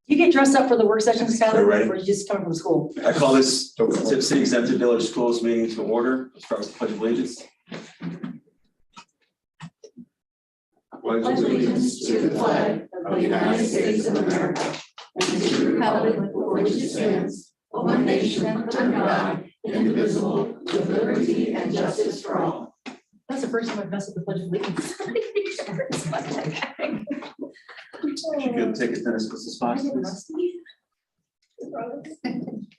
You get dressed up for the work session, Skylar, Ready? or you just come from school? I call this Tipp City Exempted Village Schools meeting to order. Let's start with the Pledge of Allegiance. Pledge allegiance to the flag of the United States of America and to the republic for which it stands, one nation under God, indivisible, with liberty and justice for all. That's the first time I've messed with the Pledge of Allegiance. You could take attendance with the spots.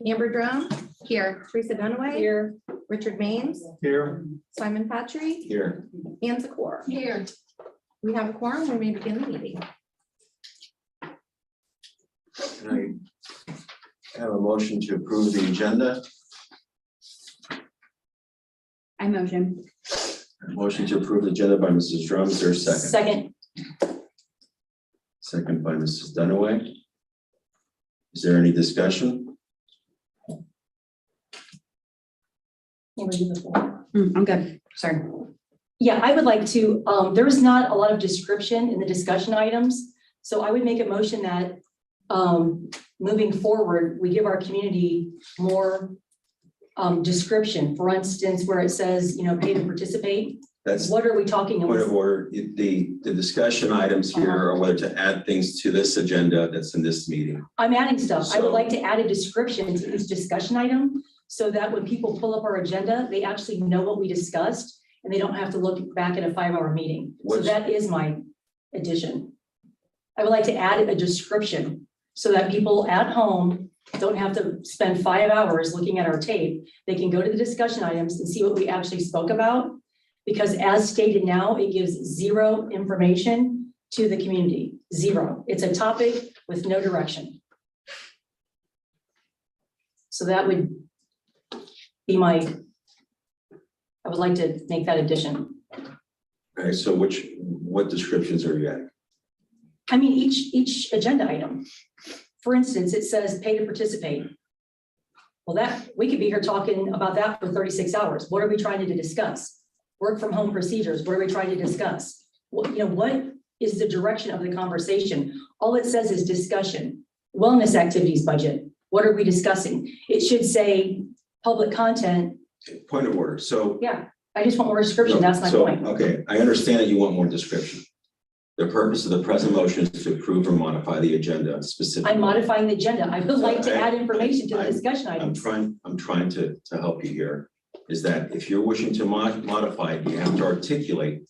Amber Drum, here. Teresa Dunaway. Here. Richard Maines, Here. Simon Patry, Here. and Zakor. Here. We have a quorum. We may begin the meeting. Can I have a motion to approve the agenda? I motion. A motion to approve the agenda by Mrs. Drum. Is there a second? Second. Second by Mrs. Dunaway. Is there any discussion? I'm good. Sorry. Yeah, I would like to, there is not a lot of description in the discussion items. So I would make a motion that moving forward, we give our community more description. For instance, where it says, pay to participate. That's What are we talking point about? of order. The discussion items here are whether to add things to this agenda that's in this meeting. I'm adding stuff. I would So- like to add a description to each discussion item so that when people pull up our agenda, they actually know what we discussed and they don't have to look back at a 5-hour meeting. So What's- that is my addition. I would like to add a description so that people at home don't have to spend 5 hours looking at our tape. They can go to the discussion items and see what we actually spoke about. Because as stated now, it gives zero information to the community, zero. It's a topic with no direction. So that would be I would like to make that addition. Okay, so what descriptions are you adding? I mean, each agenda item. For instance, it says pay to participate. Well, we could be here talking about that for 36 hours. What are we trying to discuss? Work from home procedures, what are we trying to discuss? What is the direction of the conversation? All it says is discussion. Wellness activities budget, what are we discussing? It should say public content. Point of order. So. Yeah, I just want more description, that's my So, point. okay, I understand that you want more description. The purpose of the present motion is to approve or modify the agenda specifically. I'm modifying the agenda. I would like to I- add information to the I'm- discussion I'm items. trying to help you here, is that if you're wishing to modify it, you have to articulate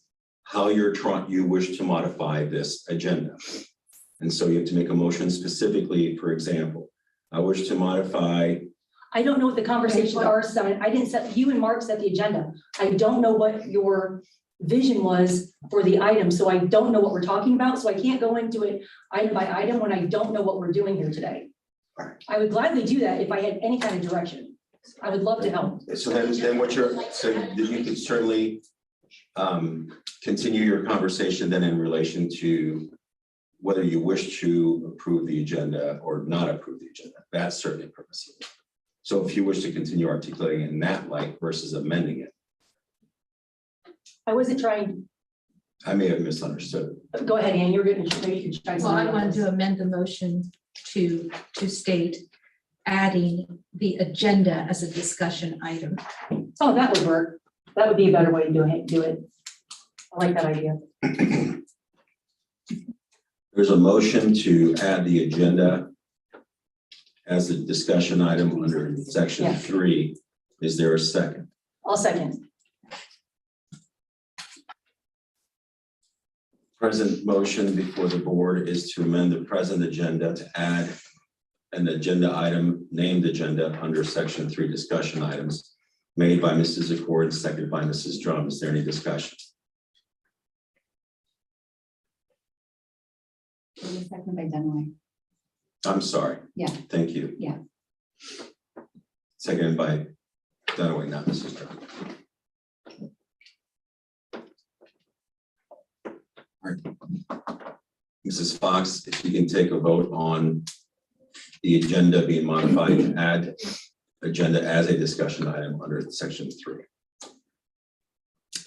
how you wish to modify this agenda. And so you have to make a motion specifically, for example, I wish to modify. I don't know what the conversations are, Simon. I didn't set, you and Mark set the agenda. I don't know what your vision was for the item, so I don't know what we're talking about, so I can't go into it item by item when I don't know what we're doing here today. I would gladly do that if I had any kind of direction. I would love to help. So then you could certainly continue your conversation then in relation to whether you wish to approve the agenda or not approve the agenda. That's certainly permissible. So if you wish to continue articulating in that light versus amending it, I wasn't trying, I may have misunderstood. go ahead, Ann, you're good, maybe you could try Well, I something wanted else. to amend the motion to state adding the agenda as a discussion item. Oh, that would work. That would be a better way to do it. I like that idea. There's a motion to add the agenda as a discussion item under section Yeah. 3. Is there a second? I'll second. Present motion before the board is to amend the present agenda to add an agenda item, named agenda under section 3 discussion items made by Mrs. Zakor and seconded by Mrs. Drum. Is there any discussion? Second by Dunaway. I'm sorry. Yeah. Thank you. Yeah. Seconded by Dunaway, not Mrs. Drum. All right. Mrs. Fox, if you can take a vote on the agenda being modified to add agenda as a discussion item under section 3.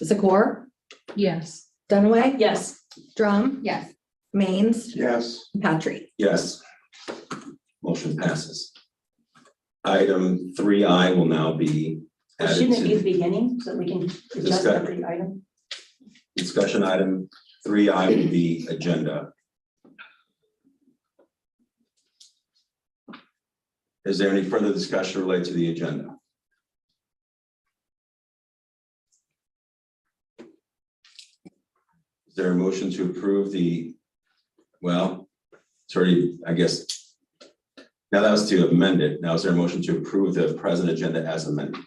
Zakor, Yes. Dunaway, Yes, Drum, Yes. Mains, Yes. and Patry. Yes. Motion passes. Item 3I will now be well, added shouldn't it be to the beginning so that we can adjust Discuss- every item? discussion item. 3I will be agenda. Is there any further discussion related to the agenda? Is there a motion to approve well, it's already, I guess, now that was to amend it. Now is there a motion to approve the present agenda as amended?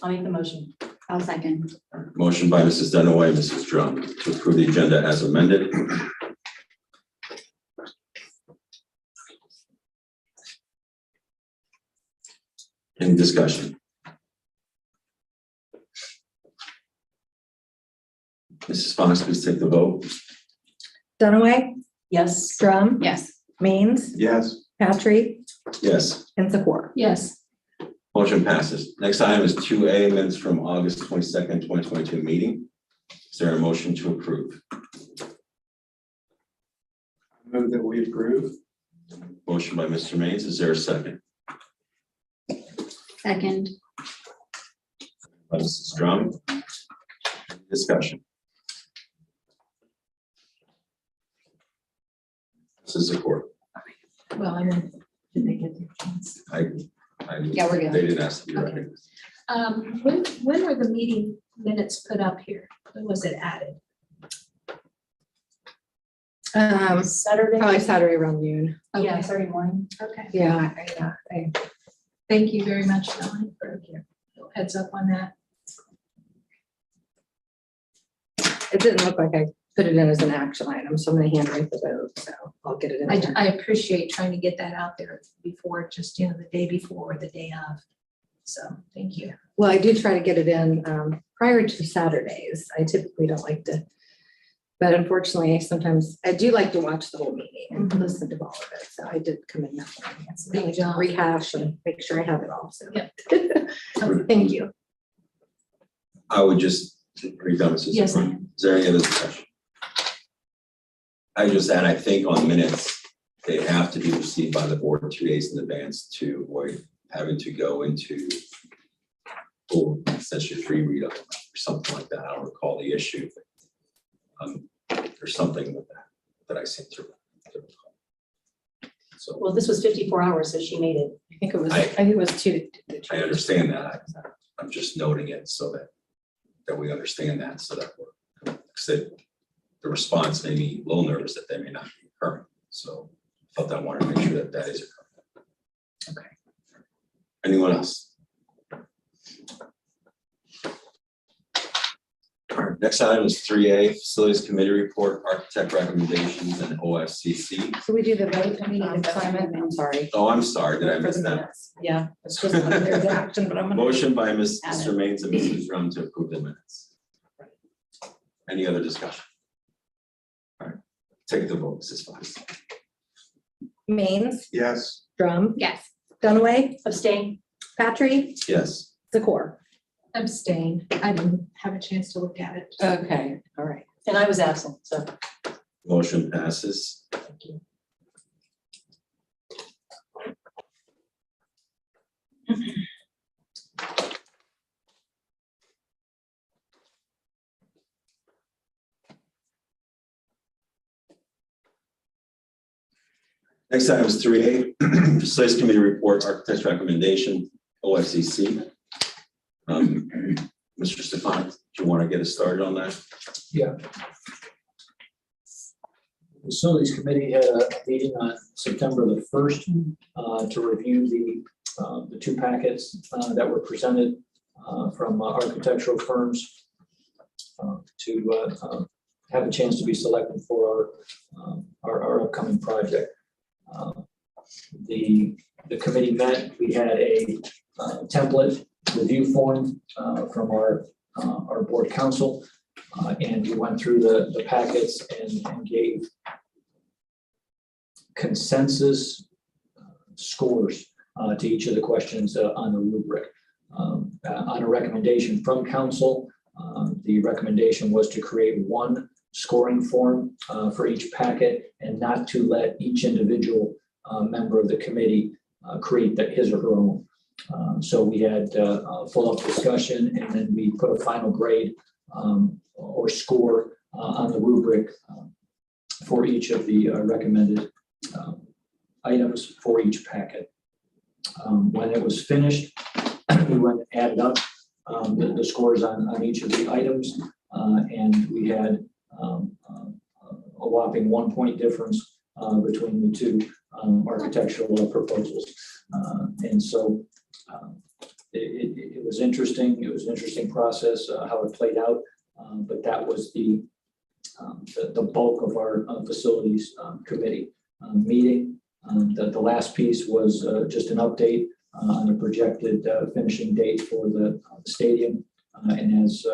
I'll make the motion. I'll second. Motion by Mrs. Dunaway, Mrs. Drum, to approve the agenda as amended. Any discussion? Mrs. Fox, please take the vote. Dunaway, Yes, Drum, Yes. Mains, Yes. Patry, Yes, and Zakor. Yes. motion passes. Next item is 2A, minutes from August 22nd, 2022 meeting. Is there a motion to approve? Move that we approve. Motion by Mr. Mays. Is there a second? Second. By Mrs. Drum. Discussion. Mrs. Zakor. Well, I mean, did they get their chance? Yeah, we're good. They didn't ask to be Okay. recognized. When were the meeting minutes put up here? When was it added? Saturday. Probably Saturday around noon. Yeah, Okay. Saturday morning. Okay. Yeah, Thank you very much, Melanie, for your heads up on that. it didn't look like I put it in as an action item, so I'm gonna handwrite the vote, so I'll get it in there. I appreciate trying to get that out there before, just, the day before or the day of. So, thank you. Well, I do try to get it in prior to Saturdays. I typically don't like to. But unfortunately, sometimes I do like to watch the whole meeting and Mhm. listen to all of it. So I did come in that morning. So I Good like to job. rehash and make sure I have it all. So Yeah. thank you. I would just, are you done, Mrs. Yes, I Zakor? am. Is there any other discussion? I just add, I think on minutes, they have to be received by the board 2 days in advance to avoid having to go into essentially free read of them or something like that. I don't recall the issue. There's something with that I seem to recall. So Well, this was 54 hours, so she made it. I think it was, I- I think it was two. I understand that. I'm just noting it so that we understand that, so that we're, because the response made me a little nervous that they may not be occurring. So I felt I wanted to make sure that that is occurring. Okay. Anyone else? All right, next item is 3A, Facilities Committee Report, Architect Recommendations, and OFCC. So we do the vote, Simon, I'm sorry. Oh, I'm sorry, did I For miss the that? minutes. Yeah, it's just, there's action, but I'm gonna. Motion by Add Mr. it. Mains and Mrs. Rum to approve the minutes. Any other discussion? All right, take the vote, Mrs. Fox. Mains, Yes. Drum, Yes. Dunaway, Abstain. Patry, Yes. Zakor. Abstain. I didn't have a chance to look at it. Okay, all right. And I was absent, so. Motion passes. Thank you. Next item is 3A, Facilities Committee Report, Architect's Recommendation, OFCC. Mr. Stefan, do you want to get us started on that? Facilities Committee had a meeting on September the 1st to review the two packets that were presented from architectural firms to have a chance to be selected for our upcoming project. The committee met, we had a template review form from our board council, and we went through the packets and gave consensus scores to each of the questions on the rubric. On a recommendation from council, The recommendation was to create one scoring form for each packet and not to let each individual member of the committee create his or her own. So we had a full-up discussion, and then we put a final grade or score on the rubric for each of the recommended items for each packet. When it was finished, we went and added up the scores on each of the items, and we had a whopping 1 point difference between the two architectural proposals. And so it was interesting. It was an interesting process how it played out, but that was the bulk of our facilities committee meeting. The last piece was just an update on the projected finishing date for the stadium. And as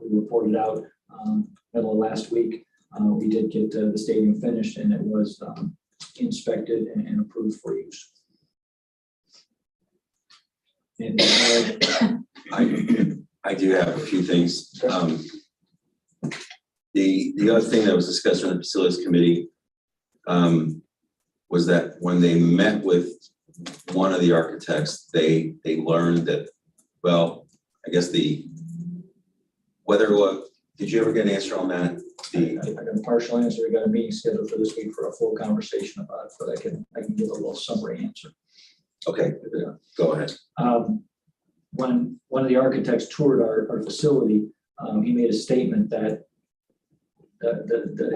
we reported out middle of last week, we did get the stadium finished, and it was inspected and approved for use. And I do have a few things. The other thing that was discussed in the facilities committee was that when they met with one of the architects, they learned that, well, I guess did you ever get an answer on that? I got a partial answer. We got a meeting scheduled for this week for a full conversation about it, but I can give a little summary answer. Okay, go ahead. When one of the architects toured our facility, he made a statement that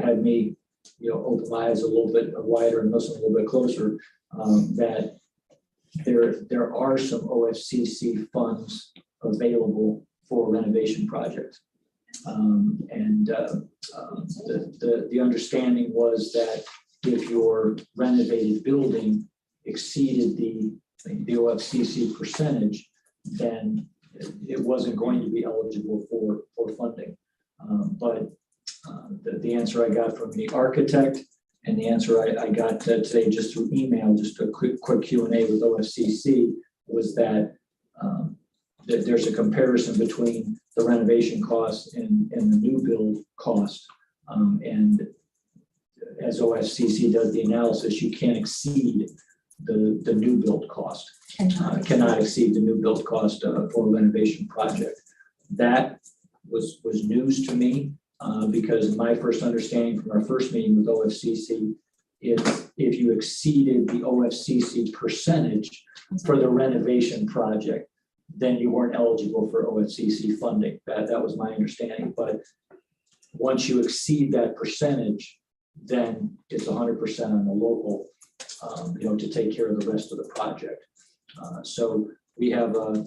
had me, open my eyes a little bit wider and listen a little bit closer. That there are some OFCC funds available for renovation projects, and the understanding was that if your renovated building exceeded the OFCC percentage, then it wasn't going to be eligible for funding. But the answer I got from the architect and the answer I got today just through email, just a quick Q&A with OFCC, was that there's a comparison between the renovation cost and the new build cost. And as OFCC does the analysis, you can't exceed the new build cost. Cannot exceed the new build cost for a renovation project. That was news to me because my first understanding from our first meeting with OFCC is if you exceeded the OFCC percentage for the renovation project, then you weren't eligible for OFCC funding. That was my understanding. But once you exceed that percentage, then it's 100% on the local, to take care of the rest of the project. So we have a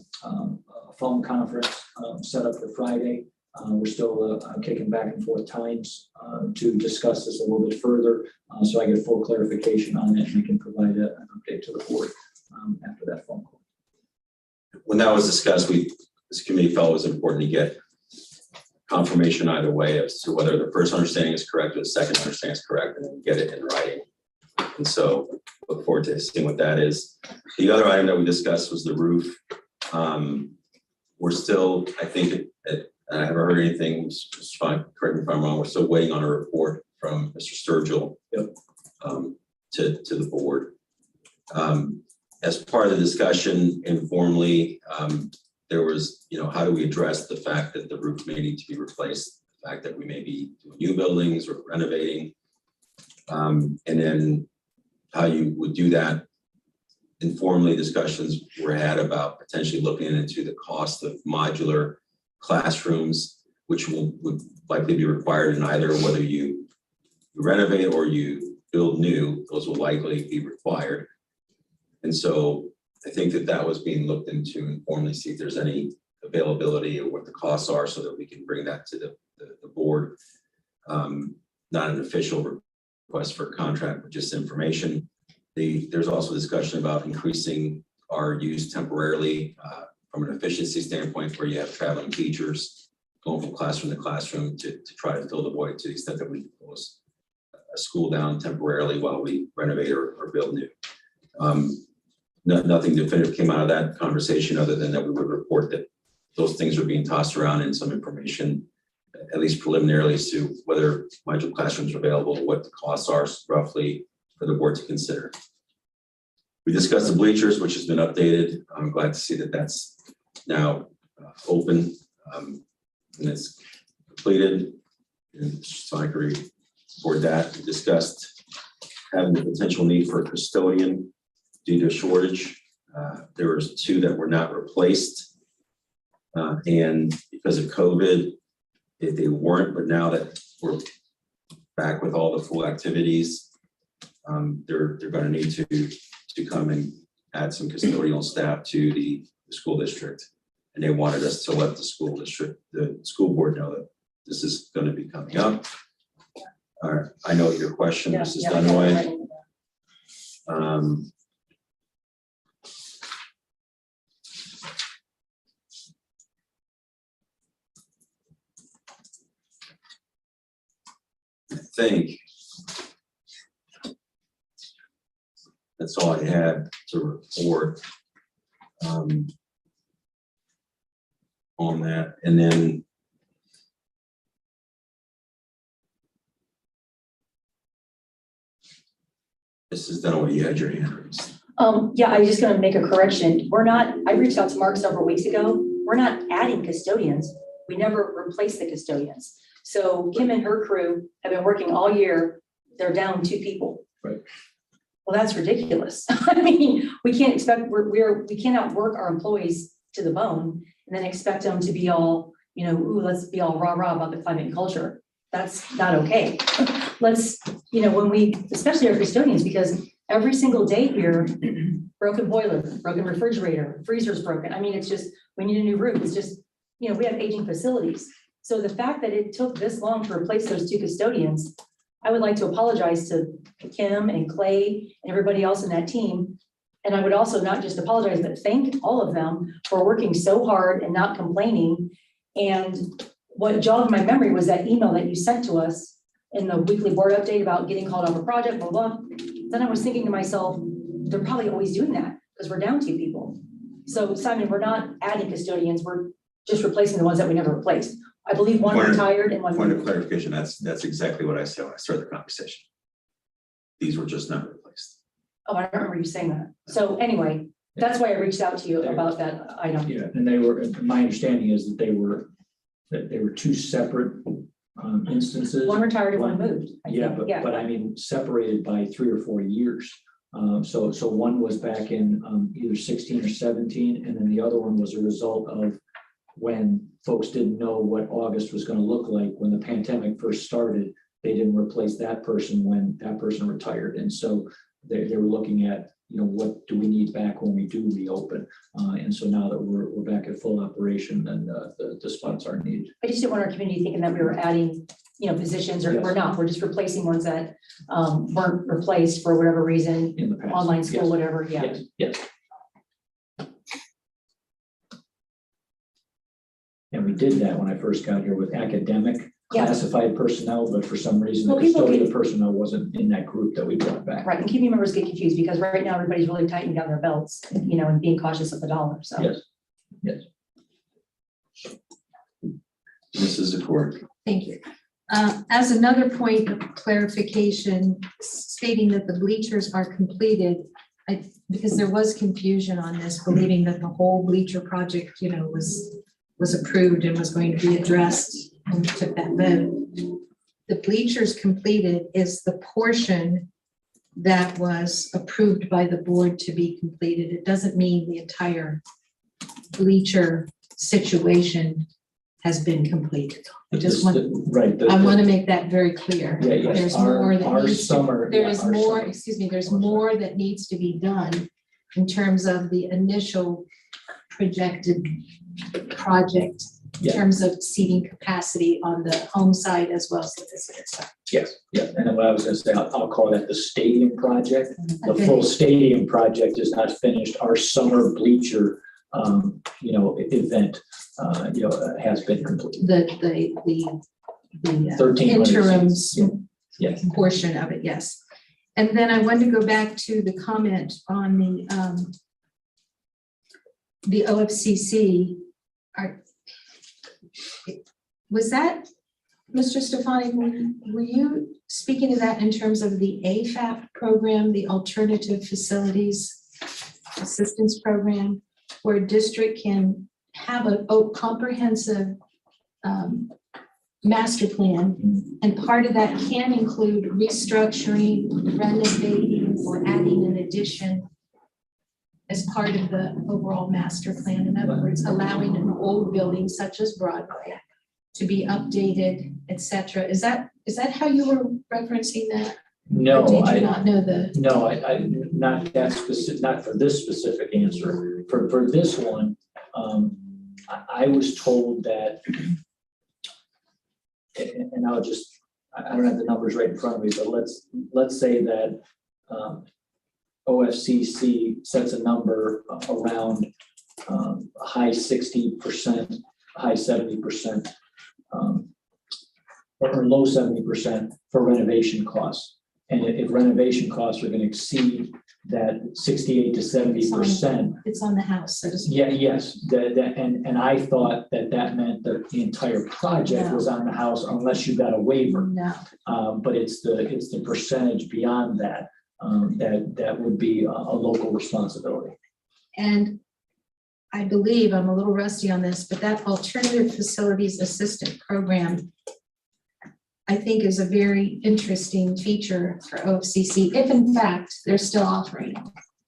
phone conference set up for Friday. We're still kicking back and forth times to discuss this a little bit further, so I get full clarification on it and we can provide an update to the board after that phone call. When that was discussed, this committee felt it was important to get confirmation either way as to whether the first understanding is correct or the second understanding is correct, and then get it in writing. And so look forward to seeing what that is. The other item that we discussed was the roof. We're still, I think, I haven't heard anything, it's fine, correct me if I'm wrong, we're still waiting on a report from Mr. Sturgill to the board. As part of the discussion informally, there was, how do we address the fact that the roof may need to be replaced, the fact that we may be doing new buildings or renovating, and then how you would do that. Informally, discussions were had about potentially looking into the cost of modular classrooms, which would likely be required in either whether you renovate or you build new, those will likely be required. And so I think that was being looked into informally, see if there's any availability or what the costs are so that we can bring that to the board. Not an official request for a contract, but just information. There's also discussion about increasing our use temporarily from an efficiency standpoint, where you have traveling teachers going from classroom to classroom to try to fill the void to the extent that we can close a school down temporarily while we renovate or build new. Nothing definitive came out of that conversation other than that we would report that those things are being tossed around and some information, at least preliminarily, as to whether modular classrooms are available, what the costs are roughly for the board to consider. We discussed the bleachers, which has been updated. I'm glad to see that that's now open and it's completed. And so I agree for that. We discussed having the potential need for a custodian due to a shortage. There was 2 that were not replaced. And because of COVID, they weren't, but now that we're back with all the full activities, they're going to need to come and add some custodial staff to the school district. And they wanted us to let the school board know that this is going to be coming up. All right, I know your question, Mrs. Dunaway. I think that's all I had to report on that. And then Mrs. Dunaway, you had your hand raised. Yeah, I was just gonna make a correction. I reached out to Mark several weeks ago. We're not adding custodians. We never replaced the custodians. So Kim and her crew have been working all year. They're down 2 people. Right. Well, that's ridiculous. I mean, we can't expect, we cannot work our employees to the bone and then expect them to be all, ooh, let's be all rah-rah about the climate and culture. That's not okay. Let's, especially our custodians, because every single day here, broken boiler, broken refrigerator, freezer's broken. I mean, it's just, we need a new roof. It's just, we have aging facilities. So the fact that it took this long to replace those 2 custodians, I would like to apologize to Kim and Clay and everybody else in that team. And I would also not just apologize, but thank all of them for working so hard and not complaining. And what jogged my memory was that email that you sent to us in the weekly board update about getting called off a project, blah, blah. Then I was thinking to myself, they're probably always doing that because we're down 2 people. So Simon, we're not adding custodians. We're just replacing the ones that we never replaced. I believe one retired and one. Point of clarification, that's exactly what I said when I started the conversation. These were just not replaced. Oh, I don't remember you saying that. So anyway, that's why I reached out to you about that item. Yeah, and they were, my understanding is that they were 2 separate instances. One retired and one moved. I think. But I mean, separated by 3 or 4 years. So one was back in either 16 or 17, and then the other one was a result of when folks didn't know what August was going to look like when the pandemic first started. They didn't replace that person when that person retired, and so they were looking at, what do we need back when we do reopen? And so now that we're back at full operation, then the spots aren't needed. I just didn't want our community thinking that we were adding, positions, or Yes. we're not. We're just replacing ones that weren't replaced for whatever reason, In the past. online school, Yes. whatever. Yeah. Yes. And we did that when I first got here with academic Yeah. classified personnel, but for some reason, the Well, people custodial get- personnel wasn't in that group that we brought back. Right. And community members get confused because right now everybody's really tightening down their belts, and being cautious of the dollar. So. Yes. Mrs. Zakor. Thank you. As another point of clarification, stating that the bleachers are completed, because there was confusion on this, believing that the whole bleacher project, was approved and was going to be addressed when we took that vote. The bleachers completed is the portion that was approved by the board to be completed. It doesn't mean the entire bleacher situation has been completed. I just want, Right. I want to make that very clear. Yeah, yes, There's more that our needs to, summer. there yeah, is our more, summer. excuse me, there's Oh, sorry. more that needs to be done in terms of the initial projected project, in Yeah. terms of seating capacity on the home side as well as the visitor side. Yes, yeah, and then what I was gonna say, I'll call that the stadium project. The Okay. full stadium project is not finished. Our summer bleacher, event, has been completed. The 1,300 interims seats. Yes, portion of it, yes. And then I wanted to go back to the comment on the OFCC. Was that, Mr. Stefani, were you speaking to that in terms of the AFAP program, the Alternative Facilities Assistance Program, where a district can have a comprehensive master plan, and part of that can include restructuring, renovating, or adding an addition as part of the overall master plan. In other words, allowing an old building such as Broadway to be updated, et cetera. Is that how you were referencing that? No, Or did I you not know the? No, I not that specific, not for this specific answer. For this one, I was told that, and I'll just, I don't have the numbers right in front of me, but let's say that OFCC sets a number around high 60%, high 70%, or low 70% for renovation costs. And if renovation costs are going to exceed that 68 to 70%. It's on the house, so to speak. Yeah, yes, and I thought that meant that the entire project was on the house unless you got a waiver. No. But it's the percentage beyond that, that would be a local responsibility. And I believe, I'm a little rusty on this, but that Alternative Facilities Assistant Program, I think, is a very interesting feature for OFCC, if in fact they're still offering.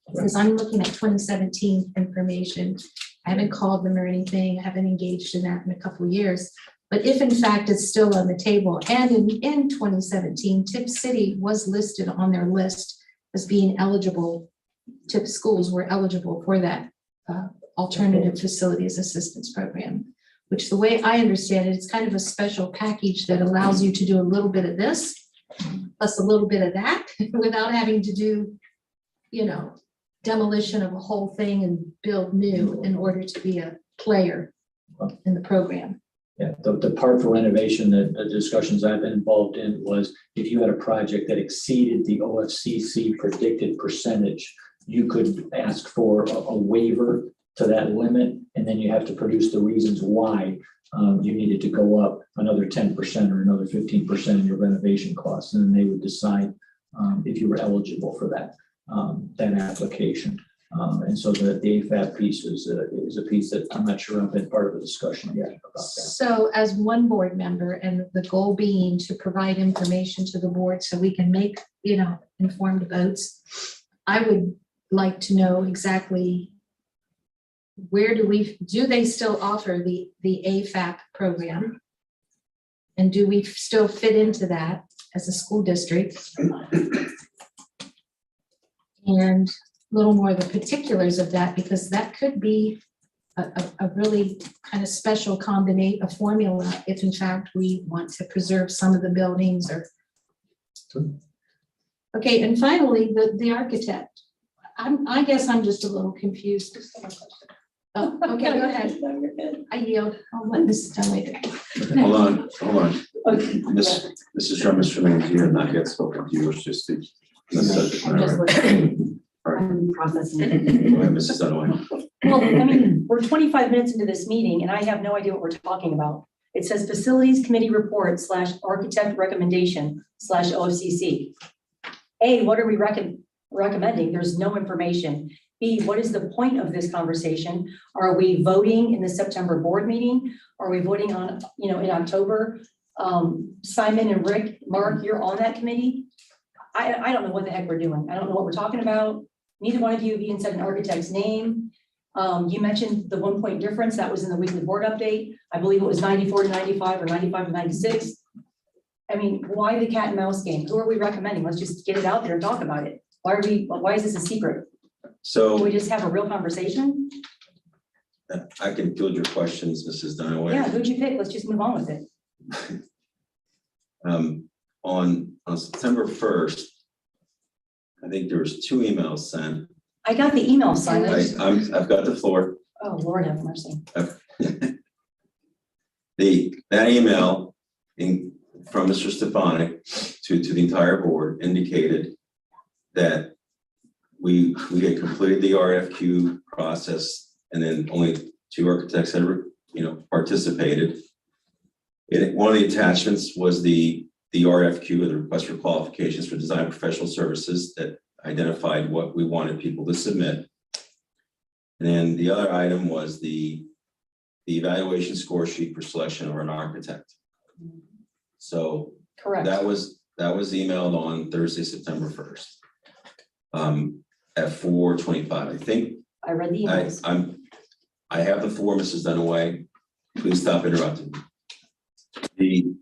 Because I'm looking at 2017 information. I haven't called them or anything, I haven't engaged in that in a couple of years. But if in fact it's still on the table, and in 2017, Tipp City was listed on their list as being eligible, Tipp schools were eligible for that Alternative Facilities Assistance Program, which, the way I understand it, it's kind of a special package that allows you to do a little bit of this, plus a little bit of that, without having to do, demolition of a whole thing and build new in order to be a player in the program. Yeah, the part for renovation that the discussions I've been involved in was if you had a project that exceeded the OFCC predicted percentage, you could ask for a waiver to that limit, and then you have to produce the reasons why you needed to go up another 10% or another 15% in your renovation costs, and then they would decide if you were eligible for that application. And so the AFAP piece is a piece that I'm not sure I've been part of the discussion yet about that. So as one board member, and the goal being to provide information to the board so we can make, informed votes, I would like to know exactly where do they still offer the AFAP program? And do we still fit into that as a school district? And a little more of the particulars of that, because that could be a really kind of special a formula if in fact we want to preserve some of the buildings or. Okay, and finally, the architect. I guess I'm just a little confused. Oh, okay, go ahead. I yield. I'll let Mrs. Dunaway. Hold on. Okay. Mrs. Drummond, you have not yet spoken to you, wish to speak. I'm just listening. All right. I'm processing. Go ahead, Mrs. Dunaway. Well, we're 25 minutes into this meeting and I have no idea what we're talking about. It says Facilities Committee Report / Architect Recommendation / OFCC. A, what are we recommending? There's no information. B, what is the point of this conversation? Are we voting in the September board meeting? Are we voting on, in October? Simon and Rick, Mark, you're on that committee. I don't know what the heck we're doing. I don't know what we're talking about. Neither one of you even said an architect's name. You mentioned the 1 point difference that was in the weekly board update. I believe it was 94 to 95 or 95 to 96. I mean, why the cat and mouse game? Who are we recommending? Let's just get it out there and talk about it. Why is this a secret? Can So we just have a real conversation? I can field your questions, Mrs. Dunaway. Yeah, who'd you pick? Let's just move on with it. On September 1st, I think there was 2 emails sent. I got the email, Simon. I've got the floor. Oh, Lord have mercy. That email from Mr. Stefanik to the entire board indicated that we had completed the RFQ process, and then only 2 architects had participated. One of the attachments was the RFQ, or the request for qualifications for design professional services, that identified what we wanted people to submit. And then the other item was the evaluation score sheet for selection of an architect. So Correct. that was emailed on Thursday, September 1st. At 4:25. I think I read the emails. I have the floor, Mrs. Dunaway. Please stop interrupting me.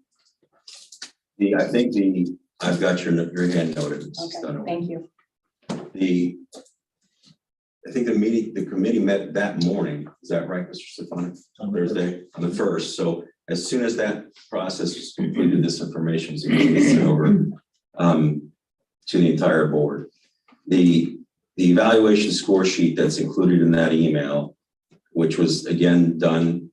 I've got your hand noted, Mrs. Okay, Dunaway. thank you. I think the committee met that morning. Is that right, Mr. Stefanik? On Thursday, on the 1st. So as soon as that process was completed, this information was sent over to the entire board. The evaluation score sheet that's included in that email, which was again done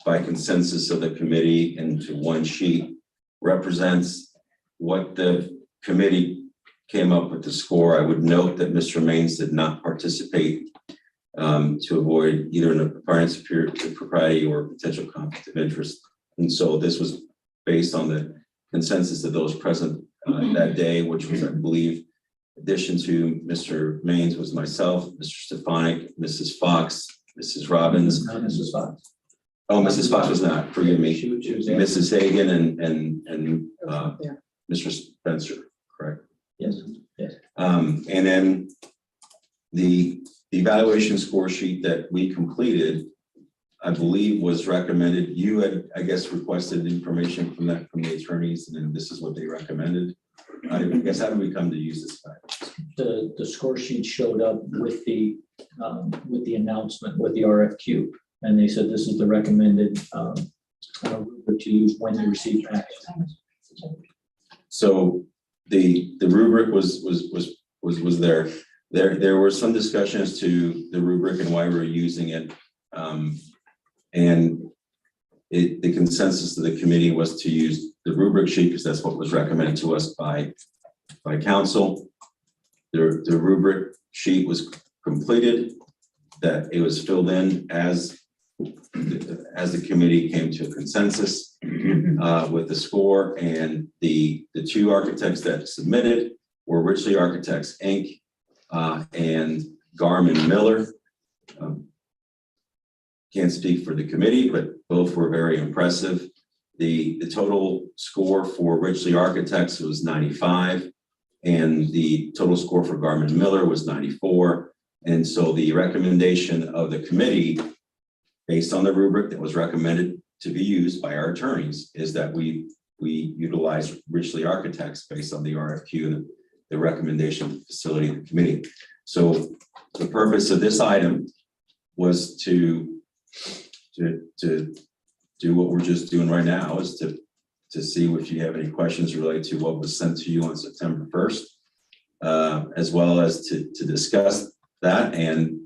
by consensus of the committee into one sheet, represents what the committee came up with the score. I would note that Mr. Maines did not participate to avoid either an apparent superior propriety or potential conflict of interest. And so this was based on the consensus of those present that day, which was, I believe, in addition to Mr. Maines, was myself, Mr. Stefanik, Mrs. Fox, Mrs. Robbins. Not Mrs. Fox. Oh, Mrs. Fox was not, forgive me. She was there. Mrs. Hagan and Mr. Spencer, correct? Yes, yes. And then the evaluation score sheet that we completed, I believe, was recommended. You had, I guess, requested information from the attorneys, and then this is what they recommended. I guess, how did we come to use this fact? The score sheet showed up with the announcement, with the RFQ. And they said this is the recommended rubric to use when you receive packets. So the rubric was there. There was some discussion as to the rubric and why we're using it. And the consensus of the committee was to use the rubric sheet because that's what was recommended to us by council. The rubric sheet was completed, that it was filled in as the committee came to a consensus with the score, and the two architects that submitted were Richley Architects Inc. And Garmin Miller. Can't speak for the committee, but both were very impressive. The total score for Richley Architects was 95, and the total score for Garmin Miller was 94. And so the recommendation of the committee, based on the rubric that was recommended to be used by our attorneys, is that we utilize Richley Architects based on the RFQ and the recommendation of the facility of the committee. So the purpose of this item was to do what we're just doing right now, is to see if you have any questions related to what was sent to you on September 1st, as well as to discuss that. And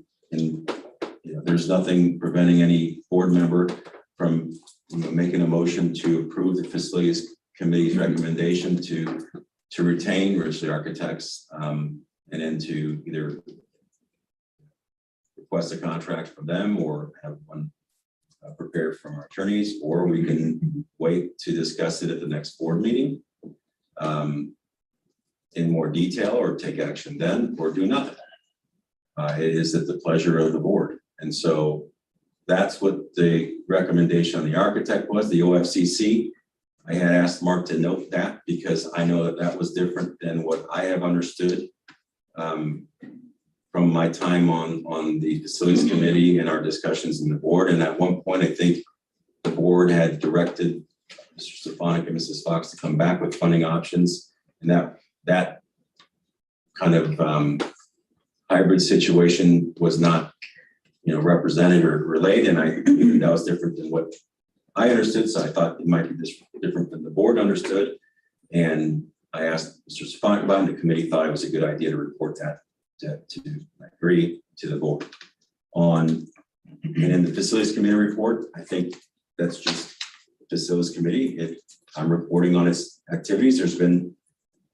there's nothing preventing any board member from making a motion to approve the facilities committee's recommendation to retain Richley Architects, and then to either request a contract from them or have one prepared from our attorneys, or we can wait to discuss it at the next board meeting in more detail, or take action then, or do nothing. It is at the pleasure of the board. And so that's what the recommendation on the architect was. The OFCC, I had asked Mark to note that because I know that was different than what I have understood from my time on the facilities committee and our discussions in the board. And at one point, I think the board had directed Mr. Stefanik and Mrs. Fox to come back with funding options, and that kind of hybrid situation was not represented or relayed, and I think that was different than what I understood. So I thought it might be different than the board understood, and I asked Mr. Stefanik about it, and the committee thought it was a good idea to report that to agree to the board on. And in the facilities committee report, I think that's just the facilities committee. I'm reporting on its activities. There's been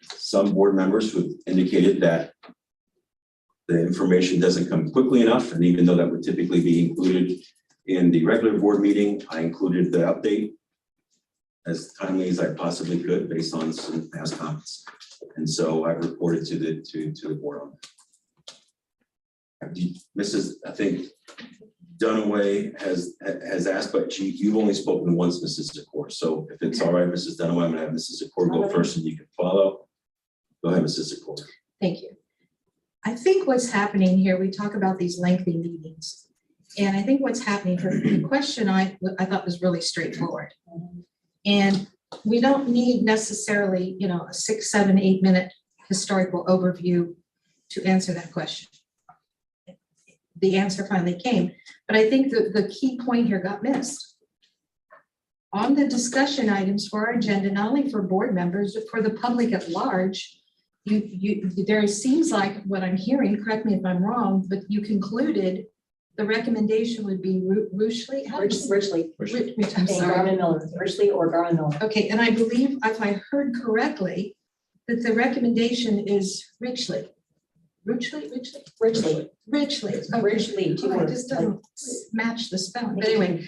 some board members who indicated that the information doesn't come quickly enough, and even though that would typically be included in the regular board meeting, I included the update as timely as I possibly could based on some past comments. And so I've reported to the board on that. Mrs. I think Dunaway has asked, but you've only spoken once, Mrs. Zakor. So if it's all right, Mrs. Dunaway, I'm gonna have Mrs. Zakor go first and you can follow. Go ahead, Mrs. Zakor. Thank you. I think what's happening here, we talk about these lengthy meetings. And I think what's happening, the question I thought was really straightforward. And we don't need necessarily, a 6, 7, 8 minute historical overview to answer that question. The answer finally came, but I think the key point here got missed. On the discussion items for our agenda, not only for board members, but for the public at large, there seems like what I'm hearing, correct me if I'm wrong, but you concluded the recommendation would be Ruchley. Richly, I'm sorry. Garmin Miller, Richly or Garmin Miller. Okay, and I believe if I heard correctly, that the recommendation is Richly. Richly. Richly, Okay. Richly, two Oh, it words. just doesn't match the spelling, but anyway.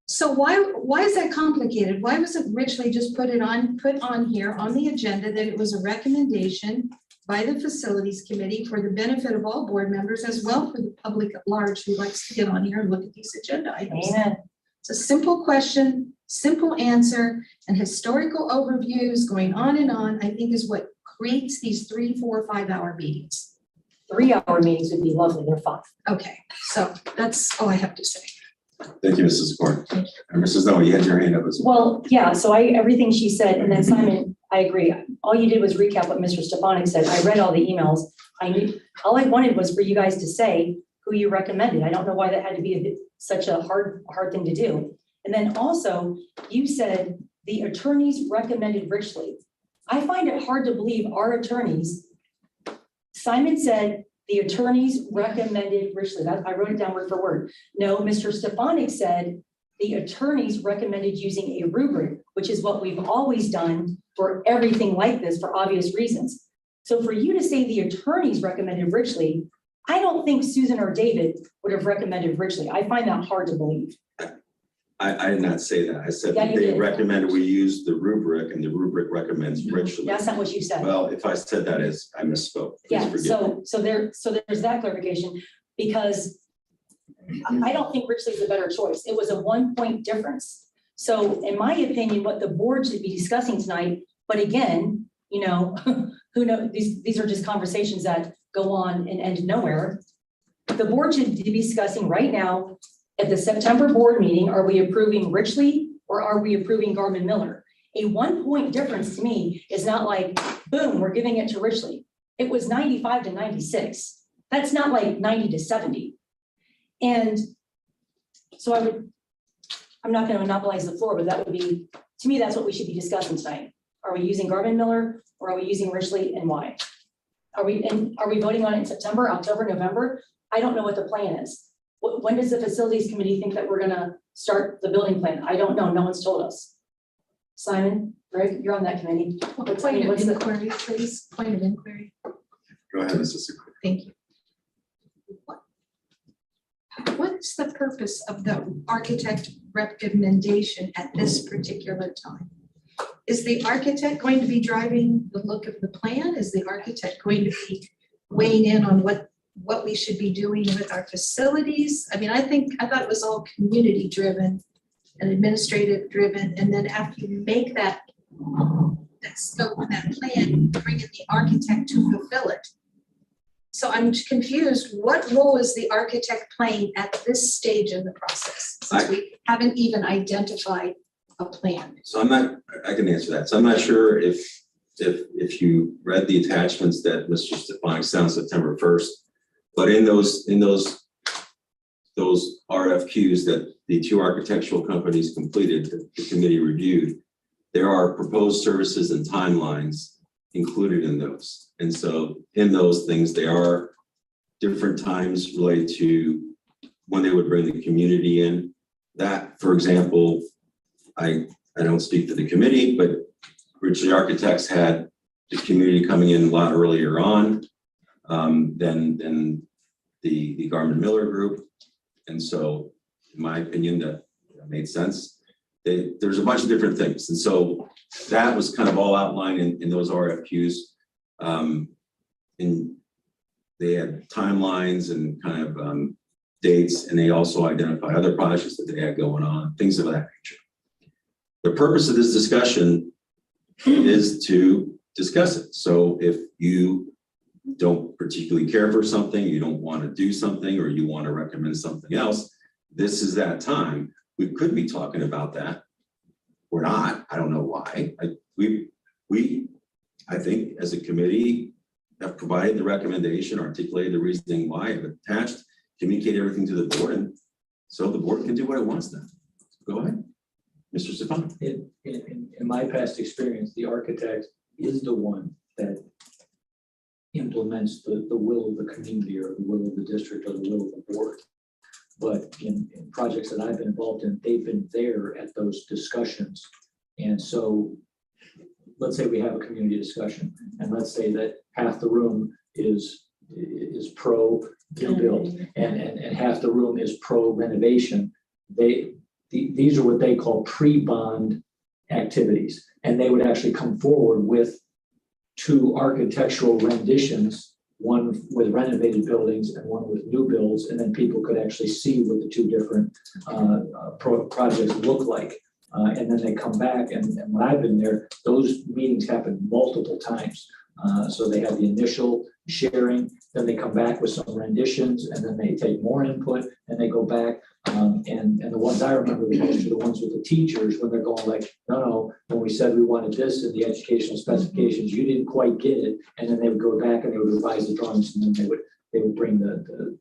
So why is that complicated? Why wasn't Richly just put on here on the agenda that it was a recommendation by the facilities committee for the benefit of all board members as well for the public at large who likes to get on here and look at these agenda items? Amen. It's a simple question, simple answer, and historical overviews going on and on, I think is what creates these 3, 4, 5 hour meetings. 3-hour meetings would be lovely, they're 5. Okay, so that's all I have to say. Thank you, Mrs. Zakor. And Mrs. Dunaway, you had your hand up as well. Well, yeah, so everything she said, and then Simon, I agree. All you did was recap what Mr. Stefanik said. I read all the emails. All I wanted was for you guys to say who you recommended. I don't know why that had to be such a hard thing to do. And then also, you said the attorneys recommended Richly. I find it hard to believe our attorneys, Simon said the attorneys recommended Richly. I wrote it down word for word. No, Mr. Stefanik said the attorneys recommended using a rubric, which is what we've always done for everything like this for obvious reasons. So for you to say the attorneys recommended Richly, I don't think Susan or David would have recommended Richly. I find that hard to believe. I did not say that. I said Yeah, that you they did. recommended we use the rubric and the rubric recommends Richly. That's not what you said. Well, if I said that as I misspoke, please Yeah, forgive me. so there's that clarification, because I don't think Richley is a better choice. It was a 1-point difference. So in my opinion, what the board should be discussing tonight, but again, who knows, these are just conversations that go on and end nowhere. The board should be discussing right now at the September board meeting, are we approving Richley or are we approving Garmin Miller? A 1-point difference to me is not like, boom, we're giving it to Richley. It was 95 to 96. That's not like 90 to 70. And so I'm not going to monopolize the floor, but that would be, to me, that's what we should be discussing tonight. Are we using Garmin Miller or are we using Richley, and why? Are we voting on it in September, October, November? I don't know what the plan is. When does the facilities committee think that we're going to start the building plan? I don't know. No one's told us. Simon, Greg, you're on that committee. Point of inquiry, please. Point of inquiry. Go ahead, Mrs. Zakor. Thank you. What is the purpose of the architect recommendation at this particular time? Is the architect going to be driving the look of the plan? Is the architect going to be weighing in on what we should be doing with our facilities? I mean, I thought it was all community driven and administrative driven. And then after you make that scope and that plan, you bring in the architect to fulfill it. So I'm confused. What role is the architect playing at this stage in the process? Since we haven't even identified a plan. So I can answer that. So I'm not sure if you read the attachments that Mr. Stefanik sent on September 1st, but in those RFQs that the 2 architectural companies completed, the committee reviewed, there are proposed services and timelines included in those. And so in those things, there are different times related to when they would bring the community in. That, for example, I don't speak for the committee, but Richley Architects had the community coming in a lot earlier on than the Garmin Miller group. And so in my opinion, that made sense. there's a bunch of different things. And so that was kind of all outlined in those RFQs. And they had timelines and kind of dates, and they also identify other projects that they had going on, things of that nature. The purpose of this discussion is to discuss it. So if you don't particularly care for something, you don't want to do something, or you want to recommend something else, this is that time. We could be talking about that. We're not. I don't know why. I think as a committee have provided the recommendation, articulated the reasoning why, have attached, communicate everything to the board, and so the board can do what it wants now. Go ahead, Mr. Stefan. In my past experience, the architect is the one that implements the will of the community, or the will of the district, or the will of the board. But in projects that I've been involved in, they've been there at those discussions. And so let's say we have a community discussion, and let's say that half the room is pro new build, and half the room is pro renovation. These are what they call pre-bond activities, and they would actually come forward with 2 architectural renditions, one with renovated buildings and one with new builds, and then people could actually see what the 2 different projects look like. And then they come back, and when I've been there, those meetings happen multiple times. So they have the initial sharing, then they come back with some renditions, and then they take more input, and they go back. And the ones I remember the most are the ones with the teachers, when they're going like, no, when we said we wanted this in the educational specifications, you didn't quite get it. And then they would go back and they would revise the drawings, and then they would bring the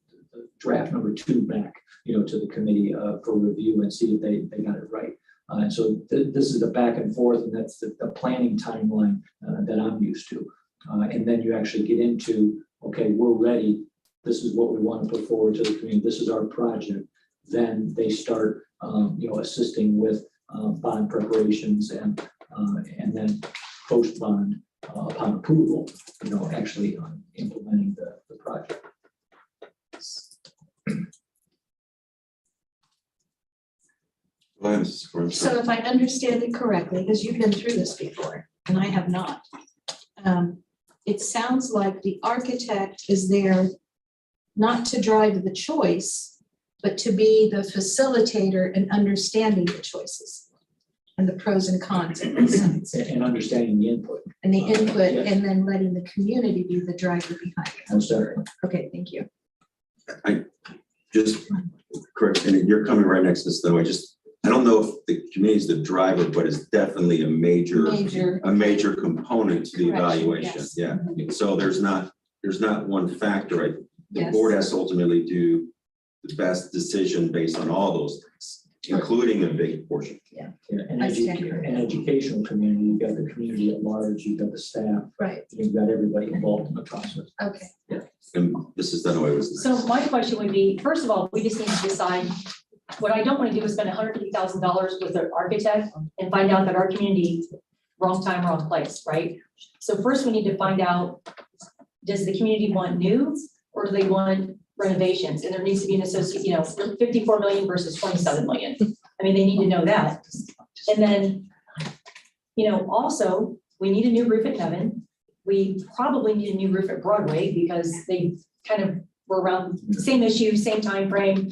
draft number 2 back, to the committee for review, and see if they got it right. And so this is the back and forth, and that's the planning timeline that I'm used to. And then you actually get into, okay, we're ready. This is what we want to put forward to the community. This is our project. Then they start, assisting with bond preparations, and then post bond upon approval, actually implementing the project. Go ahead, Mrs. Cordes. So if I understand it correctly, because you've been through this before and I have not, it sounds like the architect is there not to drive the choice, but to be the facilitator in understanding the choices and the pros and cons of both sides. And understanding the input. And the input, Yes. and then letting the community be the driver behind it. Most certainly. Okay, thank you. Just correct, and you're coming right next to this, though. I don't know if the committee is the driver, but it's definitely a major component to the Correction, evaluation. yes. Yeah. So there's not one factor. The Yes. board has to ultimately do the best decision based on all those things, including a big portion. Yeah, and I stand corrected. an educational community, you've got the community at large, you've got the staff, Right, you've got everybody involved in the process. okay. And Mrs. Dunaway was next. So my question would be, first of all, we just need to decide, what I don't want to do is spend $150,000 with an architect and find out that our community, wrong time, wrong place, right? So first we need to find out, does the community want new, or do they want renovations? And there needs to be an associate, 54 million versus 27 million. I mean, they need to know that. And then, also, we need a new roof at Nevin. We probably need a new roof at Broadway, because they kind of were around same issue, same time frame.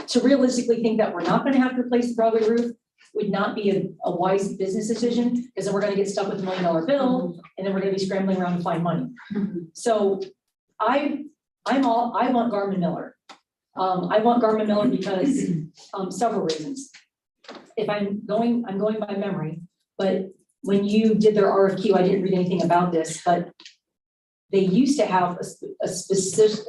To realistically think that we're not going to have to replace the Broadway roof would not be a wise business decision, because then we're going to get stuck with $1 million bill, and then we're going to be scrambling around to find money. So I want Garmin Miller. I want Garmin Miller because several reasons. If I'm going by memory, but when you did their RFQ, I didn't read anything about this, but they used to have a specific,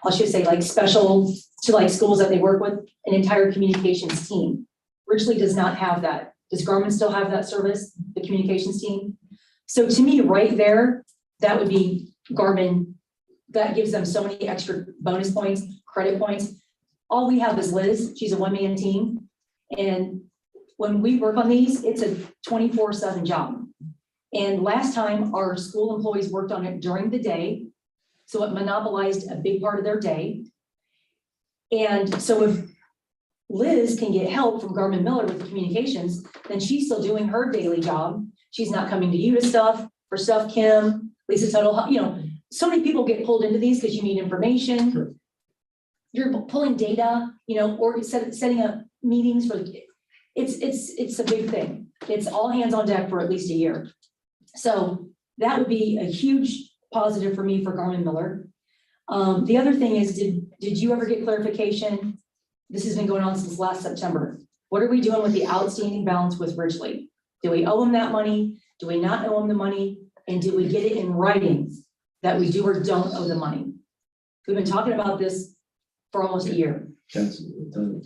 I should say, like special to like schools that they work with, an entire communications team. Ridgely does not have that. Does Garmin still have that service, the communications team? So to me, right there, that would be Garmin. That gives them so many extra bonus points, credit points. All we have is Liz. She's a one-man team. And when we work on these, it's a 24/7 job. And last time our school employees worked on it during the day, so it monopolized a big part of their day. And so if Liz can get help from Garmin Miller with the communications, then she's still doing her daily job. She's not coming to you to stuff, for stuff, Kim, Lisa Tuttle, you know, so many people get pulled into these because you need information. Sure. You're pulling data, you know, or setting up meetings for, it's a big thing. It's all hands on deck for at least a year. So that would be a huge positive for me for Garmin Miller. The other thing is, did you ever get clarification? This has been going on since last September. What are we doing with the outstanding balance with Ridgely? Do we owe them that money? Do we not owe them the money? And did we get it in writing that we do or don't owe the money? We've been talking about this for almost a year. That's the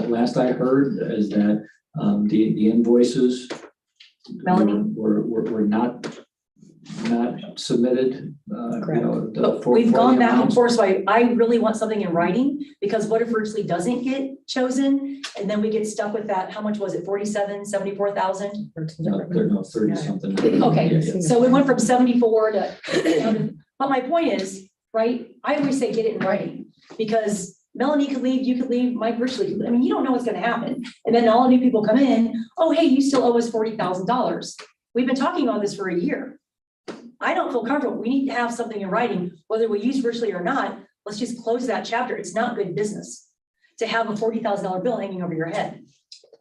last I heard is that the invoices Melanie? were not submitted. But we've gone back and forth, so I really want something in writing, because what if Ridgely doesn't get chosen? And then we get stuck with that, how much was it, 74,000? No, 30 something. Okay, Yeah. so we went from 74 to, but my point is, right, I always say get it in writing, because Melanie could leave, you could leave, Mike Ridgely could leave. I mean, you don't know what's gonna happen. And then all new people come in, oh, hey, you still owe us $40,000. We've been talking about this for a year. I don't feel comfortable. We need to have something in writing, whether we use Ridgely or not. Let's just close that chapter. It's not good business to have a $40,000 bill hanging over your head.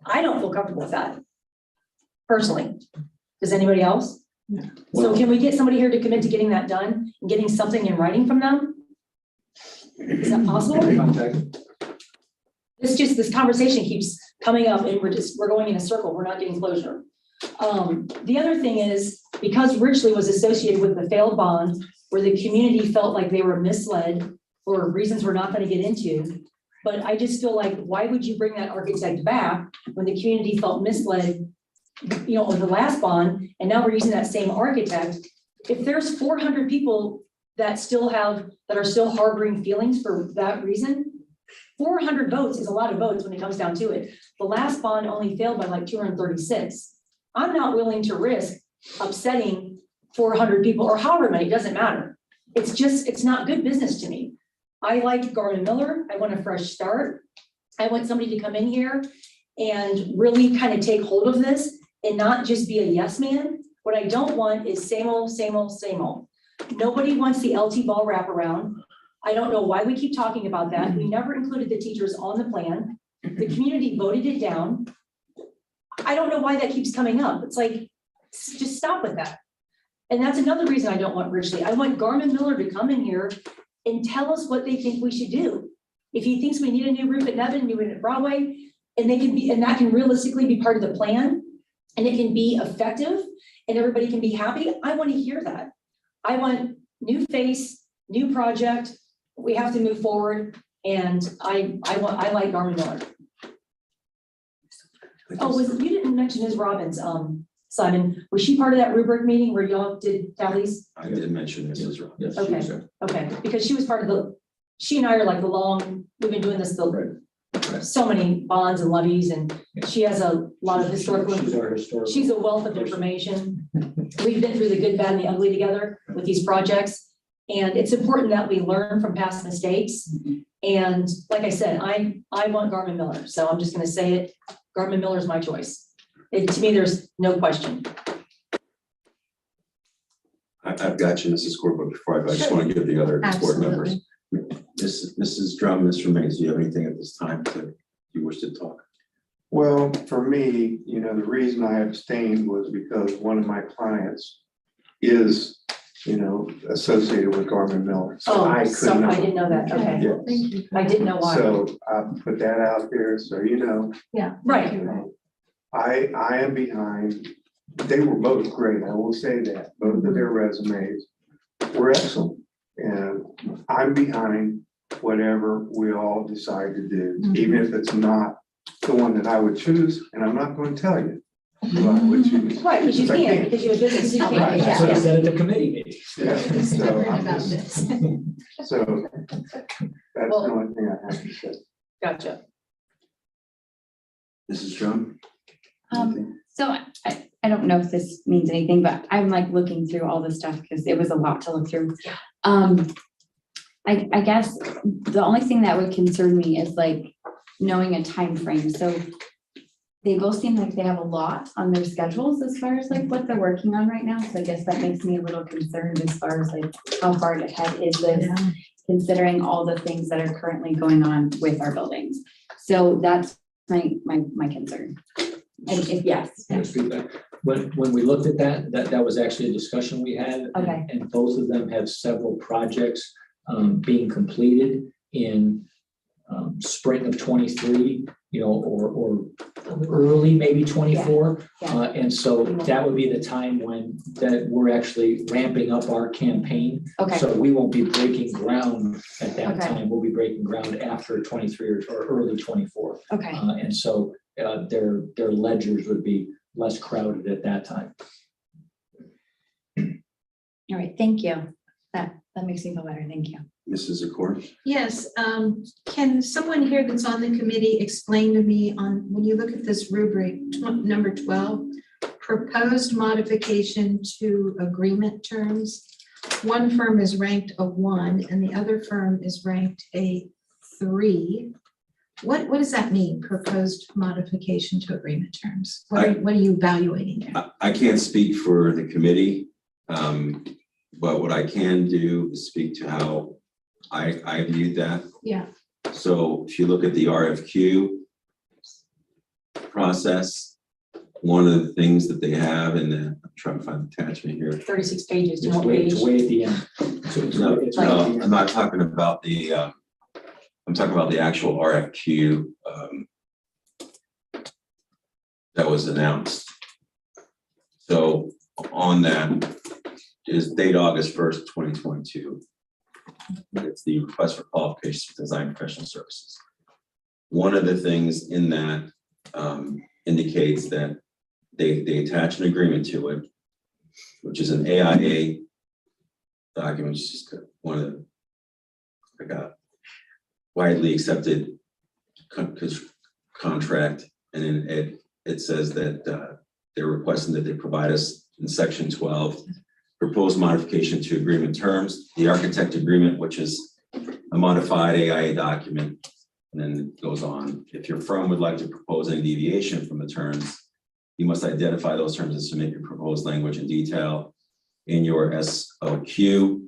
I don't feel comfortable with that personally. Does anybody else? No. So can we get somebody here to commit to getting that done and getting something in writing from them? Is that possible? Contact. This conversation keeps coming up and we're going in a circle. We're not getting closure. The other thing is, because Ridgely was associated with the failed bond where the community felt like they were misled for reasons we're not going to get into. But I just feel like, why would you bring that architect back when the community felt misled, you know, on the last bond, and now we're using that same architect? If there's 400 people that are still harboring feelings for that reason, 400 votes is a lot of votes when it comes down to it. The last bond only failed by like 236. I'm not willing to risk upsetting 400 people or however many, it doesn't matter. It's not good business to me. I like Garmin Miller. I want a fresh start. I want somebody to come in here and really kind of take hold of this and not just be a yes man. What I don't want is same old, same old, same old. Nobody wants the LT ball wraparound. I don't know why we keep talking about that. We never included the teachers on the plan. The community voted it down. I don't know why that keeps coming up. It's like, just stop with that. And that's another reason I don't want Ridgely. I want Garmin Miller to come in here and tell us what they think we should do. If he thinks we need a new roof at Nevin, new one at Broadway, and that can realistically be part of the plan, and it can be effective, and everybody can be happy, I want to hear that. I want new face, new project. We have to move forward, and I like Garmin Miller. Oh, you didn't mention Ms. Robbins, Simon. Was she part of that rubric meeting where y'all did tallies? I did mention Mrs. Ross. Yes, Okay. she was, Okay, because she was part of she and I are like we've been doing this Right. so many bonds and levies, and she has a lot of historical. She's our historical. She's a wealth of information. We've been through the good, bad, and the ugly together with these projects. And it's important that we learn from past mistakes. And like I said, I want Garmin Miller. So I'm just gonna say it. Garmin Miller is my choice. To me, there's no question. I've got you, Mrs. Corbett, before I just want to give the other board members. Mrs. Drum, Mr. Mays, do you have anything at this time that you wish to talk? Well, for me, the reason I abstained was because one of my clients is, associated with Garmin Miller. So I So couldn't. I didn't know that. Okay. Yes. Thank you. I didn't know why. So I put that out there, so Yeah. Right. I am behind. They were both great, I will say that. Both of their resumes were excellent. And I'm behind whatever we all decide to do, even if it's not the one that I would choose, and I'm not going to tell you who I would choose. Right, because you can't, because you have business. You can't. Right. Yeah, That's what I yeah. said at the committee meeting. Yeah, so Learn I'm about just- this. So that's the only thing I have to say. Gotcha. Mrs. Drum? Anything? So I don't know if this means anything, but I'm like looking through all this stuff because it was a lot to look through. I guess the only thing that would concern me is like knowing a time frame. So they both seem like they have a lot on their schedules as far as like what they're working on right now. So I guess that makes me a little concerned as far as like how far ahead is this, considering all the things that are currently going on with our buildings. So that's my concern. And if yes, Can I speak back? When we looked at that was actually a discussion we had. Okay. And both of them have several projects being completed in spring of 23, or early maybe 24. Yeah. And so that would be the time when that we're actually ramping up our campaign. okay, So we won't be breaking ground at that Okay. time. We'll be breaking ground after 23 or early 24. okay. And so their ledgers would be less crowded at that time. All right, thank you. That makes me feel better. Thank you. Mrs. Zakor? Yes, can someone here that's on the committee explain to me on, when you look at this rubric, number 12, proposed modification to agreement terms? One firm is ranked a 1 and the other firm is ranked a 3. What does that mean, proposed modification to agreement terms? What are you evaluating there? I can't speak for the committee, but what I can do is speak to how I viewed that. Yeah. So if you look at the RFQ process, one of the things that they have in the, I'm trying to find the attachment here. 36 pages, It's one way, page. it's way at the end. So it's No, way- it's no, way at the I'm not talking about the, I'm talking about the actual RFQ that was announced. So on that is date August 1st, 2022. It's the request for qualifications for design professional services. One of the things in that indicates that they attach an agreement to it, which is an AIA document, which is just one of the, like a widely accepted contract. And then it says that they're requesting that they provide us in section 12, proposed modification to agreement terms, the architect agreement, which is a modified AIA document. And then it goes on. If your firm would like to propose any deviation from the terms, you must identify those terms and submit your proposed language in detail in your SOQ.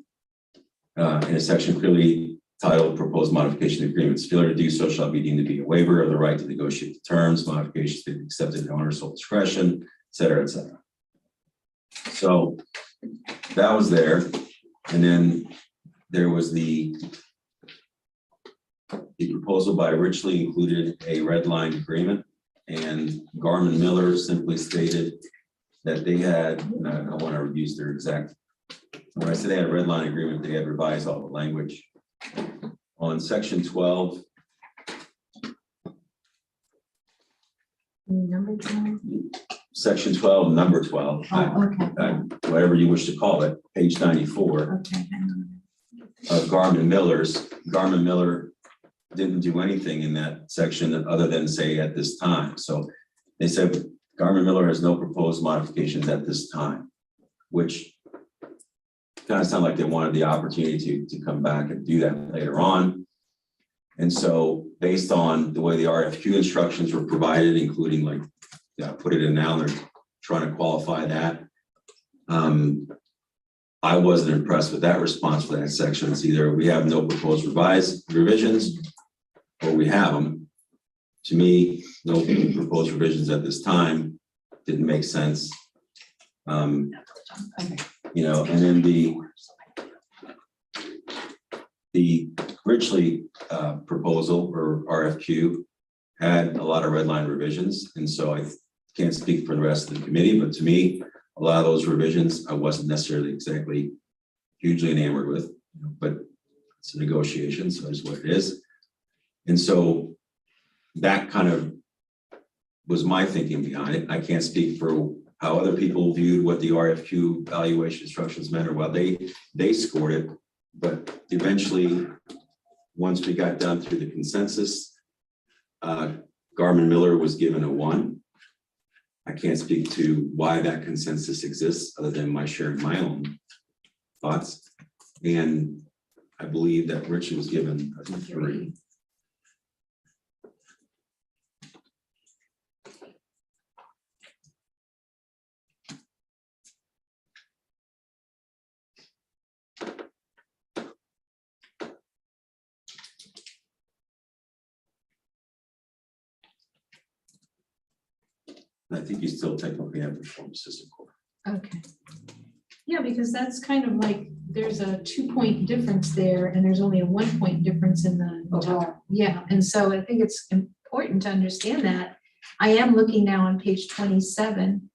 In a section clearly titled proposed modification agreements. Failure to do so shall be deemed to be a waiver of the right to negotiate the terms, modifications to be accepted in owner's sole discretion, et cetera, et cetera. So that was there. And then there was the proposal by Richley included a red line agreement, and Garmin Miller simply stated that they had, and I want to use their exact, when I said they had a red line agreement, they had revised all the language. On section 12, Number 12? section 12, number 12, Oh, okay, whatever you wish to call it, page 94 okay. of Garmin Miller's. Garmin Miller didn't do anything in that section other than say at this time. So they said Garmin Miller has no proposed modifications at this time, which kind of sounded like they wanted the opportunity to come back and do that later on. And so based on the way the RFQ instructions were provided, including like, put it in now, they're trying to qualify that. I wasn't impressed with that response for that section. It's either we have no proposed revisions or we have them. To me, no proposed revisions at this time didn't make sense. And then the Richley proposal or RFQ had a lot of red line revisions. And so I can't speak for the rest of the committee, but to me, a lot of those revisions, I wasn't necessarily exactly hugely enamored with, but it's a negotiation, so it's what it is. And so that kind of was my thinking behind it. I can't speak for how other people viewed what the RFQ evaluation instructions meant or what they scored it. But eventually, once we got down through the consensus, Garmin Miller was given a 1. I can't speak to why that consensus exists other than my sharing my own thoughts. And I believe that Richie was given a 3. I think you still technically have to form a system core. Okay. Yeah, because that's kind of like, there's a 2-point difference there and there's only a 1-point difference in the. Overall. Yeah, and so I think it's important to understand that. I am looking now on page 27.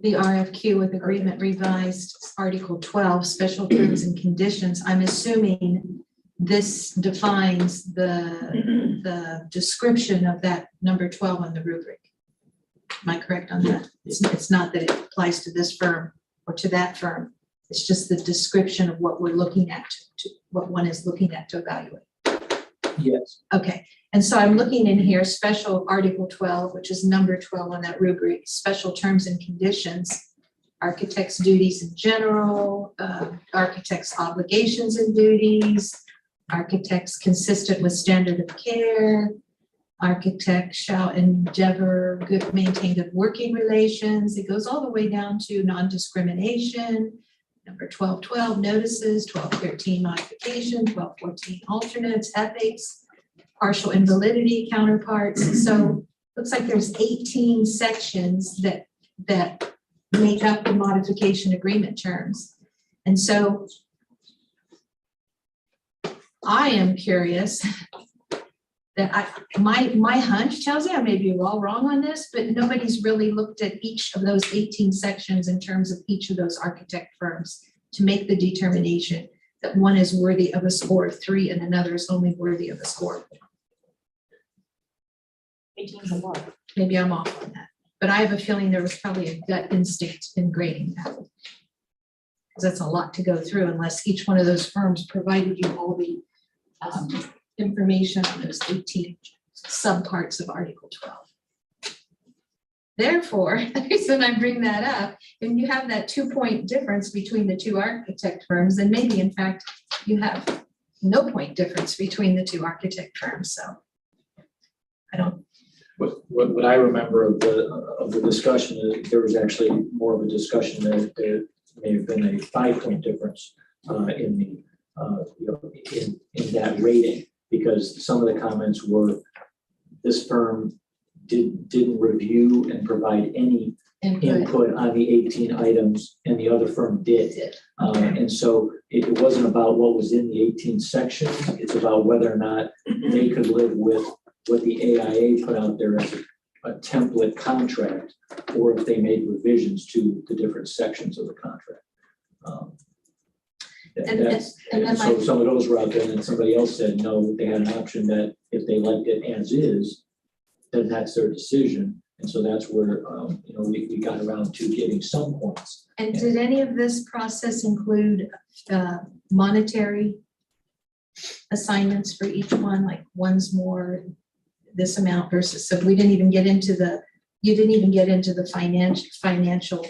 The RFQ with agreement revised, Article 12, special terms and conditions. I'm assuming this defines the description of that number 12 on the rubric. Am I correct on that? It's not that it applies to this firm or to that firm. It's just the description of what we're looking at, what one is looking at to evaluate. Yes. Okay, and so I'm looking in here, special Article 12, which is number 12 on that rubric, special terms and conditions, architect's duties in general, architect's obligations and duties, architects consistent with standard of care, architect shall endeavor maintain good working relations. It goes all the way down to non-discrimination, number 1212 notices, 1213 modification, 1214 alternates, ethics, partial invalidity counterparts. So looks like there's 18 sections that make up the modification agreement terms. And so I am curious that my hunch tells me, I may be all wrong on this, but nobody's really looked at each of those 18 sections in terms of each of those architect firms to make the determination that one is worthy of a score of 3 and another is only worthy of a score of 1. 18 is a lot. Maybe I'm off on that, but I have a feeling there was probably a gut instinct in grading that. Because that's a lot to go through unless each one of those firms provided you all the information on those 18 subparts of Article 12. Therefore, the reason I bring that up, and you have that 2-point difference between the two architect firms, then maybe in fact you have no point difference between the two architect firms. So I don't. What I remember of the discussion is there was actually more of a discussion that there may have been a 5-point difference in that rating, because some of the comments were this firm didn't review and provide any input on the 18 items, and the other firm did. And so it wasn't about what was in the 18 sections. It's about whether or not they could live with what the AIA put out there as a template contract, or if they made revisions to the different sections of the contract. And so some of those were out there, and then somebody else said, no, they had an option that if they liked it as is, then that's their decision. And so that's where, we got around to getting some points. And did any of this process include monetary assignments for each one, like one's more this amount versus, so we didn't even get into you didn't even get into the financial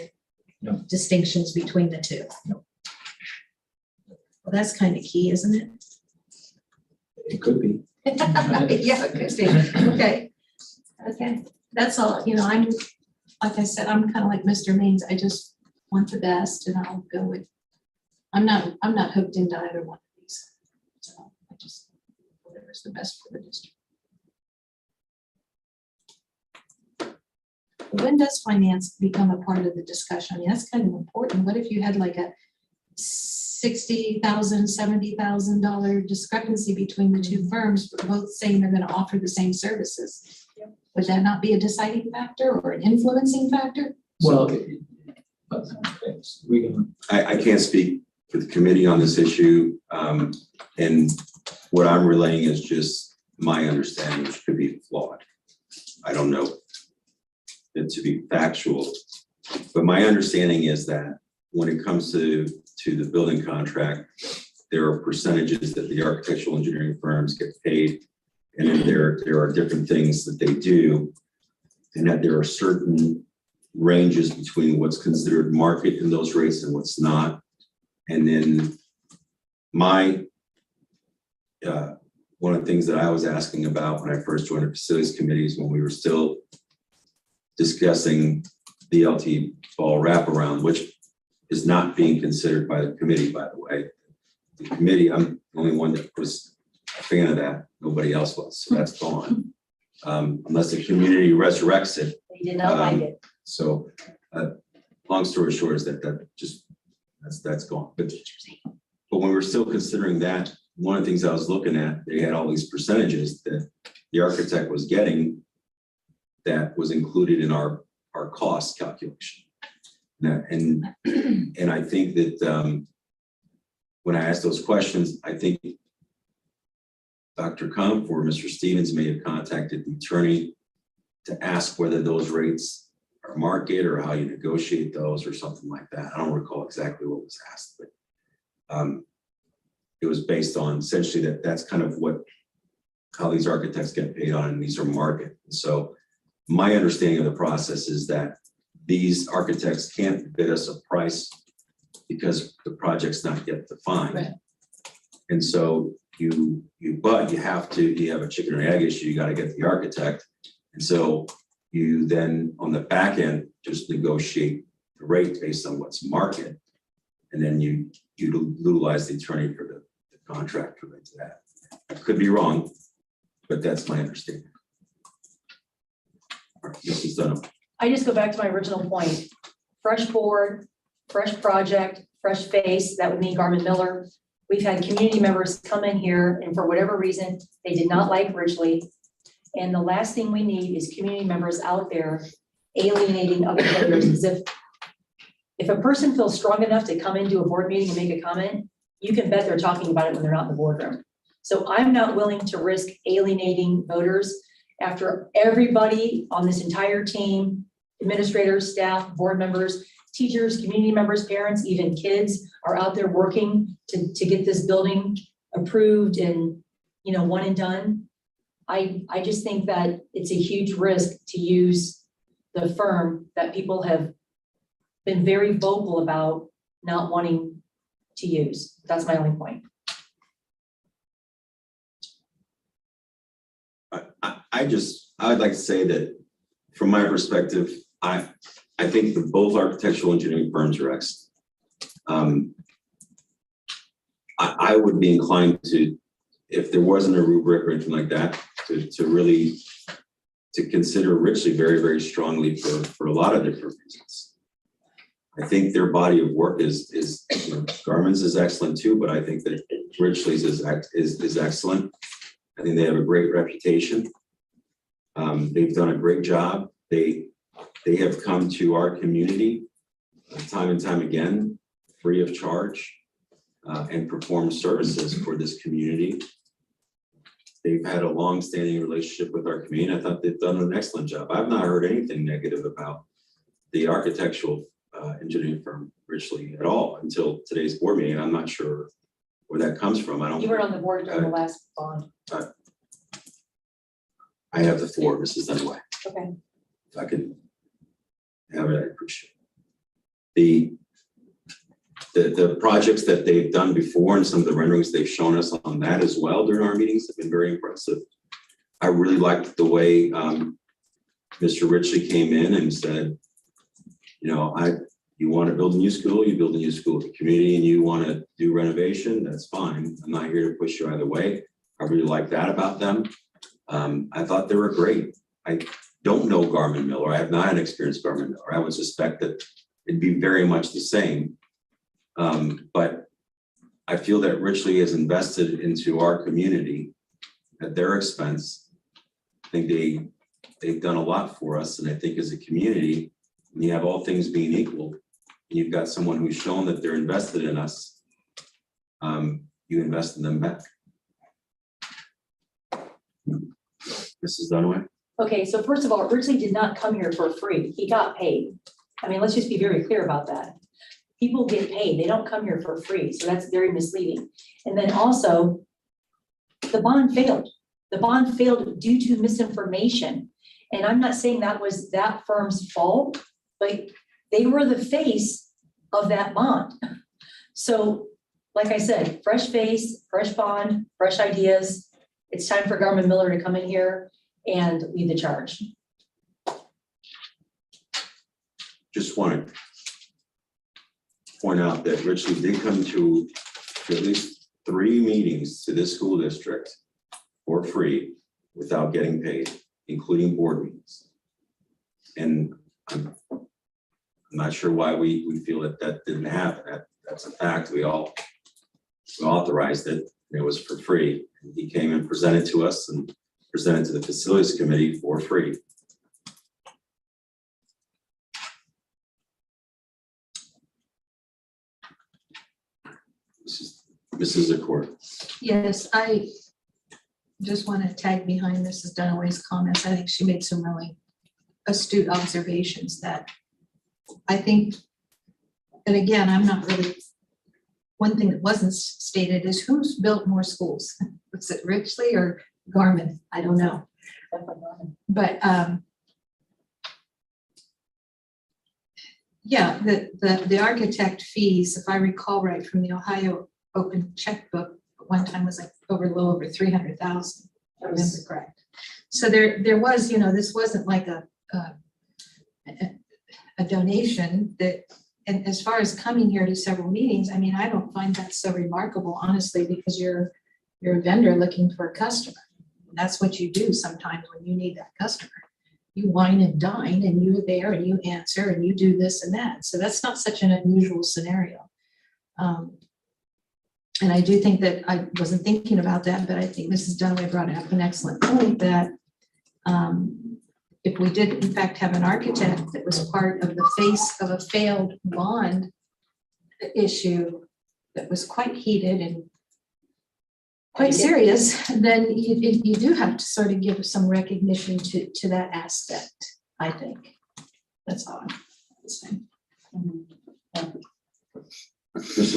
No. distinctions between the two? No. Well, that's kind of key, isn't it? It could be. Yeah, it could be. Okay, that's all, I'm, like I said, I'm kind of like Mr. Maines, I just want the best and I'll go with, I'm not hooked into either one of these. So I just, whatever's the best for the district. When does finance become a part of the discussion? I mean, that's kind of important. What if you had like a $60,000, $70,000 discrepancy between the two firms, but both saying they're going to offer the same services? Yep. Would that not be a deciding factor or an influencing factor? Well, we can. I can't speak for the committee on this issue. And what I'm relaying is just my understanding, which could be flawed. I don't know it to be factual, but my understanding is that when it comes to the building contract, there are percentages that the architectural engineering firms get paid, and then there are different things that they do, and that there are certain ranges between what's considered market in those rates and what's not. And then one of the things that I was asking about when I first joined the facilities committees, when we were still discussing the LT ball wraparound, which is not being considered by the committee, by the way. The committee, I'm the only one that was a fan of that. Nobody else was, so that's gone. Unless the community resurrects it. He did not like it. So, long story short is that that's gone. But when we're still considering that, one of the things I was looking at, they had all these percentages that the architect was getting that was included in our cost calculation. And I think that when I asked those questions, I think Dr. Kump or Mr. Stevens may have contacted the attorney to ask whether those rates are market or how you negotiate those or something like that. I don't recall exactly what was asked, but it was based on essentially that's kind of how these architects get paid on, and these are market. And so my understanding of the process is that these architects can't bid us a price because the project's not yet defined. Right. And so you have a chicken or egg issue, you got to get the architect. And so you then on the back end just negotiate the rate based on what's market. And then you utilize the attorney for the contract related to that. I could be wrong, but that's my understanding. All right, Mrs. Dunham. I just go back to my original point. Fresh board, fresh project, fresh face, that would mean Garmin Miller. We've had community members come in here and for whatever reason, they did not like Ridgely. And the last thing we need is community members out there alienating other voters. Because if a person feels strong enough to come into a board meeting and make a comment, you can bet they're talking about it when they're not in the boardroom. So I'm not willing to risk alienating voters after everybody on this entire team, administrators, staff, board members, teachers, community members, parents, even kids are out there working to get this building approved and, one and done. I just think that it's a huge risk to use the firm that people have been very vocal about not wanting to use. That's my only point. I'd like to say that from my perspective, I think that both architectural engineering firms are excellent. I would be inclined to, if there wasn't a rubric or anything like that, to really consider Ridgely very, very strongly for a lot of different reasons. I think their body of work is Garmin's is excellent too, but I think that Ridgely's is excellent. I think they have a great reputation. They've done a great job. They have come to our community time and time again, free of charge, and perform services for this community. They've had a long-standing relationship with our community. I thought they've done an excellent job. I've not heard anything negative about the architectural engineering firm Ridgely at all until today's board meeting. I'm not sure where that comes from. You were on the board during the last bond. I have the floor, Mrs. Dunaway. Okay. If I could have it, I appreciate it. The projects that they've done before and some of the renderings they've shown us on that as well during our meetings have been very impressive. I really liked the way Mr. Ridgely came in and said, you want to build a new school, you build a new school. If the community and you want to do renovation, that's fine. I'm not here to push you either way. I really like that about them. I thought they were great. I don't know Garmin Miller. I have not experienced Garmin Miller. I would suspect that it'd be very much the same. But I feel that Ridgely has invested into our community at their expense. I think they've done a lot for us. And I think as a community, when you have all things being equal, and you've got someone who's shown that they're invested in us, you invest in them back. Mrs. Dunaway? Okay, so first of all, Ridgely did not come here for free. He got paid. I mean, let's just be very clear about that. People get paid. They don't come here for free. So that's very misleading. And then also, the bond failed. The bond failed due to misinformation. And I'm not saying that was that firm's fault, but they were the face of that bond. So, like I said, fresh face, fresh bond, fresh ideas. It's time for Garmin Miller to come in here and lead the charge. Just want to point out that Ridgely did come to at least 3 meetings to this school district for free without getting paid, including board meetings. And I'm not sure why we feel that that didn't happen. That's a fact. We authorized it. It was for free. He came and presented to us and presented to the facilities committee for free. Mrs. Zakor. Yes, I just want to tag behind Mrs. Dunaway's comments. I think she made some really astute observations that I think, and again, I'm not really, one thing that wasn't stated is who's built more schools? Was it Richley or Garmin? I don't know. But yeah, the architect fees, if I recall right from the Ohio Open Checkbook, at one time was like a little over 300,000. I remember correct. So there was, this wasn't like a donation that, and as far as coming here to several meetings, I mean, I don't find that so remarkable, honestly, because you're a vendor looking for a customer. And that's what you do sometimes when you need that customer. You wine and dine and you're there and you answer and you do this and that. So that's not such an unusual scenario. And I do think that I wasn't thinking about that, but I think Mrs. Dunaway brought up an excellent point that if we did in fact have an architect that was part of the face of a failed bond issue that was quite heated and quite serious, then you do have to sort of give some recognition to that aspect, I think. That's all I'm saying. This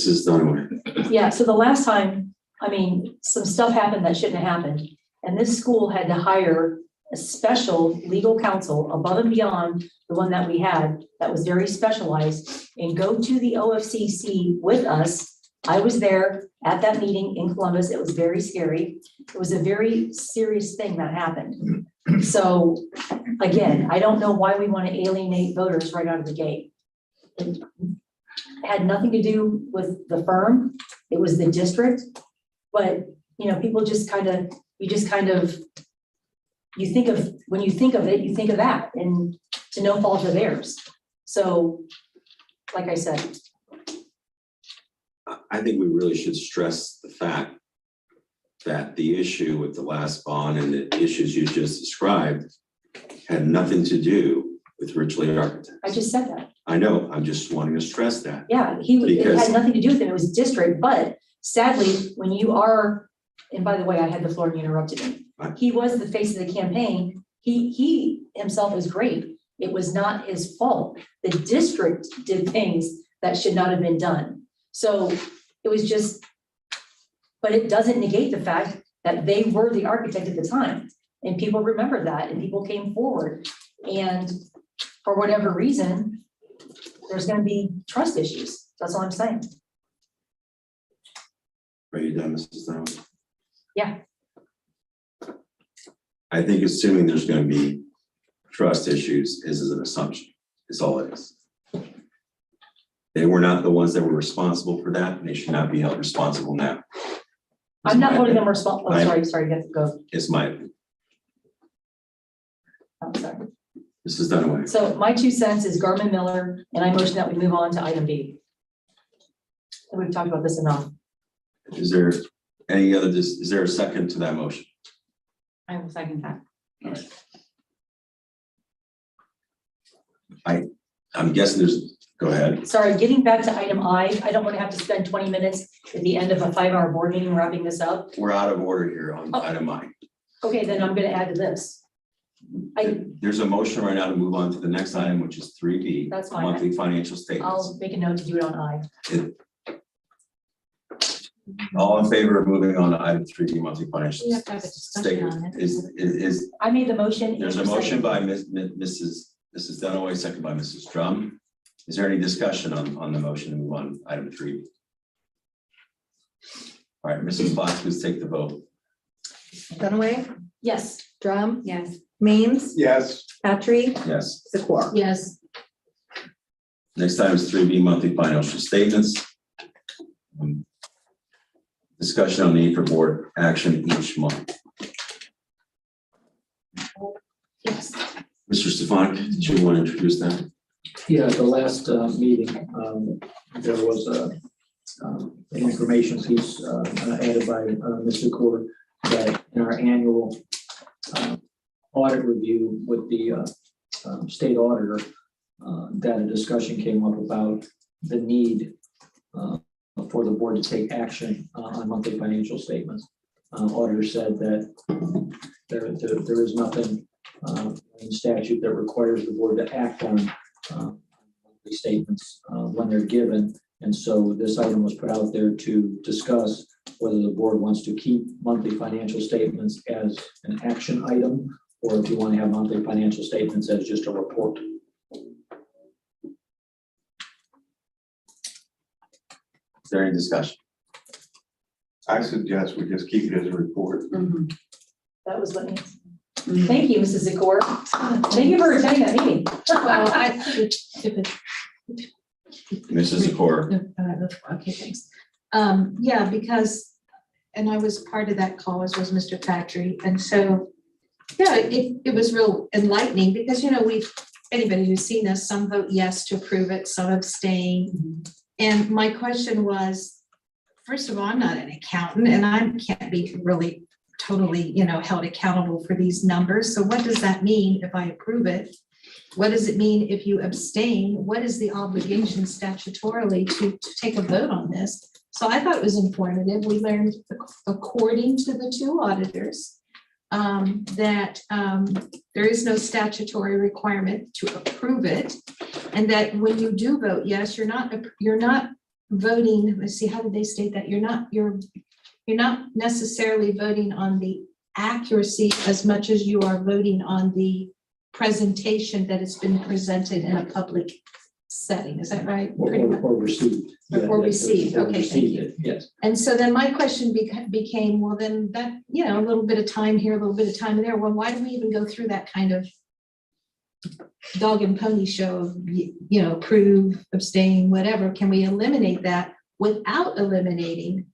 is Dunaway. Yeah, so the last time, I mean, some stuff happened that shouldn't have happened. And this school had to hire a special legal counsel above and beyond the one that we had that was very specialized and go to the OFCC with us. I was there at that meeting in Columbus. It was very scary. It was a very serious thing that happened. So again, I don't know why we want to alienate voters right out of the gate. It had nothing to do with the firm. It was the district. But, people just kind of, you think of, when you think of it, you think of that, and to no fault of theirs. So, like I said. I think we really should stress the fact that the issue with the last bond and the issues you just described had nothing to do with Richley Architects. I just said that. I know, I'm just wanting to stress that. Yeah, it Because- had nothing to do with it. It was district, but sadly, when you are, and by the way, I had the floor and you interrupted me. Right. He was the face of the campaign. He himself is great. It was not his fault. The district did things that should not have been done. So it was just, but it doesn't negate the fact that they were the architect at the time. And people remember that and people came forward. And for whatever reason, there's going to be trust issues. That's all I'm saying. Are you done, Mrs. Dunaway? Yeah. I think assuming there's going to be trust issues is an assumption. It's all it is. They were not the ones that were responsible for that, and they should not be held responsible now. I'm not holding them responsible. Oh, sorry, you have to go. It's my opinion. I'm sorry. Mrs. Dunaway. So my 2 cents is Garmin Miller, and I motion that we move on to item B. And we've talked about this enough. Is there any other, is there a second to that motion? I will second that. I'm guessing there's, go ahead. Sorry, getting back to item I don't want to have to spend 20 minutes at the end of a 5-hour board meeting wrapping this up. We're out of order here on item I. Okay, then I'm going to add to this. There's a motion right now to move on to the next item, which is 3B. That's fine. Monthly financial statements. I'll make a note to do it on I. All in favor of moving on to item 3B, monthly financial We have to have a discussion on statement? it. Is I made the motion. there's a motion by Mrs. Dunaway, second by Mrs. Drum. Is there any discussion on the motion to move on to item 3B? All right, Mrs. Fox, please take the vote. Dunaway, Yes. Drum, Yes. Means, Yes. Patry, Yes. Zakor. Yes, Next item is 3B, monthly financial statements. Discussion on need for board action each month. yes. Mr. Stefanik, did you want to introduce that? Yeah, at the last meeting, there was an information piece added by Mr. Core that in our annual audit review with the state auditor, that a discussion came up about the need for the board to take action on monthly financial statements. Auditor said that there is nothing in statute that requires the board to act on monthly statements when they're given. And so this item was put out there to discuss whether the board wants to keep monthly financial statements as an action item, or if you want to have monthly financial statements as just a report. Is there any discussion? I suggest we just keep it as a report. That was what Nancy. Thank you, Mrs. Zakor. Thank you for attending that meeting. Well, Mrs. Zakor. Okay, thanks. Yeah, because, and I was part of that call, as was Mr. Factory, and so, yeah, it was real enlightening, because, you know, anybody who's seen us, some vote yes to approve it, some abstain. And my question was, first of all, I'm not an accountant, and I can't be really totally, you know, held accountable for these numbers. So what does that mean if I approve it? What does it mean if you abstain? What is the obligation statutorily to take a vote on this? So I thought it was informative. We learned, according to the two auditors, that there is no statutory requirement to approve it, and that when you do vote yes, you're not voting. Let's see, how did they state that? You're not necessarily voting on the accuracy as much as you are voting on the presentation that has been presented in a public setting. Is that right? Or received. Or received. Or Okay, thank received you. it, yes. And so then my question became, well, then that, you know, a little bit of time here, a little bit of time there. Well, why do we even go through that kind of dog and pony show of, you know, approve, abstain, whatever? Can we eliminate that without eliminating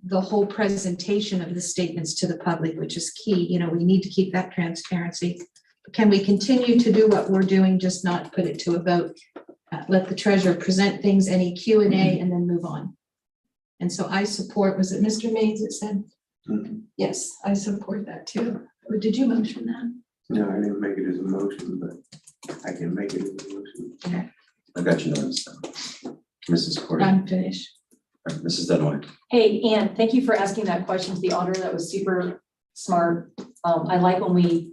the whole presentation of the statements to the public, which is key? You know, we need to keep that transparency. Can we continue to do what we're doing, just not put it to a vote? Let the treasurer present things, any Q&A, and then move on. And so I support, was it Mr. Mays that said? Yes, I support that too. Or did you motion that? No, I didn't make it as a motion, but I can make it as a motion. I got you noticed. Mrs. Corey. I'm finished. Mrs. Dunaway. Hey, Ann, thank you for asking that question to the auditor. That was super smart. I like when we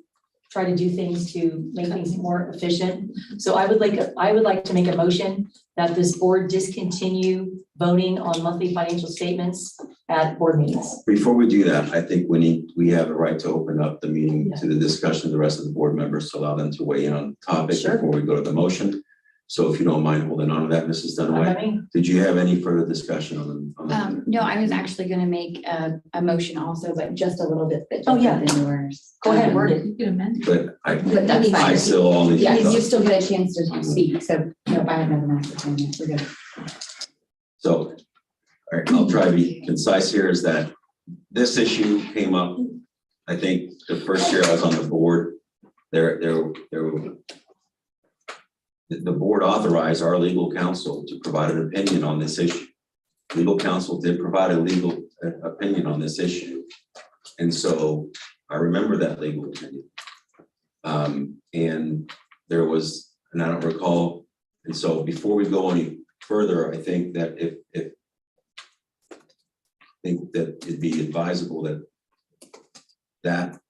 try to do things to make things more efficient. So I would like to make a motion that this board discontinue voting on monthly financial statements at board meetings. Before we do that, I think we have a right to open up the meeting to the discussion of the rest of the board members to allow them to weigh in on the topic before we go to the motion. So if you don't mind holding on to that, Mrs. Dunaway, did you have any further discussion on the? No, I was actually gonna make a motion also, but just a little bit. Oh, yeah. Than yours. Go ahead, word it. You can amend. But But that's I fine. still only. Yeah, you still get a chance to speak, so no, I have another microphone, we're good. So, all right, I'll try to be concise here. Is that this issue came up, I think the first year I was on the board, the board authorized our legal counsel to provide an opinion on this issue. Legal counsel did provide a legal opinion on this issue. And so I remember that legal opinion. And there was, and I don't recall, and so before we go any further, I think that it'd be advisable that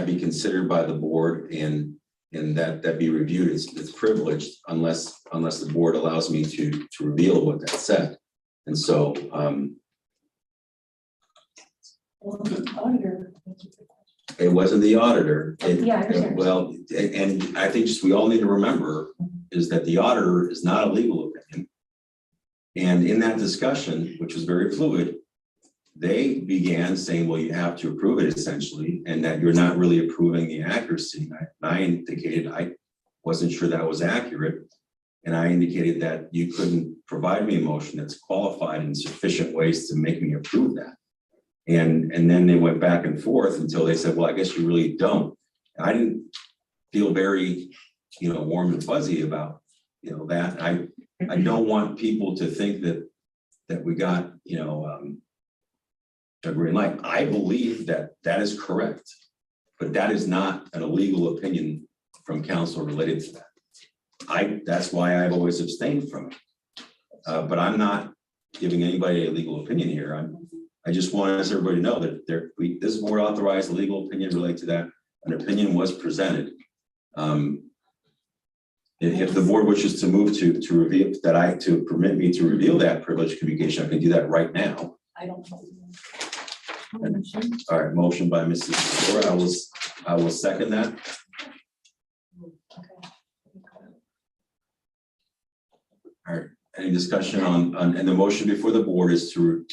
be considered by the board and that be reviewed. It's privileged unless the board allows me to reveal what that said. And so it wasn't the auditor. Well, and I think just we all need to remember is that the auditor is not a legal opinion. And in that discussion, which was very fluid, they began saying, well, you have to approve it essentially, and that you're not really approving the accuracy. And I indicated I wasn't sure that was accurate. And I indicated that you couldn't provide me a motion that's qualified in sufficient ways to make me approve that. And then they went back and forth until they said, well, I guess you really don't. And feel very, warm and fuzzy about, that. I don't want people to think that we got, a green light. I believe that is correct, but that is not an illegal opinion from council related to that. That's why I've always abstained from it. But I'm not giving anybody a legal opinion here. I just want everybody to know that this board authorized a legal opinion related to that. An opinion was presented. If the board wishes to move to reveal that to permit me to reveal that privileged communication, I can do that right now. I don't. All right, motion by Mrs. Zagora. I will second that. All right, any discussion on, and the motion before the board is to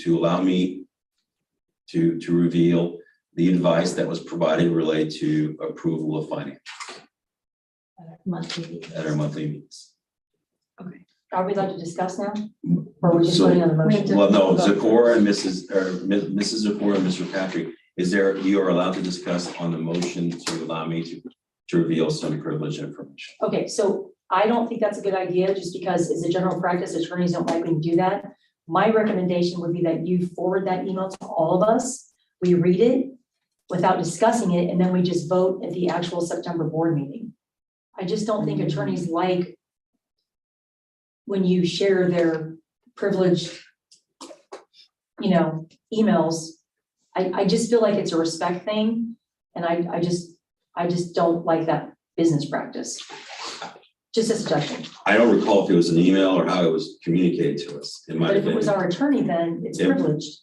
allow me to reveal the advice that was provided related to approval of finance at our monthly meetings. Okay. Are we allowed to discuss now? Or we're just So- voting on the motion? Well, no, Zagora and Mrs. Zagora and Mr. Patrick, you are allowed to discuss on the motion to allow me to reveal some privileged information. Okay, so I don't think that's a good idea, just because as a general practice, attorneys don't like me to do that. My recommendation would be that you forward that email to all of us. We read it without discussing it, and then we just vote at the actual September board meeting. I just don't think attorneys like when you share their privileged, emails. I just feel like it's a respect thing, and I just don't like that business practice. Just a suggestion. I don't recall if it was an email or how it was communicated to us. It might But have if it was been. our attorney, then it's Yeah. privileged.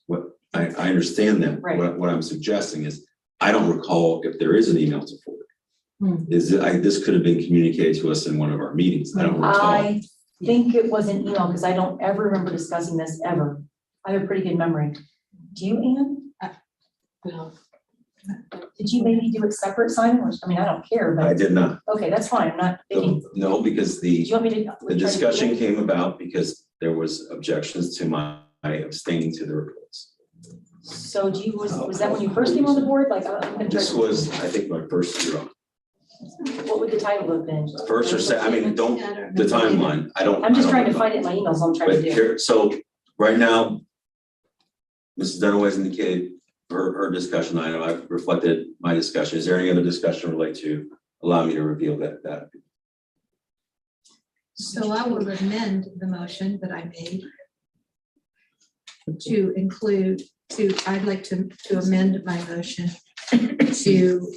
I understand that. Right. What I'm suggesting is, I don't recall if there is an email to forward. This could have been communicated to us in one of our meetings. I don't recall. I think it was an email, because I don't ever remember discussing this ever. I have a pretty good memory. Do you, Ann? No. Did you maybe do it separate, Simon? Or, I don't care, I but, did not. okay, that's fine. I'm not thinking, do No, because you want me to? the discussion came about because there was objections to my abstaining to the reports. So was that when you first came on the board? Like, I'm gonna try. This was, I think, my first year on. What would the title have been? First or second, the timeline, I don't. I'm just I trying don't to find it in my emails. I'm trying But to do. here, so right now, Mrs. Dunaway has indicated her discussion item. I've reflected my discussion. Is there any other discussion related to allow me to reveal that? So I will amend the motion that I made to include, I'd like to amend my motion to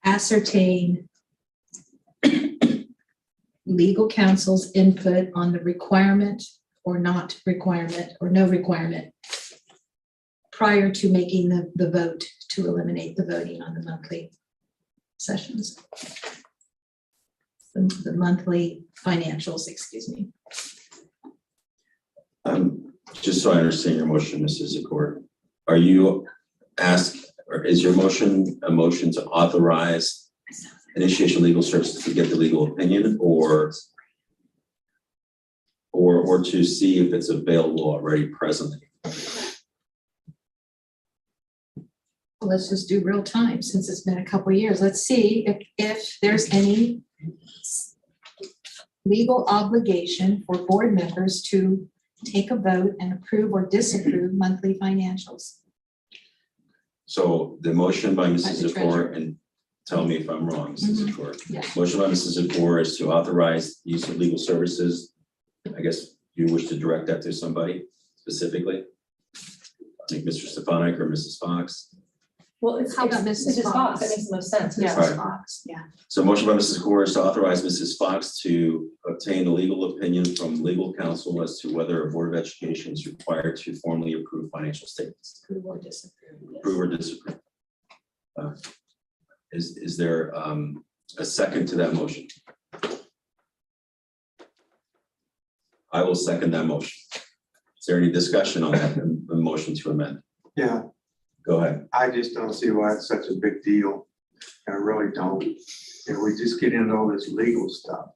ascertain legal counsel's input on the requirement or not requirement or no requirement prior to making the vote to eliminate the voting on the monthly sessions. The monthly financials, excuse me. Just so I understand your motion, Mrs. Zakor, are you or is your motion a motion to authorize initiation of legal services to get the legal opinion, or to see if it's available already presently? Well, let's just do real time since it's been a couple of years. Let's see if there's any legal obligation for board members to take a vote and approve or disapprove monthly financials. So the motion by Mrs. the Zakor, treasurer. and tell me if I'm wrong, Mrs. Mhm. Zakor. Yeah. Motion by Mrs. Zakor is to authorize use of legal services. I guess you wish to direct that to somebody specifically? I think Mr. Stefanik or Mrs. Fox. Well, it's How about Mrs. Mrs. Fox? Fox? That makes the most sense. Yeah, Right. Fox, yeah. So motion by Mrs. Zakor is to authorize Mrs. Fox to obtain a legal opinion from legal counsel as to whether a Board of Education is required to formally approve financial statements. Approve or disapprove. yes. Approve or disapprove. Is there a second to that motion? I will second that motion. Is there any discussion on that, the motion to amend? Yeah, Go ahead. I just don't see why it's such a big deal. I really don't. And we just get into all this legal stuff.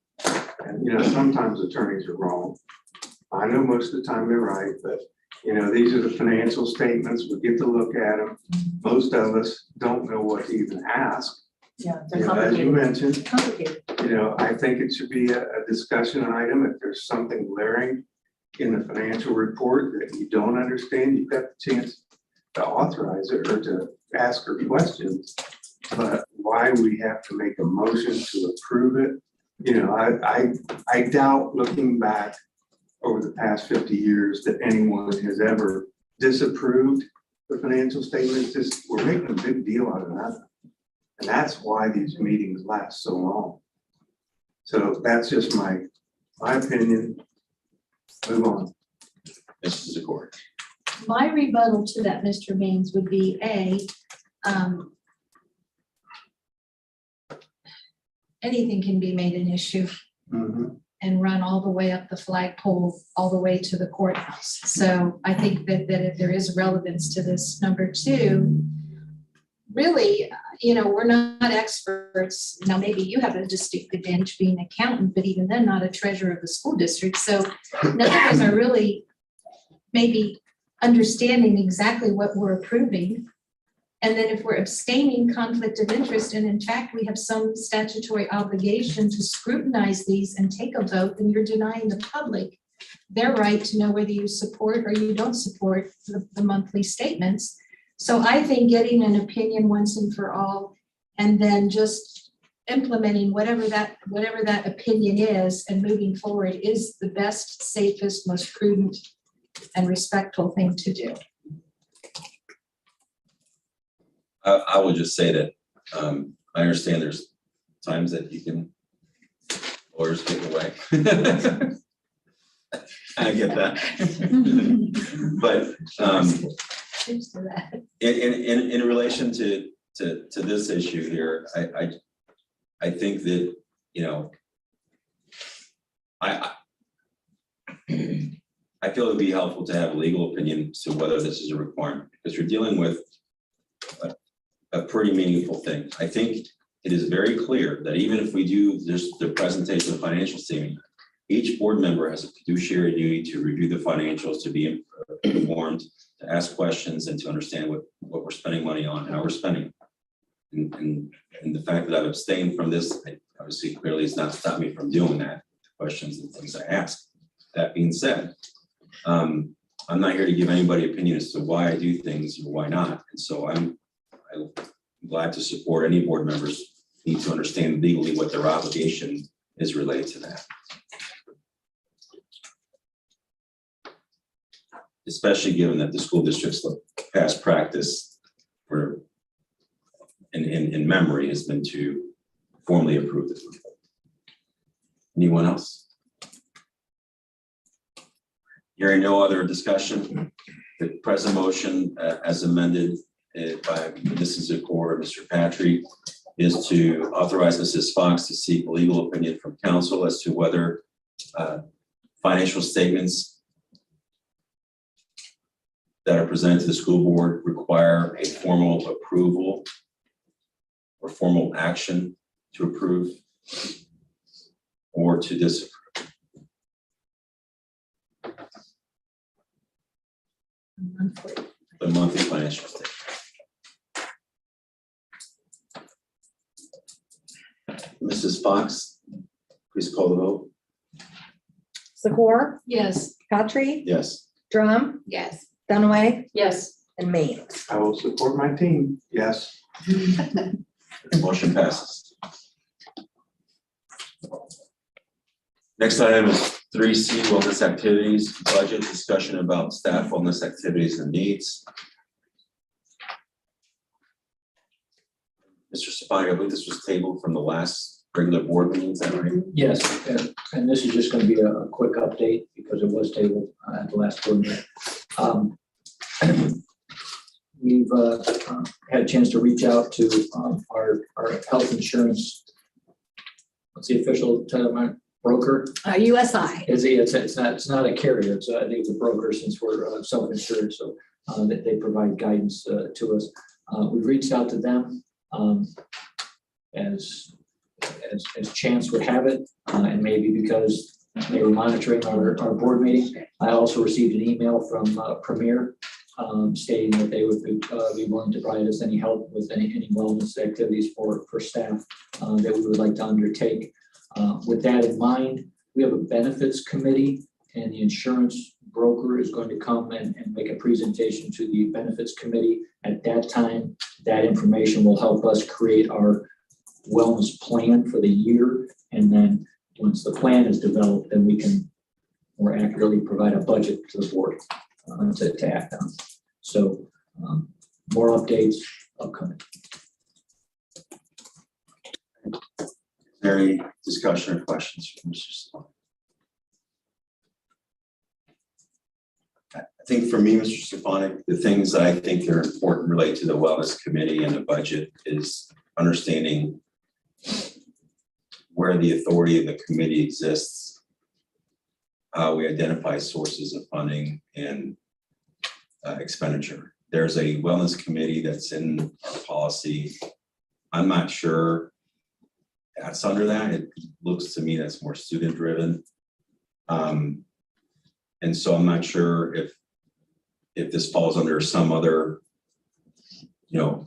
And, sometimes attorneys are wrong. I know most of the time they're right, but You know, these are the financial statements. We get to look at them. Most of us don't know what to even ask. Yeah, You they're know, as you complicated. mentioned, Complicated. you know, I think it should be a discussion item. If there's something glaring in the financial report that you don't understand, you've got the chance to authorize it or to ask her questions. But why we have to make a motion to approve it, you know, I doubt, looking back over the past 50 years, that anyone has ever disapproved the financial statements. Just, we're making a big deal out of nothing. And that's why these meetings last so long. So that's just my opinion. Move on. Mrs. Zakor. My rebuttal to that, Mr. Baines, would be anything can be made an issue and run all the way up the flagpole, all the way to the courthouse. So I think that if there is relevance to this. Number two, really, you know, we're not experts. Now, maybe you have a distinct advantage being an accountant, but even then, not a treasurer of the school district. So none of us are really maybe understanding exactly what we're approving. And then if we're abstaining, conflict of interest, and in fact, we have some statutory obligation to scrutinize these and take a vote, then you're denying the public their right to know whether you support or you don't support the monthly statements. So I think getting an opinion once and for all, and then just implementing whatever that opinion is and moving forward is the best, safest, most prudent and respectful thing to do. I will just say that I understand there's times that you can lawyers get away. I get that. But Cheers to that. in relation to this issue here, I think that, you know, I feel it'd be helpful to have a legal opinion as to whether this is a requirement, because you're dealing with a pretty meaningful thing. I think it is very clear that even if we do the presentation of the financial statement, each board member has a fiduciary duty to review the financials, to be informed, to ask questions, and to understand what we're spending money on, how we're spending. And the fact that I've abstained from this, obviously clearly has not stopped me from doing that, questions and things I ask. That being said, I'm not here to give anybody opinion as to why I do things or why not. And so I'm glad to support any board members need to understand legally what their obligation is related to that. Especially given that the school district's past practice for in memory has been to formally approve this. Anyone else? Hearing no other discussion, the present motion as amended by Mrs. Zakor and Mr. Patry is to authorize Mrs. Fox to seek a legal opinion from counsel as to whether financial statements that are presented to the school board require a formal approval or formal action to approve or to disapprove. The monthly financial statement. Mrs. Fox, please call the vote. Zakor, Yes. Patry, Yes. Drum, Yes. Dunaway, Yes. and Maines. I will support my team. Yes. Motion passes. Next item is 3C, wellness activities, budget discussion about staff wellness activities and needs. Mr. Stefani, I believe this was tabled from the last regular board meeting, is that right? Yes, and this is just going to be a quick update because it was tabled at the last board meeting. We've had a chance to reach out to our health insurance. What's the official title? Broker? USI. It's not a carrier. I think it's a broker since we're self-insured. So that they provide guidance to us. We've reached out to them as chance would have it, and maybe because They were monitoring our board meeting. I also received an email from Premier stating that they would be willing to provide us any help with any wellness activities for staff that we would like to undertake. With that in mind, we have a benefits committee, and the insurance broker is going to come and make a presentation to the benefits committee. At that time, that information will help us create our wellness plan for the year. And then once the plan is developed, then we can more accurately provide a budget to the board to act on. So more updates upcoming. Is there any discussion or questions from Mr. Sloan? I think for me, Mr. Stefanik, the things that I think are important relate to the wellness committee and the budget is understanding where the authority of the committee exists, how we identify sources of funding and expenditure. There's a wellness committee that's in our policy. I'm not sure that's under that. It looks to me that's more student driven. And so I'm not sure if this falls under some other,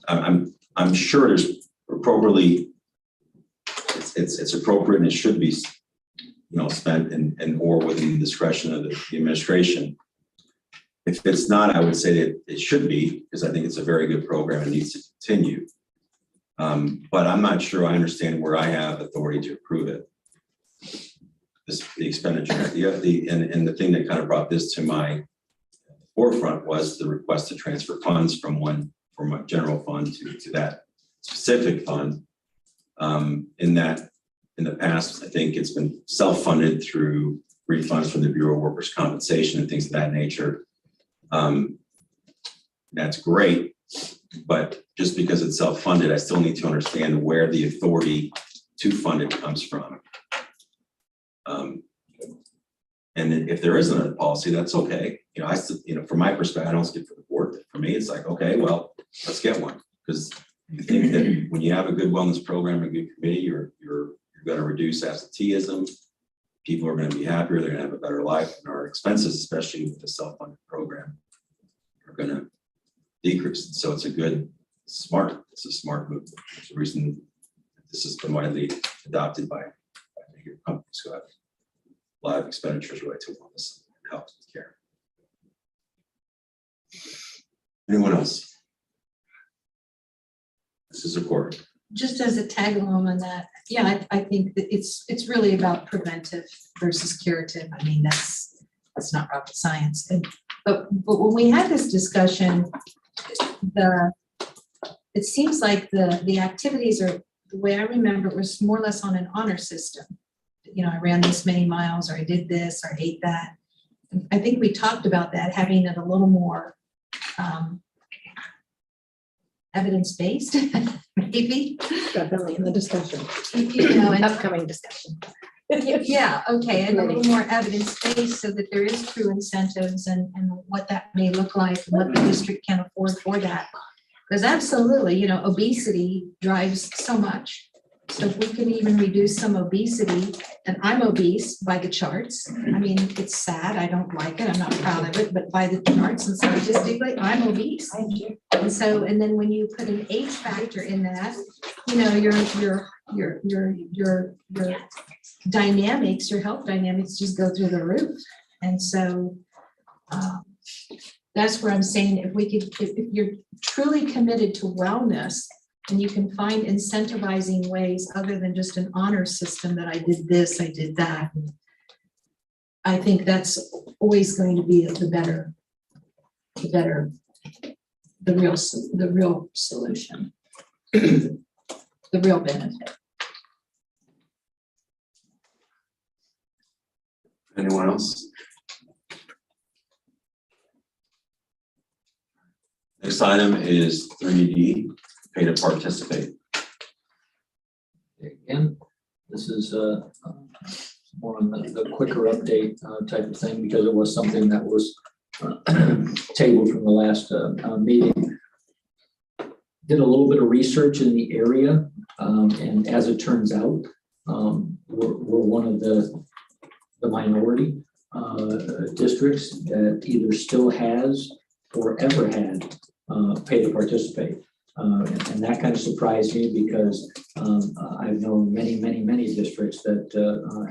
I'm sure there's appropriately, it's appropriate and it should be, spent and or within the discretion of the administration. If it's not, I would say that it should be, because I think it's a very good program and needs to continue. But I'm not sure I understand where I have authority to approve it. The expenditure, and the thing that kind of brought this to my forefront was the request to transfer funds from a general fund to that specific fund. In the past, I think it's been self-funded through refunds from the Bureau of Workers' Compensation and things of that nature. That's great, but just because it's self-funded, I still need to understand where the authority to fund it comes from. And if there isn't a policy, that's okay. I still, from my perspective, I don't speak for the board. For me, it's like, okay, well, let's get one. Because I think that when you have a good wellness program, a good committee, you're going to reduce absenteeism. People are going to be happier. They're going to have a better life, and our expenses, especially with the self-funded program, are going to decrease. And so it's a smart move. There's a reason this has been widely adopted by major companies who have a lot of expenditures related to wellness and health care. Anyone else? This is a court. Just as a tag along on that, yeah, I think that it's really about preventive versus curative. I mean, that's not rocket science. But when we had this discussion, it seems like the activities are, the way I remember, it was more or less on an honor system. I ran this many miles, or I did this, or I ate that. I think we talked about that, having it a little more evidence-based, maybe. Definitely in the discussion, And upcoming discussion. yeah, okay, and a little more evidence-based so that there is true incentives and what that may look like and what the district can afford for that. Because absolutely, obesity drives so much. So if we can even reduce some obesity, and I'm obese by the charts. I mean, it's sad. I don't like it. I'm not proud of it, but by the charts and statistically, I'm obese. And then when you put an age factor in that, your dynamics, your health dynamics just go through the roof. And so that's where I'm saying if you're truly committed to wellness, and you can find incentivizing ways other than just an honor system that I did this, I did that. I think that's always going to be the real solution, the real benefit. Anyone else? Next item is 3D, pay to participate. Again, this is more on the quicker update type of thing, because it was something that was tabled from the last meeting. Did a little bit of research in the area, and as it turns out, we're one of the the minority districts that either still has or ever had pay to participate. And that kind of surprised me because I've known many districts that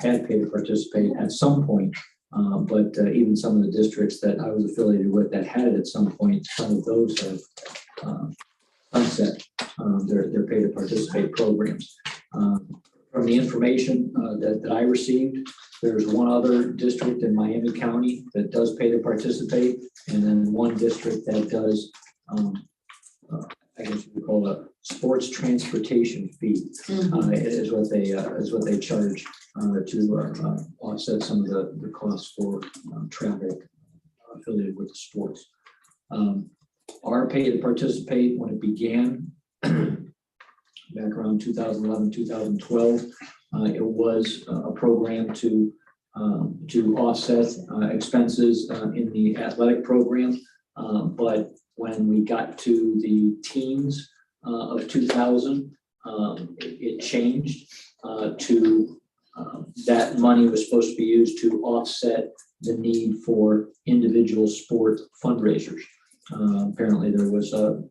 had pay to participate at some point. But even some of the districts that I was affiliated with that had it at some point, some of those have sunset their pay to participate programs. From the information that I received, there's one other district in Miami County that does pay to participate, and then one district that does, I guess we call a sports transportation fee, is what they charge to offset some of the costs for travel affiliated with the sports. Our pay to participate, when it began back around 2011, 2012, it was a program to offset expenses in the athletic program. But when we got to the teens of 2000, it changed to that money was supposed to be used to offset the need for individual sport fundraisers. Apparently there was a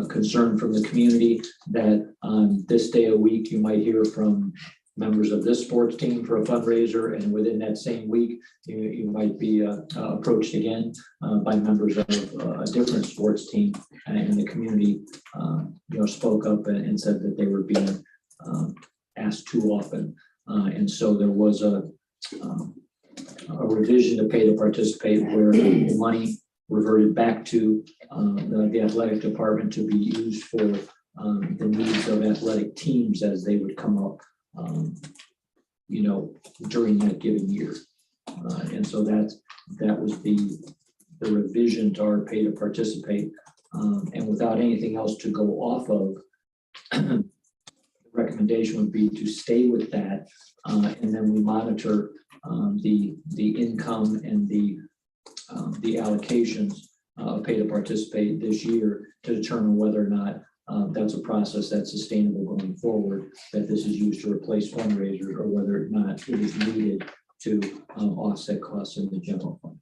concern from the community that on this day a week, you might hear from members of this sports team for a fundraiser, and within that same week, you might be approached again by members of a different sports team, and the community spoke up and said that they were being asked too often. And so there was a revision to pay to participate where the money reverted back to the athletic department to be used for the needs of athletic teams as they would come up, during that given year. And so that was the revision to our pay to participate. And without anything else to go off of, the recommendation would be to stay with that. And then we monitor the income and the allocations pay to participate this year to determine whether or not that's a process that's sustainable going forward, that this is used to replace fundraisers, or whether or not it is needed to offset costs in the general fund.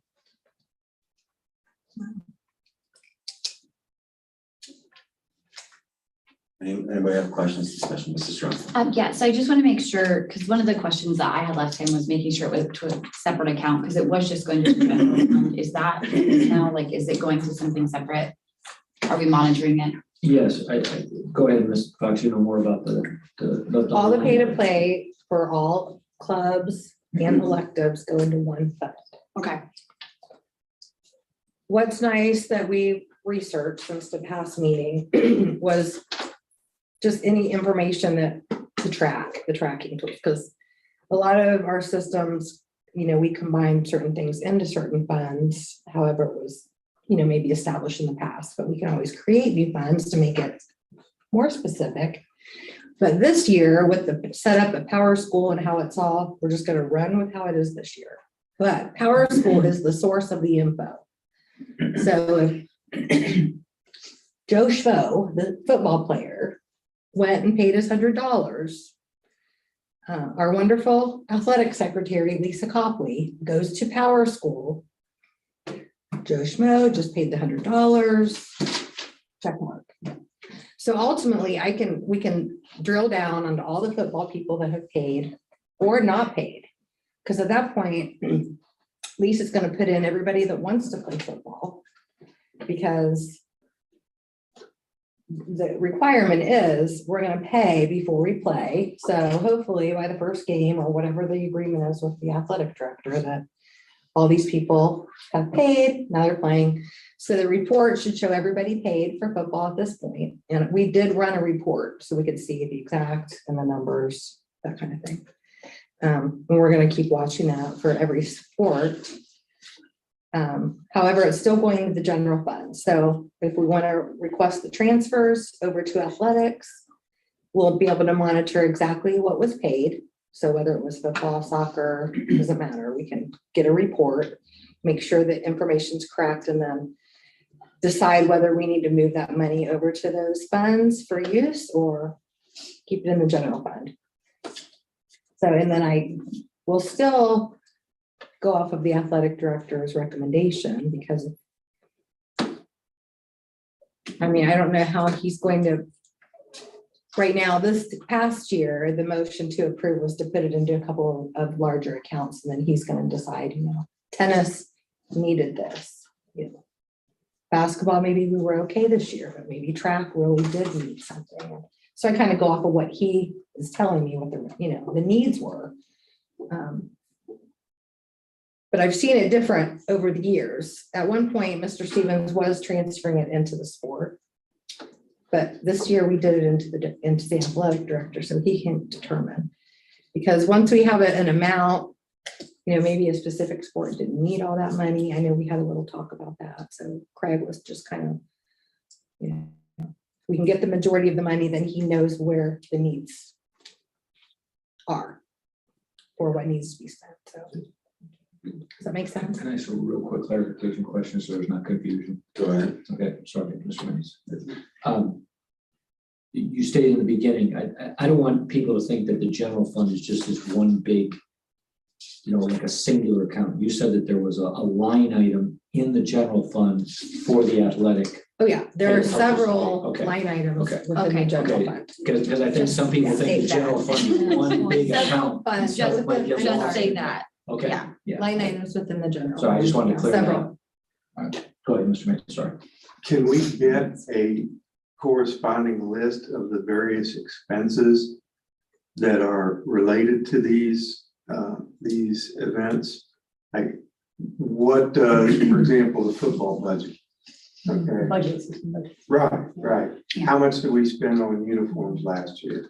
Anybody have questions, discussion, Mrs. Strong? Yeah, so I just want to make sure, because one of the questions that I had last time was making sure it went to a separate account, because it was just going to the general fund. Is that now, is it going to something separate? Are we monitoring it? Yes, I go ahead, Ms. Fox, you know more about All the pay to play for all clubs and electives go into one fund. Okay. What's nice that we researched since the past meeting was just any information that to track, the tracking tools, because a lot of our systems, we combine certain things into certain funds. However, it was, maybe established in the past, but we can always create new funds to make it more specific. But this year, with the setup at Power School and how it's all, we're just going to run with how it is this year. But Power School is the source of the info. So if Joe Schvo, the football player, went and paid us $100, our wonderful athletic secretary, Lisa Copley, goes to Power School. Joe Schmo just paid the $100, check mark. So ultimately, we can drill down onto all the football people that have paid or not paid. Because at that point, Lisa's going to put in everybody that wants to play football, because the requirement is we're going to pay before we play. So hopefully by the first game, or whatever the agreement is with the athletic director, that all these people have paid, now they're playing. So the report should show everybody paid for football at this point. And we did run a report so we could see the exact and the numbers, that kind of thing. And we're going to keep watching that for every sport. However, it's still going to the general fund. So if we want to request the transfers over to athletics, we'll be able to monitor exactly what was paid. So whether it was football, soccer, doesn't matter. We can get a report, make sure that information's correct, and then decide whether we need to move that money over to those funds for use or keep it in the general fund. So, and then I will still go off of the athletic director's recommendation because I mean, I don't know how he's going to. Right now, this past year, the motion to approve was to put it into a couple of larger accounts, and then he's gonna decide, tennis needed this. Basketball, maybe we were okay this year, but maybe track really did need something. So I kind of go off of what he is telling me what the needs were. But I've seen it different over the years. At one point, Mr. Stevens was transferring it into the sport. But this year we did it into the athletic director, so he can determine. Because once we have an amount, maybe a specific sport didn't need all that money. I know we had a little talk about that. So Craig was just kind of, we can get the majority of the money, then he knows where the needs are or what needs to be spent. So does that make sense? Can I ask a real quick clarification question so there's not confusion? Go ahead. Okay, sorry, Mr. Mays. You stated in the beginning, I don't want people to think that the general fund is just this one big, like a singular account. You said that there was a line item in the general fund for the athletic. Oh, yeah, there are Okay. several Okay. line items Okay. within the Okay. general Okay, fund. because I think some people think the general fund is one big account. Fund, So it might get Just lost. say that. Okay, Yeah. yeah. line items within the general. So I just wanted to clear that Several. up. All right, go ahead, Mr. Mays, sorry. Can we get a corresponding list of the various expenses that are related to these events? Like what, for example, the football budget? Okay, Budgets. right. How much did we spend on uniforms last year?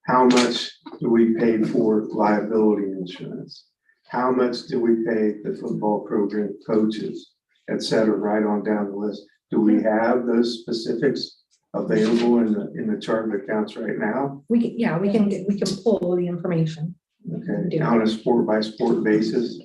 How much do we pay for liability insurance? How much do we pay the football program coaches, et cetera, right on down the list? Do we have those specifics available in the chart of accounts right now? We can pull the information. Okay, on a sport by sport basis?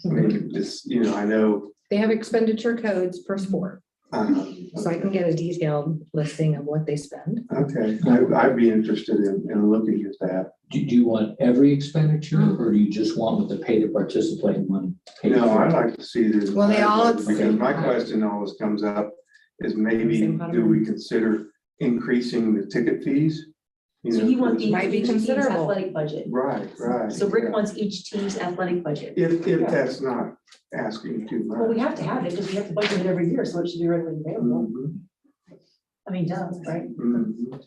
I mean, it's, I know. They have expenditure codes per sport, so I can get a detailed listing of what they spend. Okay, I'd be interested in looking at that. Do you want every expenditure or do you just want with the pay to participate money? paid No, for? I'd like to see this. Well, they all at the Because same my time. question always comes up is maybe, Same kind of do we money. consider increasing the ticket fees? So you want Might be each team's considerable. athletic budget. Right. So Rick yeah. wants each team's athletic budget. If that's not asking too much. Well, we have to have it because we have to budget it every year, so it should be readily available. Mhm, I mean, duh, right? mhm.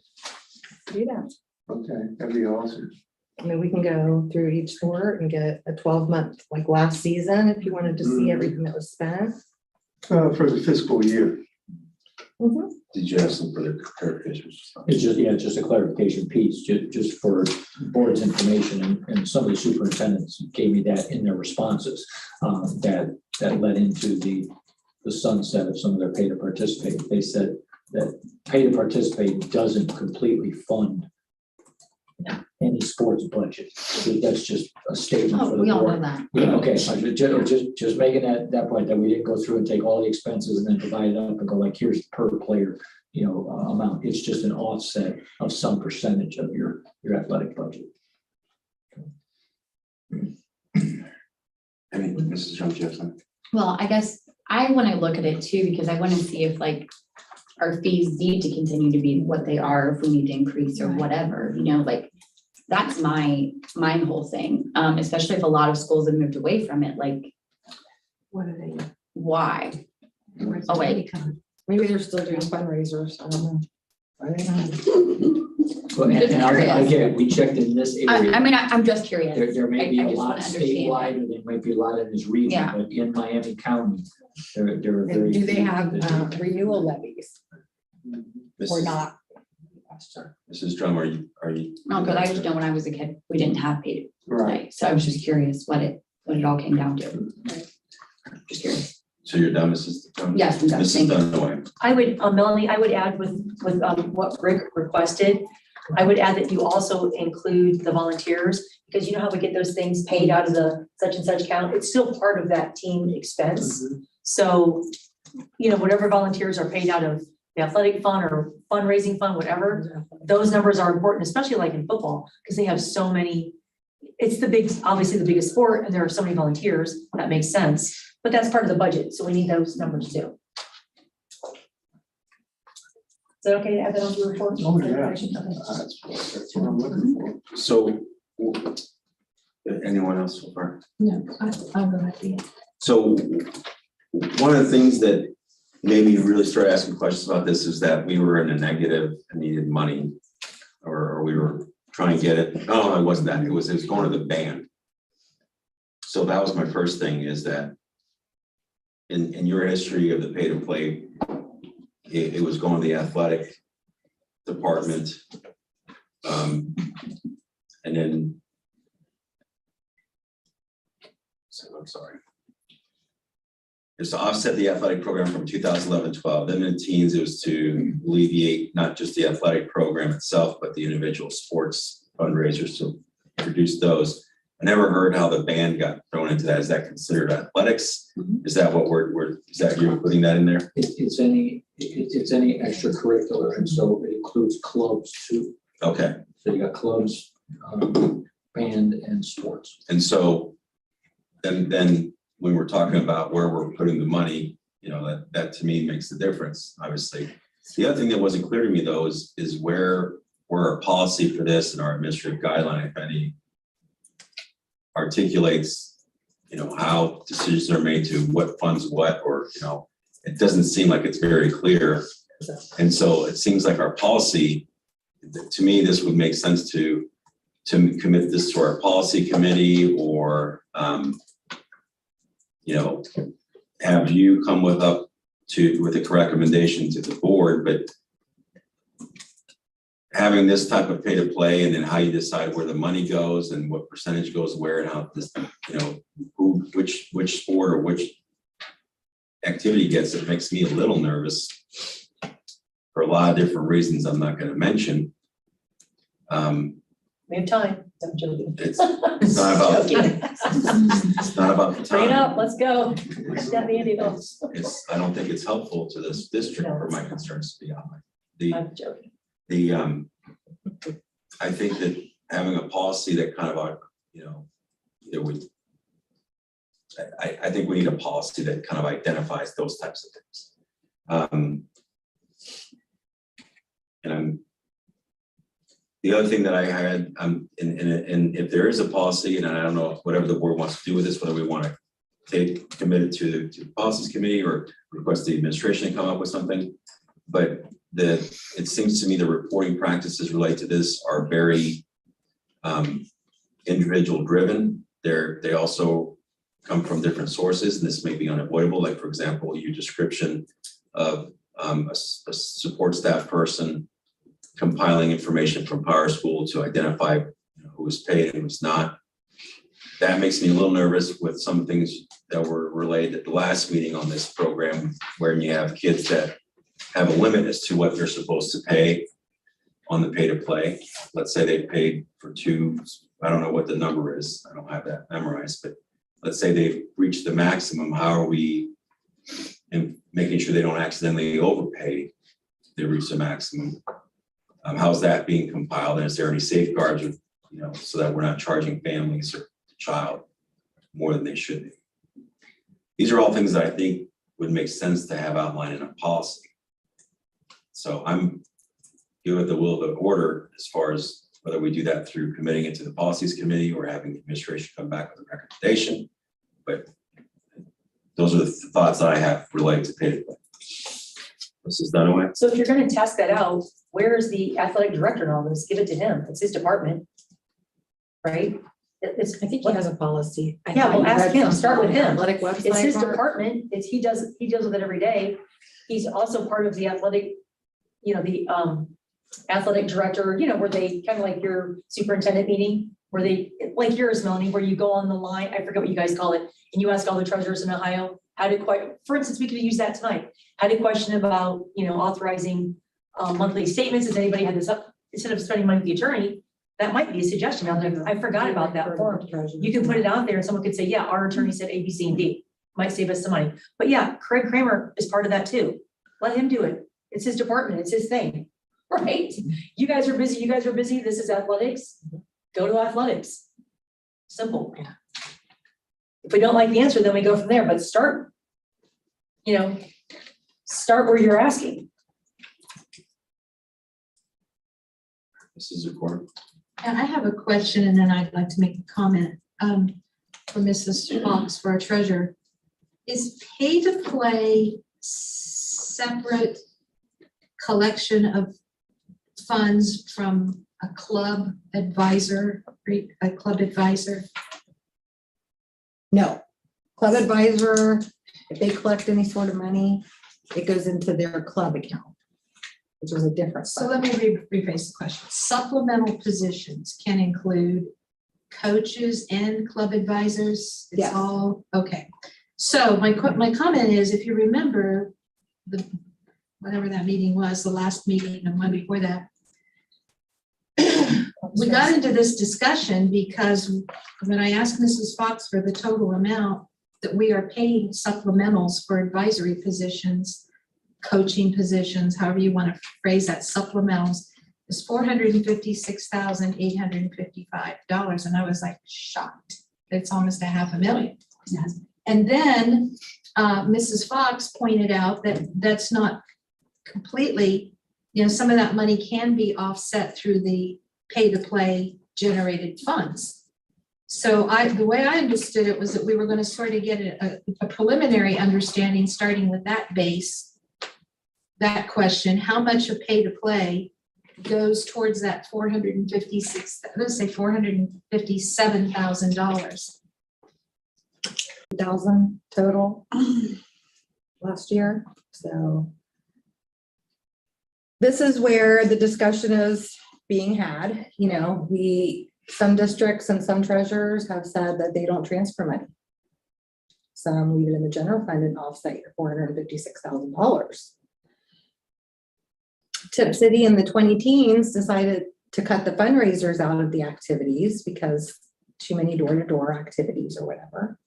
Do that. Okay, that'd be awesome. I mean, we can go through each sport and get a 12-month, like last season, if you wanted to see everything that was spent. For the fiscal year. Did you have some further clarifications? It's just a clarification piece, just for board's information, and some of the superintendents gave me that in their responses, that led into the sunset of some of their pay to participate. They said that pay to participate doesn't completely fund any sports budget. So that's just a statement for Oh, the we all know board. that. Yeah, okay, so just making that point, that we didn't go through and take all the expenses and then divide it up and go like, here's per player, amount. It's just an offset of some percentage of your athletic budget. I mean, Mrs. Jones, you have something? Well, I guess I want to look at it too, because I want to see if like our fees need to continue to be what they are, if we need to increase or whatever, like that's my whole thing. Especially if a lot of schools have moved away from it, like What are they? why? Oh, wait. Maybe they're still doing fundraisers. I don't know. Well, Just and curious. again, we checked in this area. I'm just curious. There may be I a just lot wanna understand statewide, or there might be a lot in this region, Yeah. but in Miami County, there are And very. do they few have that do. renewal levies or not? Mrs. Drum, are you? No, because I just know when I was a kid, we didn't have paid Right. play, so I was just curious what it all came down to. Just curious. So you're done, Mrs. Drum? Yes, I'm done. Mrs. Thank you. Dunaway. I would, Melanie, I would add with what Rick requested, I would add that you also include the volunteers, because you know how we get those things paid out of the such and such account, it's still part of that team expense. So, whatever volunteers are paid out of the athletic fund or fundraising fund, whatever, those numbers are important, especially like in football, because they have so many, it's obviously the biggest sport, and there are so many volunteers, that makes sense, but that's part of the budget, so we need those numbers too. Is it okay to add that on your report? Oh, yeah. Okay. That's what I'm looking for. So, anyone else so far? No, I'll go ahead. Yeah. So, one of the things that made me really start asking questions about this is that we were in a negative and needed money, or we were trying to get it. No, it wasn't that. It was going to the band. So that was my first thing, is that in your history of the pay to play, it was going to the athletic department. And then, so I'm sorry. It's to offset the athletic program from 2011-12. Then in teens, it was to alleviate not just the athletic program itself, but the individual sports fundraisers to reduce those. I never heard how the band got thrown into that. Is that considered athletics? Is that what is that you're putting that in there? It's any extracurricular, and so it includes clubs too. Okay. So you got clubs, band and sports. And so then when we're talking about where we're putting the money, you know, that to me makes the difference, obviously. The other thing that wasn't clear to me though is where our policy for this and our administrative guideline, if any, articulates, you know, how decisions are made to what funds what, or, you know, it doesn't seem like it's very clear. And so it seems like our policy, to me, this would make sense to commit this to our policy committee, or, you know, have you come with a recommendation to the board, but having this type of pay to play, and then how you decide where the money goes and what percentage goes where, and how this, you know, which sport or which activity gets it, makes me a little nervous for a lot of different reasons I'm not going to mention. We have time. I'm joking. It's not about, Joking. it's not about the Bring it up, time. let's go. Got the Andy Bills. I don't think it's helpful to this district for my concerns to be honest. I'm joking. I think that having a policy that kind of, you know, that would, I think we need a policy that kind of identifies those types of things. The other thing that I had, and if there is a policy, and I don't know, whatever the board wants to do with this, whether we want to commit it to the policies committee or request the administration to come up with something, but it seems to me the reporting practices related to this are very individual driven. They also come from different sources, and this may be unavoidable. Like, for example, your description of a support staff person compiling information from Power School to identify, you know, who was paid and who's not. That makes me a little nervous with some things that were relayed at the last meeting on this program, where you have kids that have a limit as to what they're supposed to pay on the pay to play. Let's say they paid for two, I don't know what the number is, I don't have that memorized, but let's say they've reached the maximum. How are we in making sure they don't accidentally overpay? They reach the maximum. How's that being compiled? And is there any safeguards, or, you know, so that we're not charging families or the child more than they should be? These are all things that I think would make sense to have outlined in a policy. So I'm good with the will of the order as far as whether we do that through committing it to the policies committee or having the administration come back with a recommendation. But those are the thoughts that I have related to pay to play. Mrs. Dunaway? So if you're gonna test that out, where is the athletic director in all this? Give it to him. It's his department. Right? It's, I think he has a policy. I Yeah, thought well, you ask read him. something Start with on the him. Athletic website. It's his Mark. department. He deals with it every day. He's also part of the athletic, you know, the athletic director, you know, where they kind of like your superintendent meeting, where they, like yours, Melanie, where you go on the line, I forget what you guys call it, and you ask all the treasurers in Ohio how to for instance, we could use that tonight. Had a question about, you know, authorizing monthly statements. Has anybody had this up? Instead of spending money with the attorney, that might be a suggestion out there. I forgot about that form. You can put it out there and someone could say, yeah, our attorney said A, B, C, and D. Might save us some money. But yeah, Craig Kramer is part of that too. Let him do it. It's his department. It's his thing, right? You guys are busy. This is athletics. Go to athletics. Simple. If we don't like the answer, then we go from there, but start where you're asking. Mrs. Zakor. And I have a question and then I'd like to make a comment for Mrs. Fox, for our treasurer. Is pay to play separate collection of funds from a club advisor, a club advisor? No. Club advisor, if they collect any sort of money, it goes into their club account, which is a different. So let me rephrase the question. Supplemental positions can include coaches and club advisors? It's Yes. all, okay. So my comment is, if you remember whatever that meeting was, the last meeting and one before that, we got into this discussion because when I asked Mrs. Fox for the total amount that we are paying supplementals for advisory positions, coaching positions, however you want to phrase that, supplementals, is $456,855. And I was like shocked. It's almost $500,000. And then Mrs. Fox pointed out that that's not completely, some of that money can be offset through the pay-to-play generated funds. So the way I understood it was that we were going to sort of get a preliminary understanding, starting with that base, that question, how much of pay-to-play goes towards that $457,000. 1,000 total last year. So this is where the discussion is being had. Some districts and some treasurers have said that they don't transfer money. Some leave it in the general fund and offset your $456,000. Tip City in the 20 teens decided to cut the fundraisers out of the activities because too many door-to-door activities or whatever.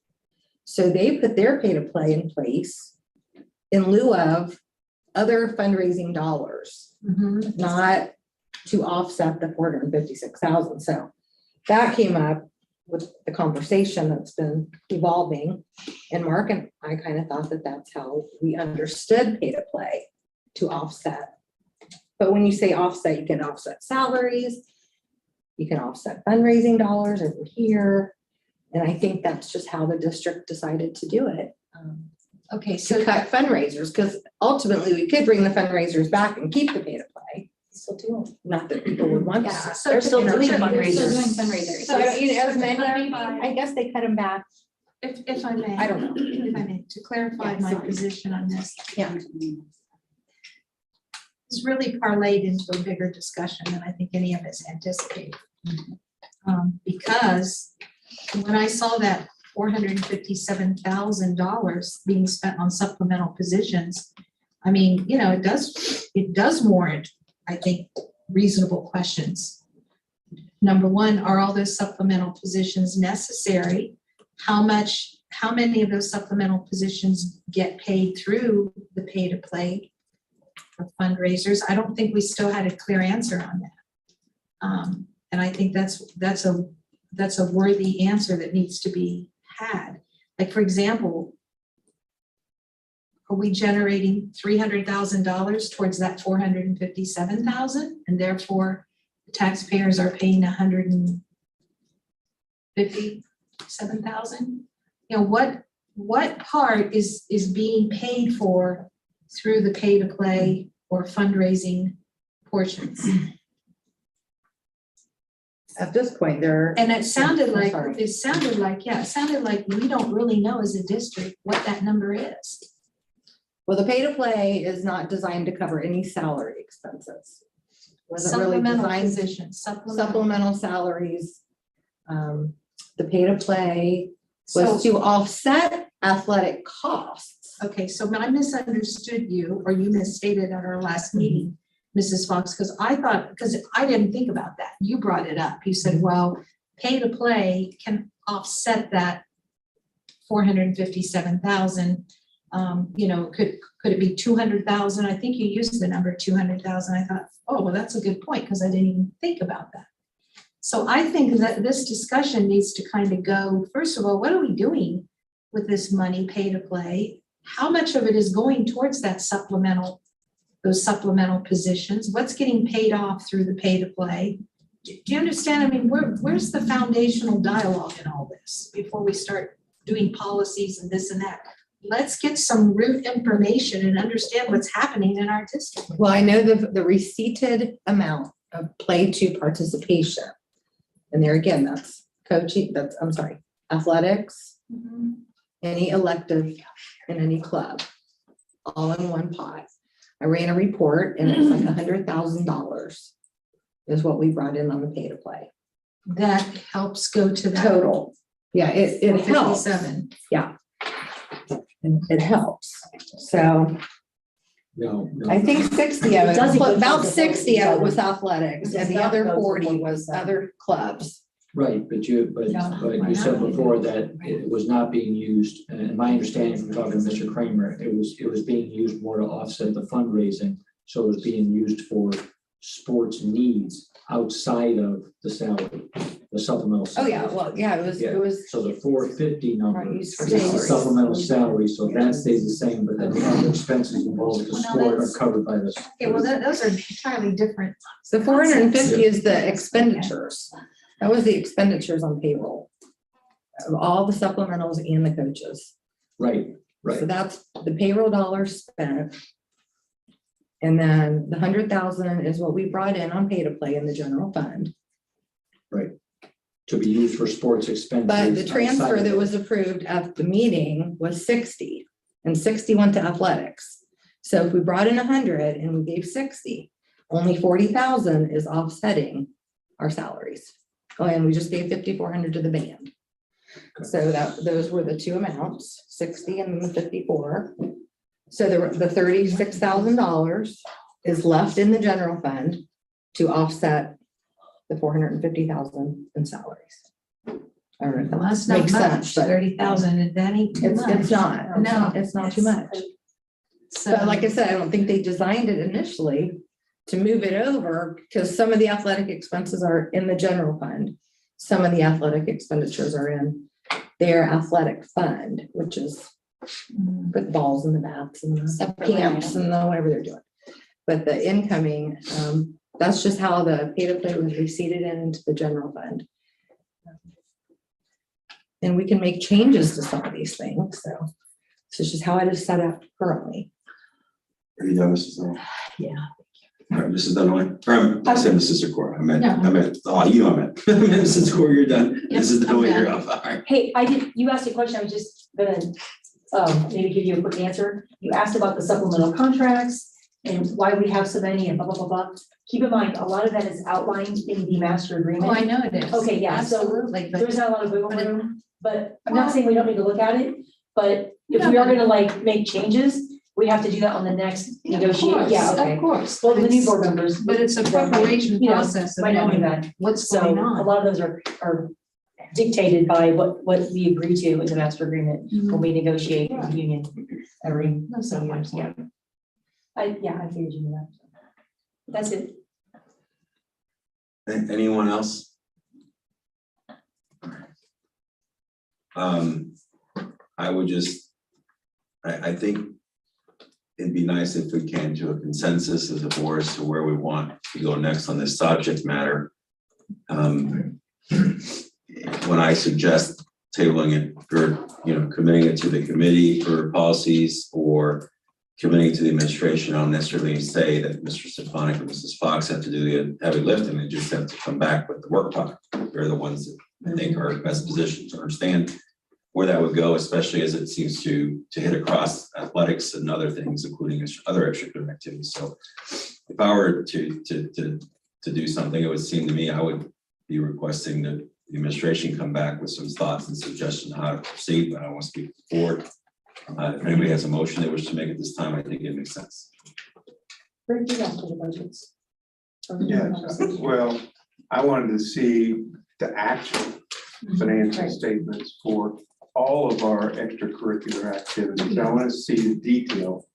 So they put their pay-to-play in place in lieu of other fundraising dollars, not to offset the $456,000. So that came up with the conversation that's been evolving. And Mark and I kind of thought that that's how we understood pay-to-play, to offset. But when you say offset, you can offset salaries, you can offset fundraising dollars over here. And I think that's just how the district decided to do it. Okay, To so cut fundraisers, because ultimately we could bring the fundraisers back and keep the pay-to-play. Still do. Not that people would want Yeah. that. So They're still doing They're fundraisers. still doing fundraisers. So I don't, as many, clarify. I guess they cut them back. if I may. I don't know. If I may, to clarify Yeah, my sorry. position on this, Yeah. it's really parlayed into a bigger discussion than I think any of us anticipated. Because when I saw that $457,000 being spent on supplemental positions, I mean, it does warrant, I think, reasonable questions. Number one, are all those supplemental positions necessary? How many of those supplemental positions get paid through the pay-to-play for fundraisers? I don't think we still had a clear answer on that. And I think that's a worthy answer that needs to be had. Like, for example, are we generating $300,000 towards that $457,000, and therefore the taxpayers are paying $157,000? What part is being paid for through the pay-to-play or fundraising portions? At this point, they're. And it sounded I'm like, sorry. we don't really know as a district what that number is. Well, the pay-to-play is not designed to cover any salary expenses. Wasn't really Supplemental designed, positions, supplemental salaries. The pay-to-play So, was to offset athletic costs. okay, so I misunderstood you, or you misstated at our last meeting, Mrs. Fox, because I didn't think about that. You brought it up. You said, well, pay to play can offset that $457,000. Could it be 200,000? I think you used the number 200,000. I thought, oh, well, that's a good point, because I didn't even think about that. So I think that this discussion needs to kind of go, first of all, what are we doing with this money, pay to play? How much of it is going towards that supplemental, those supplemental positions? What's getting paid off through the pay to play? Do you understand? I mean, where's the foundational dialogue in all this before we start doing policies and this and that? Let's get some root information and understand what's happening in our district. Well, I know the receipted amount of play to participation. And there again, that's coaching, I'm sorry, athletics, any elective in any club, all in one pot. I ran a report and it's like $100,000 is what we brought in on the pay to play. That helps go to that. Total. Yeah, it helps. 57. Yeah. It helps. So No. I think 60 of It doesn't go it, about to 60 of it was 57. athletics It and does the not other go to 40 was 57. other clubs. Right, but you said before that it was not being used, and my understanding from talking to Mr. Kramer, it was being used more to offset the fundraising. So it was being used for sports needs outside of the salary, the supplemental. Oh, yeah, salaries. well, yeah, it was, So the 450 number Right, used for is the salaries. supplemental salary, so that stays the same, but then the other expenses involved with the Well, now sport are that's- covered by this. Okay, well, those are entirely different. the 450 is the expenditures. That was the expenditures on payroll. Of all the supplementals and the coaches. Right, So that's the payroll dollars spent. And then the 100,000 is what we brought in on pay to play in the general fund. to be used for sports expenses. But the outside transfer of that it. was approved at the meeting was 60 and 60 went to athletics. So if we brought in 100 and we gave 60, only 40,000 is offsetting our salaries. Oh, and we just gave 5,400 to the band. So those were the two amounts, 60 and then the 54. So the $36,000 is left in the general fund to offset the 450,000 in salaries. I don't know if Well, that that's not makes sense, much, but 30,000, and that ain't too it's much. not, No, it's not too much. So, But like I said, I don't think they designed it initially to move it over because some of the athletic expenses are in the general fund. Some of the athletic expenditures are in their athletic fund, which is put balls in the bats and the Separate camps and the whatever they're doing. But the incoming, that's just how the pay to play was receipted into the general fund. And we can make changes to some of these things, so this is just how it is set up currently. Are you done, Mrs. Dunaway? Yeah. All right, Mrs. Dunaway, or I said Mrs. Secor, I meant, No. you know I meant, Mrs. Secor, you're done. Yep, Mrs. I'm Dunaway, you're done. up, all right. Hey, you asked a question, I was just gonna, maybe give you a quick answer. You asked about the supplemental contracts and why we have so many and blah, blah, blah, blah. Keep in mind, a lot of that is outlined in the master oh, I agreement. know it is. Okay, yeah, so Absolutely, but There's not a lot of wiggle But it- room, but I'm not saying we don't need to look at it, but if we No, are but- gonna like make changes, we have to do that on the next negotiate, yeah, okay. Of course. Well, the but new it's- board members. But it's a preparation You know, process of might not know knowing that. what's So going a on. lot of those are dictated by what we agree to in the master agreement when we negotiate with the union every That's so not my years, yeah. I figured you knew that. That's it. Anyone else? I would just, I think it'd be nice if we came to a consensus as a board as to where we want to go next on this subject matter. When I suggest tabling it for, committing it to the committee for policies or committing to the administration, I don't necessarily say that Mr. Stefanik and Mrs. Fox have to do the heavy lifting, they just have to come back with the work product. They're the ones that I think are best positioned to understand where that would go, especially as it seems to hit across athletics and other things, including other extracurricular activities. So if I were to do something, it would seem to me I would be requesting that the administration come back with some thoughts and suggestions on how to proceed, but I don't want to speak forward. If anybody has a motion they wish to make at this time, I think it makes sense. Where did you go for the budgets? Yeah, well, I wanted to see the actual financial Right. statements for all of our extracurricular activities. I want to see the detail,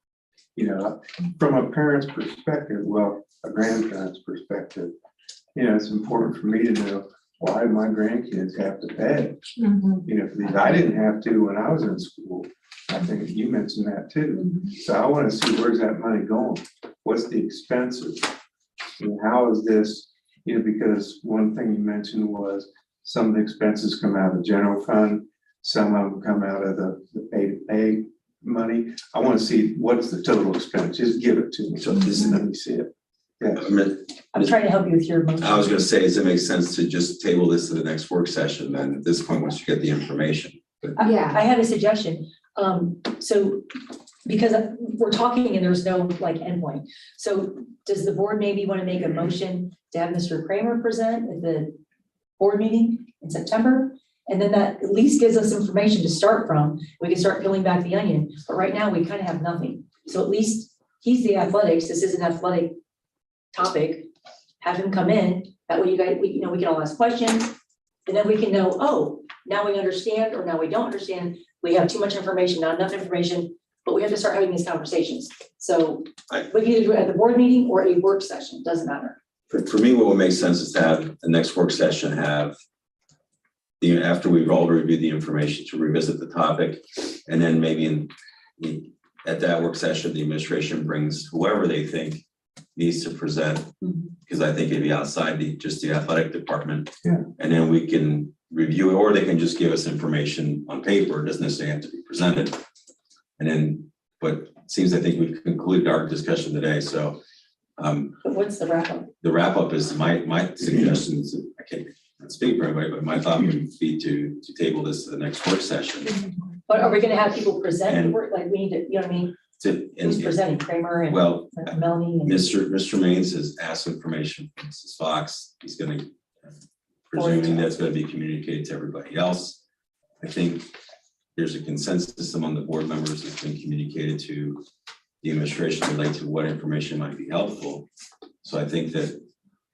from a parent's perspective, well, a grandparent's perspective. It's important for me to know why do my grandkids have to pay? Mhm. You know, for these, I didn't have to when I was in school. I think you mentioned that too. So I want to see where's that money going? What's the expenses? And how is this, you know, because one thing you mentioned was some of the expenses come out of the general fund, some of them come out of the pay money. I want to see what's the total expense. Just give it to me. So this is- Let me see it. Yeah. I mean, I'm trying to help you with your motion. I was gonna say, does it make sense to just table this to the next work session then at this point, once you get the information? Yeah. I had a suggestion. So because we're talking and there's no like endpoint. So does the board maybe want to make a motion to have Mr. Kramer present at the board meeting in September? And then that at least gives us information to start from. We can start peeling back the onion, but right now we kind of have nothing. So at least he's the athletics. This is an athletic topic. Have him come in. That way you guys, we can all ask questions. And then we can know, oh, now we understand, or now we don't understand. We have too much information, not enough information, but we have to start having these conversations. So Right. we can either do it at the board meeting or a work session, doesn't matter. For me, what would make sense is to have the next work session have after we've all reviewed the information, to revisit the topic, and then maybe at that work session, the administration brings whoever they think needs to present, because I think it'd be outside just the athletic department. Yeah. And then we can review it, or they can just give us information on paper. It doesn't necessarily have to be presented. And then, but it seems I think we've concluded our discussion today, so But what's the wrap up? the wrap up is my suggestions. I can't speak for everybody, but my thought would be to table this to the next work session. But are we gonna have people present the And- work? Like we need to, you know what I mean? To, Who's presenting? Kramer and well, Melanie and. Mr. Maines has asked information from Mrs. Fox. He's gonna, presuming that's gonna be communicated to everybody else. I think there's a consensus among the board members that's been communicated to the administration related to what information might be helpful. So I think that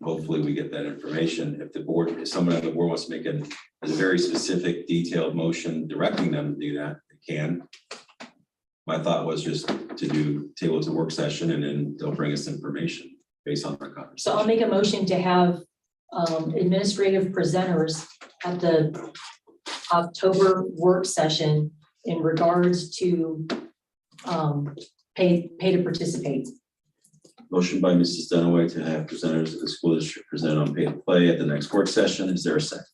hopefully we get that information. If someone on the board wants to make a very specific, detailed motion directing them to do that, they can. My thought was just to table to work session, and then they'll bring us information based on our conversation. So I'll make a motion to have administrative presenters at the October work session in regards to pay to participate. Motion by Mrs. Dunaway to have presenters of the school district present on pay to play at the next work session. Is there a second?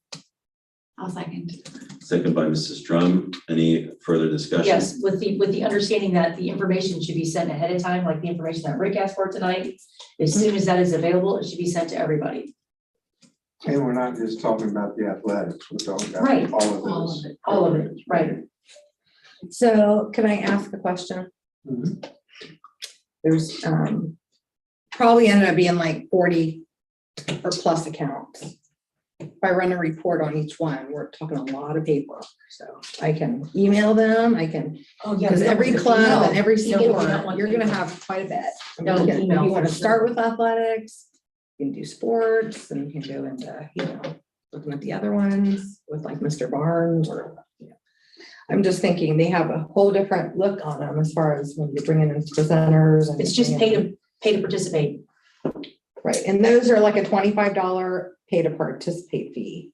I'll second. Second by Mrs. Drum. Any further discussion? Yes, with the understanding that the information should be sent ahead of time, like the information that Rick asked for tonight. As soon as that is available, it should be sent to everybody. And we're not just talking about the athletics, we're talking about Right. all of All this. of it, all of it, right. So can I ask a question? Mhm. There's probably ended up being like 40 or plus accounts. If I run a report on each one, we're talking a lot of paper. So I can email them, I can, Oh, yeah. because every club and every No, we don't sport, want you're to. gonna have quite a bit. No, You can- email You wanna for start sure. with athletics, you can do sports, and you can go into, looking at the other ones with like Mr. Barnes or, I'm just thinking they have a whole different look on them as far as when you're bringing in presenters. And It's just pay to participate. Right, and those are like a $25 pay to participate fee.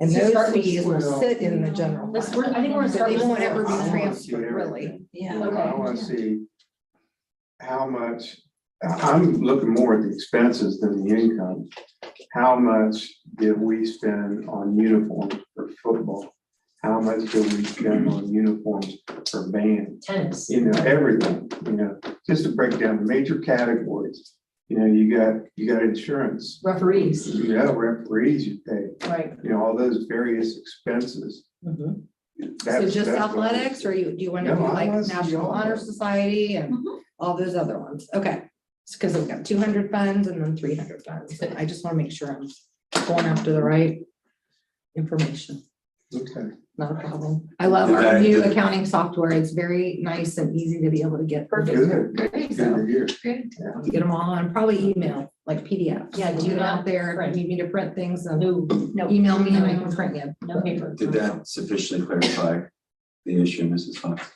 And So those start with fees will school. sit in the general Let's, fund. I think we're gonna So start they with. won't ever be I wanna see transferred, really. everything. Yeah. I want to see how much, I'm looking more at the expenses than the income. How much did we spend on uniforms for football? How much did we spend on uniforms for band? Tennis. You know, everything, just to break down major categories. You got insurance, Referees, referees you pay, right. all those various expenses. Mhm. So That's- just that's what I athletics, or do you want to No, do I like wanna see National all Honor of it. Society and Mhm. all those other ones? Okay. It's because we've got 200 funds and then 300 funds. And I just want to make sure I'm going after the right information. Okay. Not a problem. I love Did our that- new did- accounting software. It's very nice and easy to be able to get. Good, good So to hear. get them all on, probably email, like PDF. Yeah, do Get not out there. If print. you need me to print things, then No, email me and I can print you. no paper. Did that sufficiently clarify the issue, Mrs. Fox?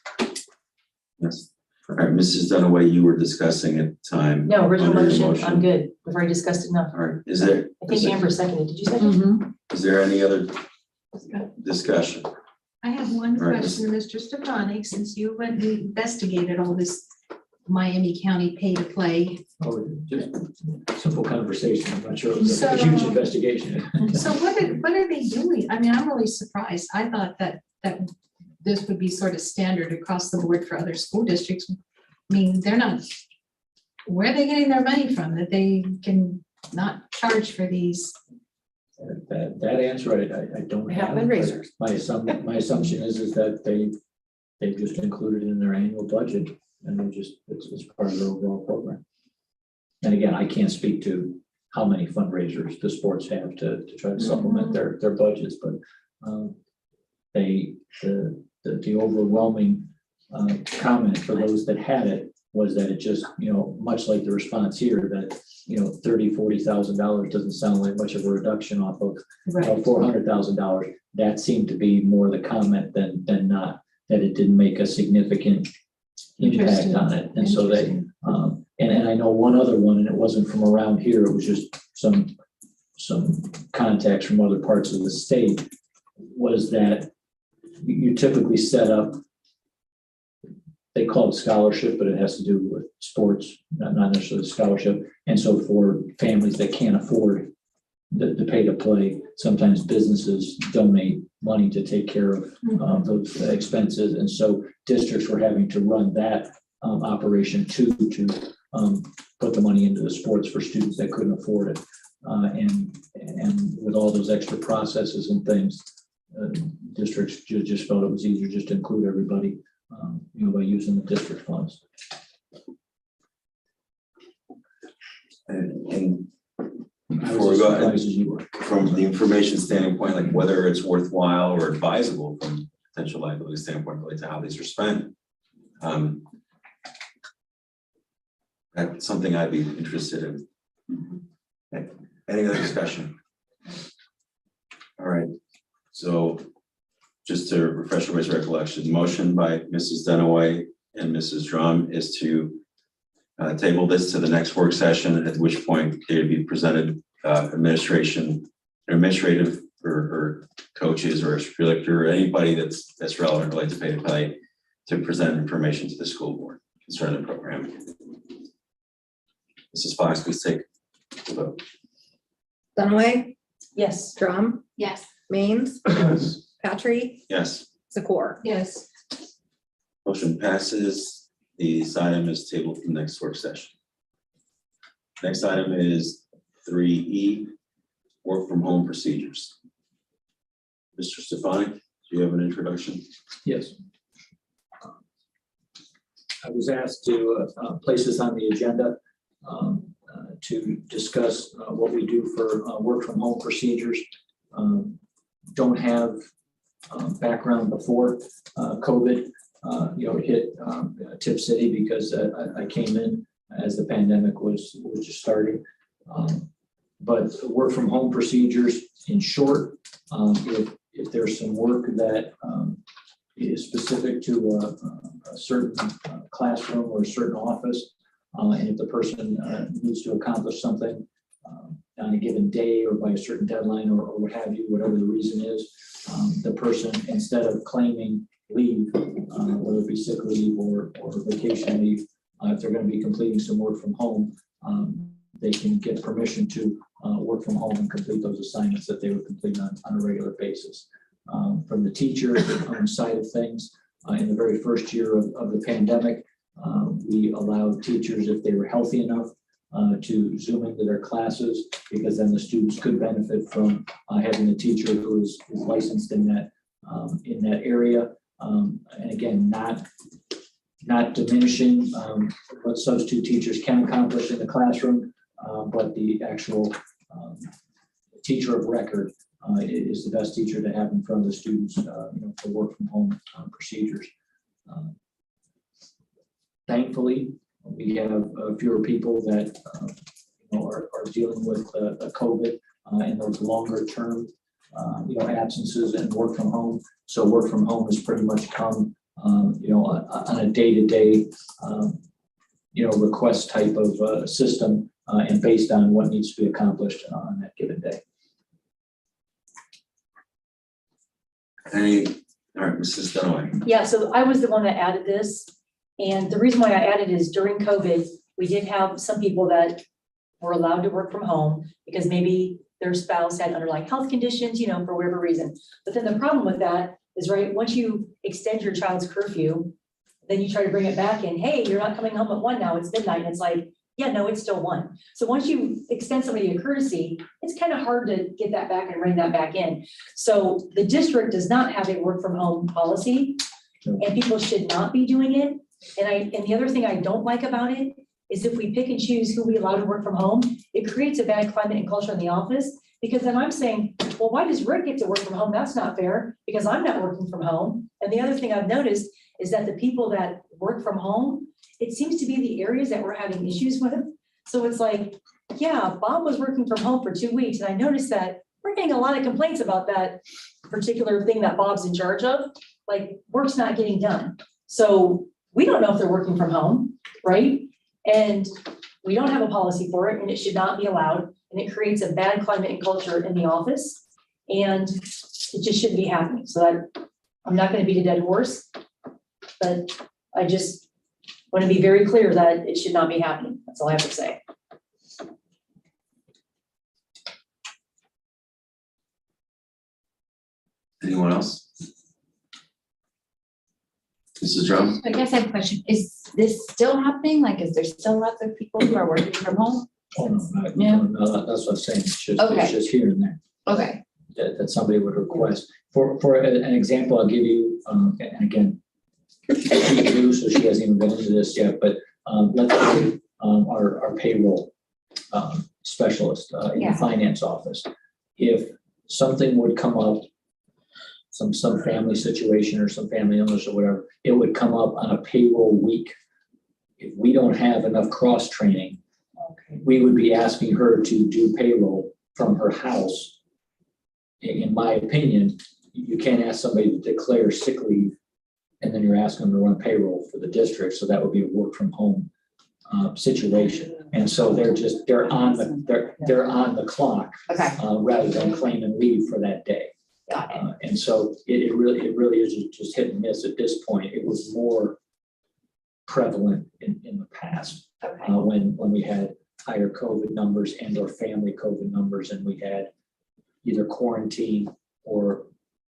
Yes. All right, Mrs. Dunaway, you were discussing at the time. No, original under your motion, I'm good. We've already discussed enough. All right, is there, I think Amber seconded. Did you second? Mhm. is there any other discussion? I have one All right, question, Mr. Stefanik, since you went and investigated all this Miami County pay to play. Oh, just simple conversation. I'm not sure it was a huge investigation. So what are they doing? I mean, I'm really surprised. I thought that this would be sort of standard across the board for other school districts. I mean, they're not, where are they getting their money from that they can not charge for these? That answer, I don't We have have. but fundraisers. My assumption is that they just included it in their annual budget and it's part of their overall program. And again, I can't speak to how many fundraisers the sports have to try to supplement their budgets, but the overwhelming comment for those that had it was that it just, much like the response here, that, $30,000-$40,000 doesn't sound like much of a reduction off of $400,000. That seemed to be more the comment than not, that it didn't make a significant impact on it. And so they, and I know one other one, and it wasn't from around here, it was just some contacts from other parts of the state, was that you typically set up, they call it scholarship, but it has to do with sports, not necessarily scholarship. And so for families that can't afford the pay to play, sometimes businesses donate money to take care of those expenses. And so districts were having to run that operation to put the money into the sports for students that couldn't afford it. And with all those extra processes and things, districts just felt it was easier just to include everybody, by using the district funds. And I before we was go as ahead, surprised as you were. from the information standpoint, like whether it's worthwhile or advisable from potential liability standpoint, related to how these are spent. That's something I'd be interested in. Okay. Any other discussion? All right, so just to refresh everybody's recollection, motion by Mrs. Dunaway and Mrs. Drum is to table this to the next work session, at which point it would be presented administrative or coaches or extracurricular or anybody that's relevant related to pay to play to present information to the school board concerning the program. Mrs. Fox, please take the vote. Dunaway, Yes. Drum, Yes. Maines, Yes. Patry, Yes, Zakor. Yes. motion passes. This item is tabled for the next work session. Next item is 3E, work from home procedures. Mr. Stefanik, do you have an introduction? Yes. I was asked to place this on the agenda to discuss what we do for work from home procedures. Don't have background before COVID, hit Tipp City because I came in as the pandemic was just starting. But work from home procedures, in short, if there's some work that is specific to a certain classroom or a certain office, and if the person needs to accomplish something on a given day or by a certain deadline or what have you, whatever the reason is, the person, instead of claiming leave, whether it be sick leave or vacation leave, if they're going to be completing some work from home, they can get permission to work from home and complete those assignments that they would complete on a regular basis. From the teacher side of things, in the very first year of the pandemic, we allowed teachers, if they were healthy enough, to Zoom into their classes, because then the students could benefit from having a teacher who is licensed in that area. And again, not diminishing what substitute teachers can accomplish in the classroom, but the actual teacher of record is the best teacher to have in front of the students, for work from home procedures. Thankfully, we have fewer people that are dealing with COVID and those longer term absences and work from home. So work from home has pretty much come on a day-to-day, request type of system and based on what needs to be accomplished on that given day. All right, Mrs. Dunaway. Yeah, so I was the one that added this. And the reason why I added is during COVID, we did have some people that were allowed to work from home because maybe their spouse had underlying health conditions, for whatever reason. But then the problem with that is, right, once you extend your child's curfew, then you try to bring it back in, hey, you're not coming home at 1 now, it's midnight. And it's like, yeah, no, it's still 1. So once you extend somebody a courtesy, it's kind of hard to get that back and bring that back in. So the district does not have a work from home policy, and people should not be doing it. And the other thing I don't like about it is if we pick and choose who we allow to work from home, it creates a bad climate and culture in the office. Because then I'm saying, well, why does Rick get to work from home? That's not fair because I'm not working from home. And the other thing I've noticed is that the people that work from home, it seems to be the areas that we're having issues with. So it's like, yeah, Bob was working from home for 2 weeks. And I noticed that we're getting a lot of complaints about that particular thing that Bob's in charge of, like work's not getting done. So we don't know if they're working from home, right? And we don't have a policy for it and it should not be allowed. And it creates a bad climate and culture in the office. And it just shouldn't be happening. So that I'm not going to beat a dead horse, but I just want to be very clear that it should not be happening. That's all I have to say. Anyone else? Mrs. Drum? I guess I have a question. Is this still happening? Like, is there still lots of people who are working from home? Oh, Yeah. no, that's what I'm saying. It's Okay. just here and there Okay. that somebody would request. For an example, I'll give you, and again, she's new, so she hasn't even been into this yet, but let's say our payroll specialist in Yeah. the finance office. If something would come up, some family situation or some family illness or whatever, it would come up on a payroll week. If we don't have enough cross training, we would be asking her to do payroll from her house. In my opinion, you can't ask somebody to declare sick leave and then you're asking them to run payroll for the district. So that would be a work from home situation. And so they're on the clock Okay. rather than claiming leave for that day. Got it. And so it really is just hit and miss at this point. It was more prevalent in the past Okay. when we had higher COVID numbers and or family COVID numbers, and we had either quarantine or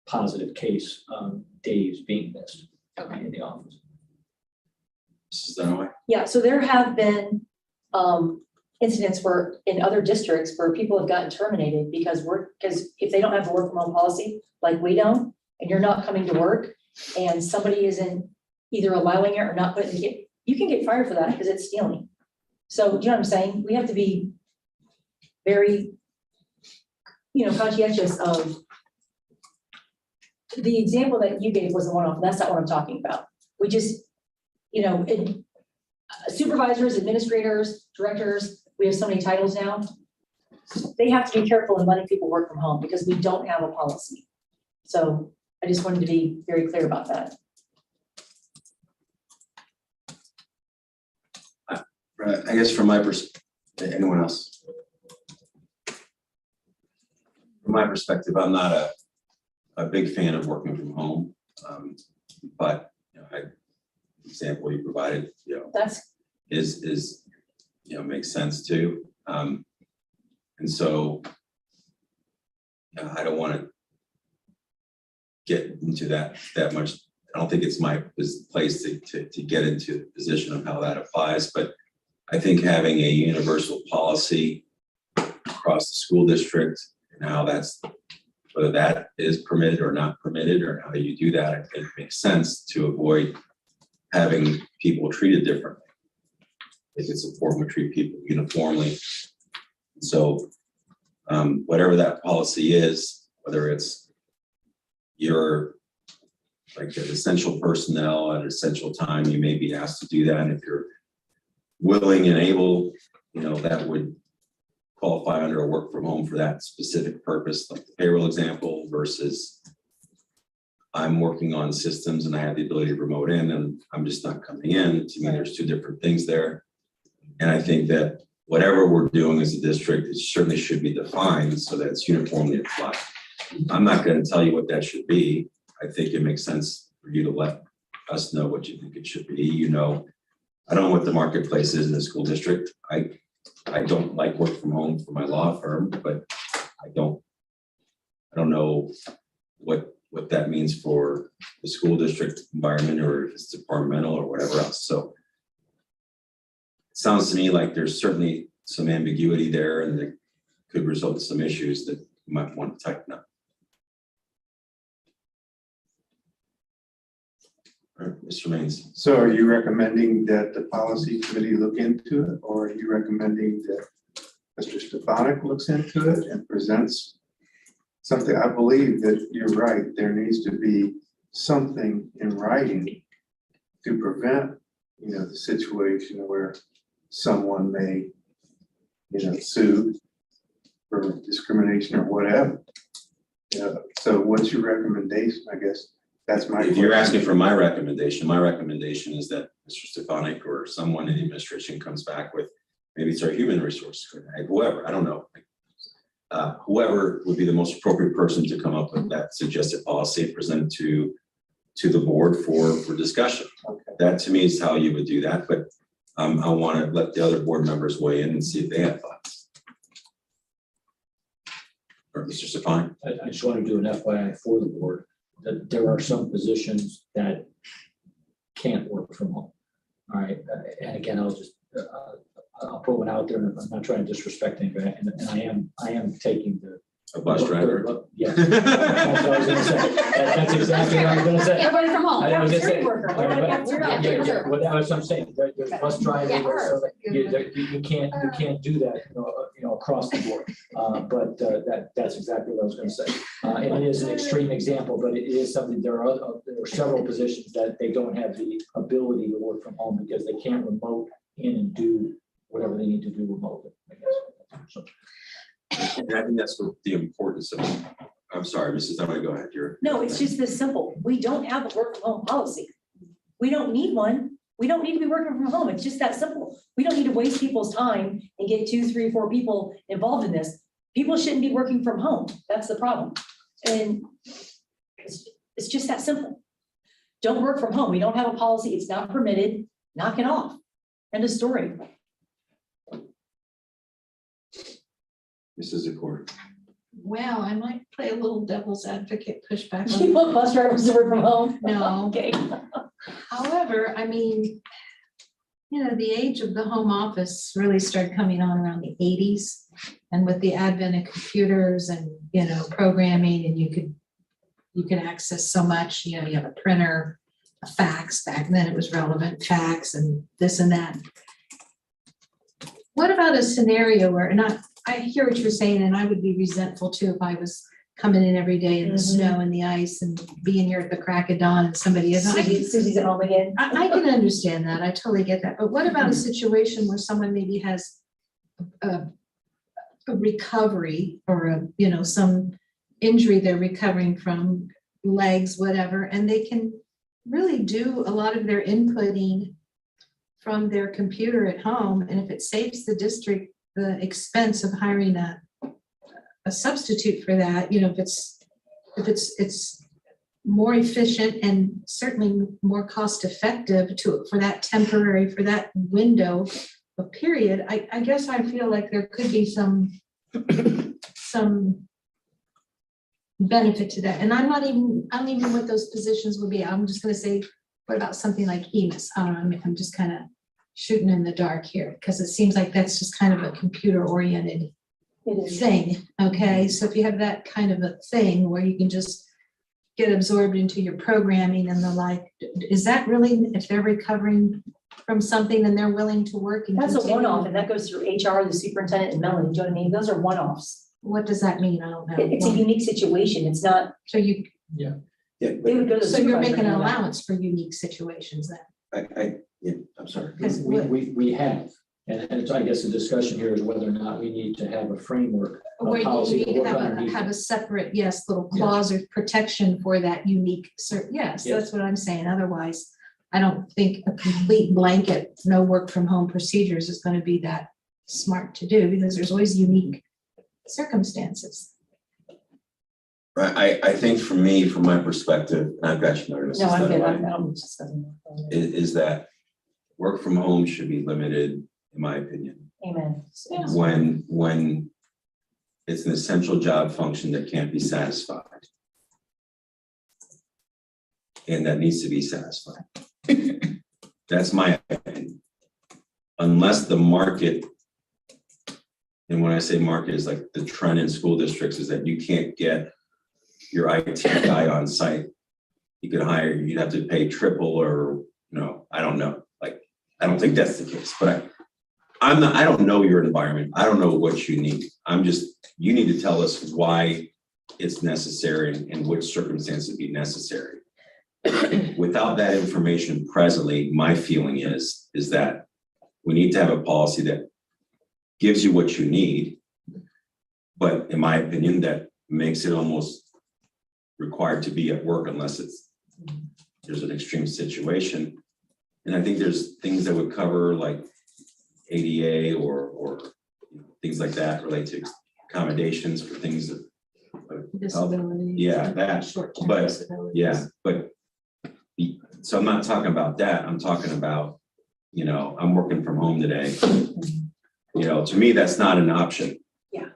positive case days being missed in the office. Mrs. Dunaway? Yeah, so there have been incidents where in other districts where people have gotten terminated because if they don't have a work from home policy, like we don't, and you're not coming to work and somebody isn't either allowing it or not putting it, you can get fired for that because it's stealing. So do you know what I'm saying? We have to be very, conscientious of the example that you gave was the one off. That's not what I'm talking about. We just, supervisors, administrators, directors, we have so many titles now. They have to be careful in letting people work from home because we don't have a policy. So I just wanted to be very clear about that. I guess from my perspective, anyone else? From my perspective, I'm not a big fan of working from home, but example you provided, That's is makes sense too. And so I don't want to get into that much. I don't think it's my place to get into the position of how that applies, but I think having a universal policy across the school district and how whether that is permitted or not permitted or how you do that, I think makes sense to avoid having people treated differently. I think it's important to treat people uniformly. So whatever that policy is, whether it's your like an essential personnel at essential time, you may be asked to do that. And if you're willing and able, that would qualify under a work from home for that specific purpose, like the payroll example versus I'm working on systems and I have the ability to remote in and I'm just not coming in. To me, there's two different things there. And I think that whatever we're doing as a district, it certainly should be defined so that it's uniformly applied. I'm not going to tell you what that should be. I think it makes sense for you to let us know what you think it should be. You know, I don't know what the marketplace is in the school district. I don't like work from home for my law firm, but I don't know what that means for the school district environment or if it's departmental or whatever else. So it sounds to me like there's certainly some ambiguity there and that could result in some issues that you might want to tighten up. All right, Mr. Maines. So are you recommending that the policy committee look into it, or are you recommending that Mr. Stefanik looks into it and presents something? I believe that you're right. There needs to be something in writing to prevent, the situation where someone may, sue for discrimination or whatever. So what's your recommendation? I guess that's my If you're question. asking for my recommendation is that Mr. Stefanik or someone in the administration comes back with, maybe it's our human resource, whoever, I don't know. Whoever would be the most appropriate person to come up with that suggested policy and present to the board for discussion. Okay. That to me is how you would do that, but I want to let the other board members weigh in and see if they have thoughts. Or Mr. Stefanik? I just want to do an FYI for the board, that there are some positions that can't work from home. All right, and again, I'll put one out there, and I'm not trying to disrespect anybody, and I am taking the. A bus driver? Yeah. That's what I was gonna say. That's exactly what I was gonna say. Can't work from home. I was gonna say. Worker. All right, but- Yeah, yeah, sure. well, that's what I'm saying, there's bus drivers, Yeah. so that you can't do that, across the board. But that's exactly what I was gonna say. And it is an extreme example, but it is something, there are several positions that they don't have the ability to work from home because they can't remote in and do whatever they need to do remotely, I guess. So, And I think that's what the importance of, I'm sorry, Mrs. Dunaway, go ahead. No, it's just this simple. We don't have a work from home policy. We don't need one. We don't need to be working from home. It's just that simple. We don't need to waste people's time and get 2, 3, 4 people involved in this. People shouldn't be working from home. That's the problem. And it's just that simple. Don't work from home. We don't have a policy. It's not permitted. Knock it off. End of story. Mrs. Zakor. Well, I might play a little devil's advocate pushback. You want bus drivers to work from home? No. Okay. However, I mean, the age of the home office really started coming on around the 80s. And with the advent of computers and, programming, and you could access so much, you have a printer, a fax, back then it was relevant, fax and this and that. What about a scenario where, I hear what you're saying, and I would be resentful too if I was coming in every day in the snow and the ice and being here at the crack of dawn and somebody is. Susie's at home again. I can understand that. I totally get that. But what about a situation where someone maybe has a recovery or some injury they're recovering from, legs, whatever, and they can really do a lot of their inputting from their computer at home. And if it saves the district the expense of hiring a substitute for that, if it's more efficient and certainly more cost effective for that window of period, I guess I feel like there could be some benefit to that. And I don't even know what those positions would be. I'm just gonna say, what about something like EMIS? I don't know, I'm just kind of shooting in the dark here, because it seems like that's just kind of a computer oriented thing. Okay, so if you have that kind of a thing where you can just get absorbed into your programming and the like, is that really, if they're recovering from something and they're willing to work? And That's a continue? one-off, and that goes through HR, the superintendent, and Melanie. Do you know what I mean? Those are one-offs. What does that mean? I don't know. It's a unique situation. It's not, So you, Yeah, they would go to the so you're supervisor making an for that. allowance for unique situations then? I'm sorry. Because We have, And it's, I guess the discussion here is whether or not we need to have a framework, Where a you policy to need to work have underneath. have it. a separate, yes, little clause or protection for that unique, yes, Yes. that's what I'm saying. Otherwise, I don't think a complete blanket, no work from home procedures is going to be that smart to do because there's always unique circumstances. Right, I think for me, from my perspective, and I've got you noticed. No, I'm good. I don't just doesn't. Is that work from home should be limited, in my opinion, Amen. Yeah. when it's an essential job function that can't be satisfied. And that needs to be satisfied. That's my opinion. Unless the market, and when I say market is like the trend in school districts is that you can't get your IT guy on site. You could hire, you'd have to pay triple or, I don't know. Like, I don't think that's the case, but I don't know your environment. I don't know what you need. You need to tell us why it's necessary and which circumstances would be necessary. Without that information presently, my feeling is that we need to have a policy that gives you what you need, but in my opinion, that makes it almost required to be at work unless there's an extreme situation. And I think there's things that would cover like ADA or things like that related to accommodations for things that. Disabilities. Yeah, that, short-term but, disabilities. yeah, but, so I'm not talking about that, I'm talking about, I'm working from home today. To me, that's not an option,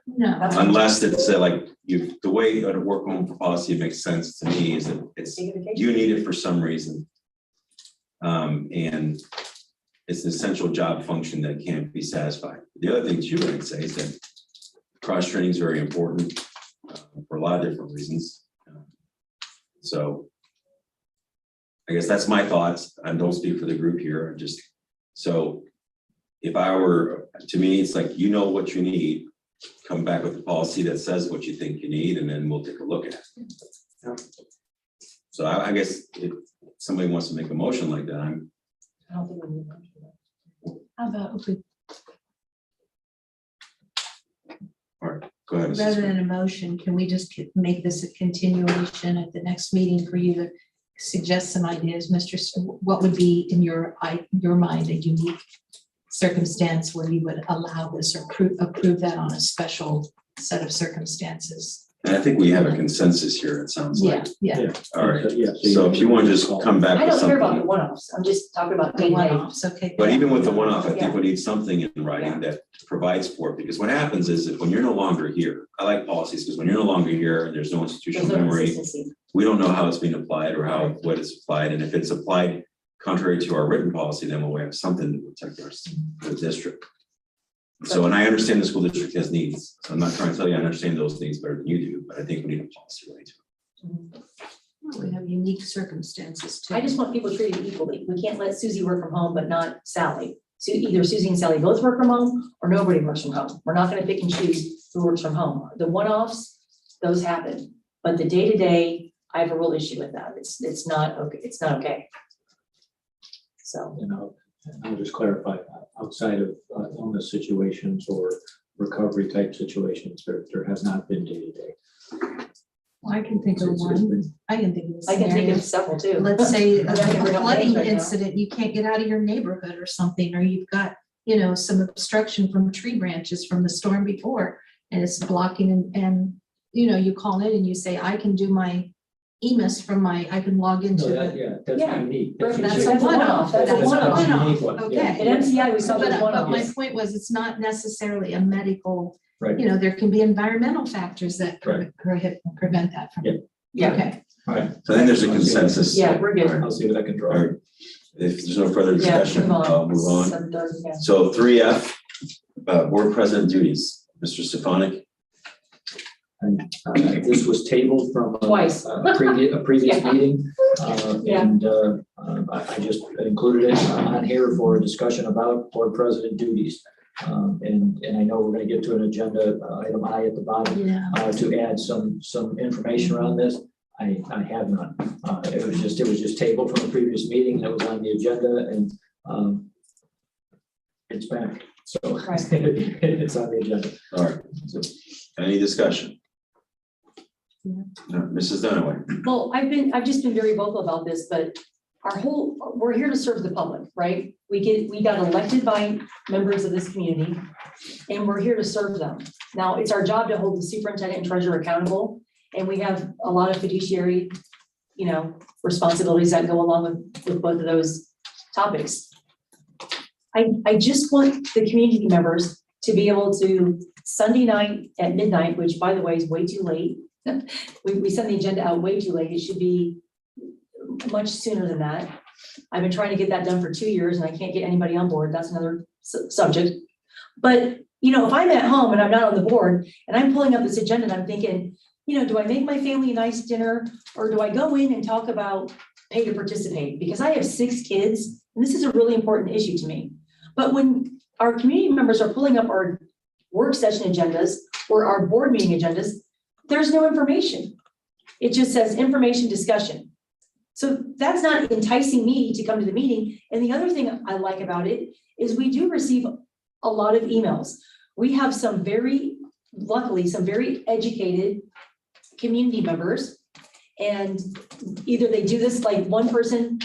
No, unless it's the way a work home policy makes sense to me is that you need it for some reason. And it's an essential job function that can't be satisfied. The other thing too, I'd say is that cross-training is very important for a lot of different reasons. So I guess that's my thoughts. I don't speak for the group here. So if I were, to me, it's like, what you need, come back with a policy that says what you think you need, and then we'll take a look at it. So I guess if somebody wants to make a motion like that, I don't think we need much for that. how about if we, all right, go ahead. Mrs. rather Smith. than a motion, can we just make this a continuation at the next meeting for you to suggest some ideas, what would be in your mind a unique circumstance where you would allow this or approve that on a special set of circumstances? And I think we have a consensus here, it sounds like. Yeah. All right, Yeah. so if you want to just come back I with don't care about the something. one-offs. I'm just talking about The day-to-day. one-offs, okay. But even with the one-off, I Yeah. think we need something in writing that provides for it, because what happens is that when you're no longer here, I like policies, because when you're no longer here and there's no There's institutional no memory, consistency. we don't know how it's being applied or what it's applied, and if it's applied contrary to our written policy, then we'll have something to protect the district. So, and I understand the school district has needs, so I'm not trying to tell you I understand those needs better than you do, but I think we need a policy related to it. We have unique circumstances too. I just want people treated equally. We can't let Susie work from home, but not Sally. So either Susie and Sally both work from home or nobody works from home. We're not gonna pick and choose who works from home. The one-offs, those happen, but the day-to-day, I have a real issue with that. It's not okay. It's not okay. So, And I'll just clarify, outside of illness situations or recovery type situations, there has not been day-to-day. Well, I can think of It's one. been- I can think of a I can think scenario. of several too. Let's say I can bring a up flooding names right now. incident, you can't get out of your neighborhood or something, or you've got, some obstruction from tree branches from the storm before, and it's blocking and, you call in and you say, I can do my EMIS from I can log into No, that, the. yeah, that's Yeah. unique. That's unique. a one-off. That's a That's one-off. a unique one, Okay. yeah. At MCI, we saw those But my one-offs. point was, it's not necessarily a medical, Right. there can be environmental factors that Right. prevent that from. Yeah. Yeah. Okay. All right. So I think there's a consensus. Yeah, we're good. I'll see what I can draw. All right. If there's no further Yeah, discussion, I'll move on. 7:30, yeah. So 3F, board president duties, Mr. Stefanik. This was tabled from Twice. a previous Yeah. meeting. Yeah. And I just included it on here for a discussion about board president duties. And I know we're going to get to an agenda item I at the bottom Yeah. to add some information around this. I have none. It was just tabled from the previous meeting that was on the agenda, and it's back. So Right. it's on the agenda. All right, so any discussion? No, Mrs. Dunaway. Well, I've just been very vocal about this, but we're here to serve the public, right? We got elected by members of this community and we're here to serve them. Now, it's our job to hold the superintendent and treasurer accountable. And we have a lot of fiduciary, responsibilities that go along with both of those topics. I just want the community members to be able to Sunday night at midnight, which by the way is way too late. We send the agenda out way too late. It should be much sooner than that. I've been trying to get that done for 2 years and I can't get anybody on board. That's another subject. But, if I'm at home and I'm not on the board and I'm pulling up this agenda and I'm thinking, do I make my family a nice dinner or do I go in and talk about pay to participate? Because I have 6 kids and this is a really important issue to me. But when our community members are pulling up our work session agendas or our board meeting agendas, there's no information. It just says information discussion. So that's not enticing me to come to the meeting. And the other thing I like about it is we do receive a lot of emails. We have luckily, some very educated community members. And either they do this like one person,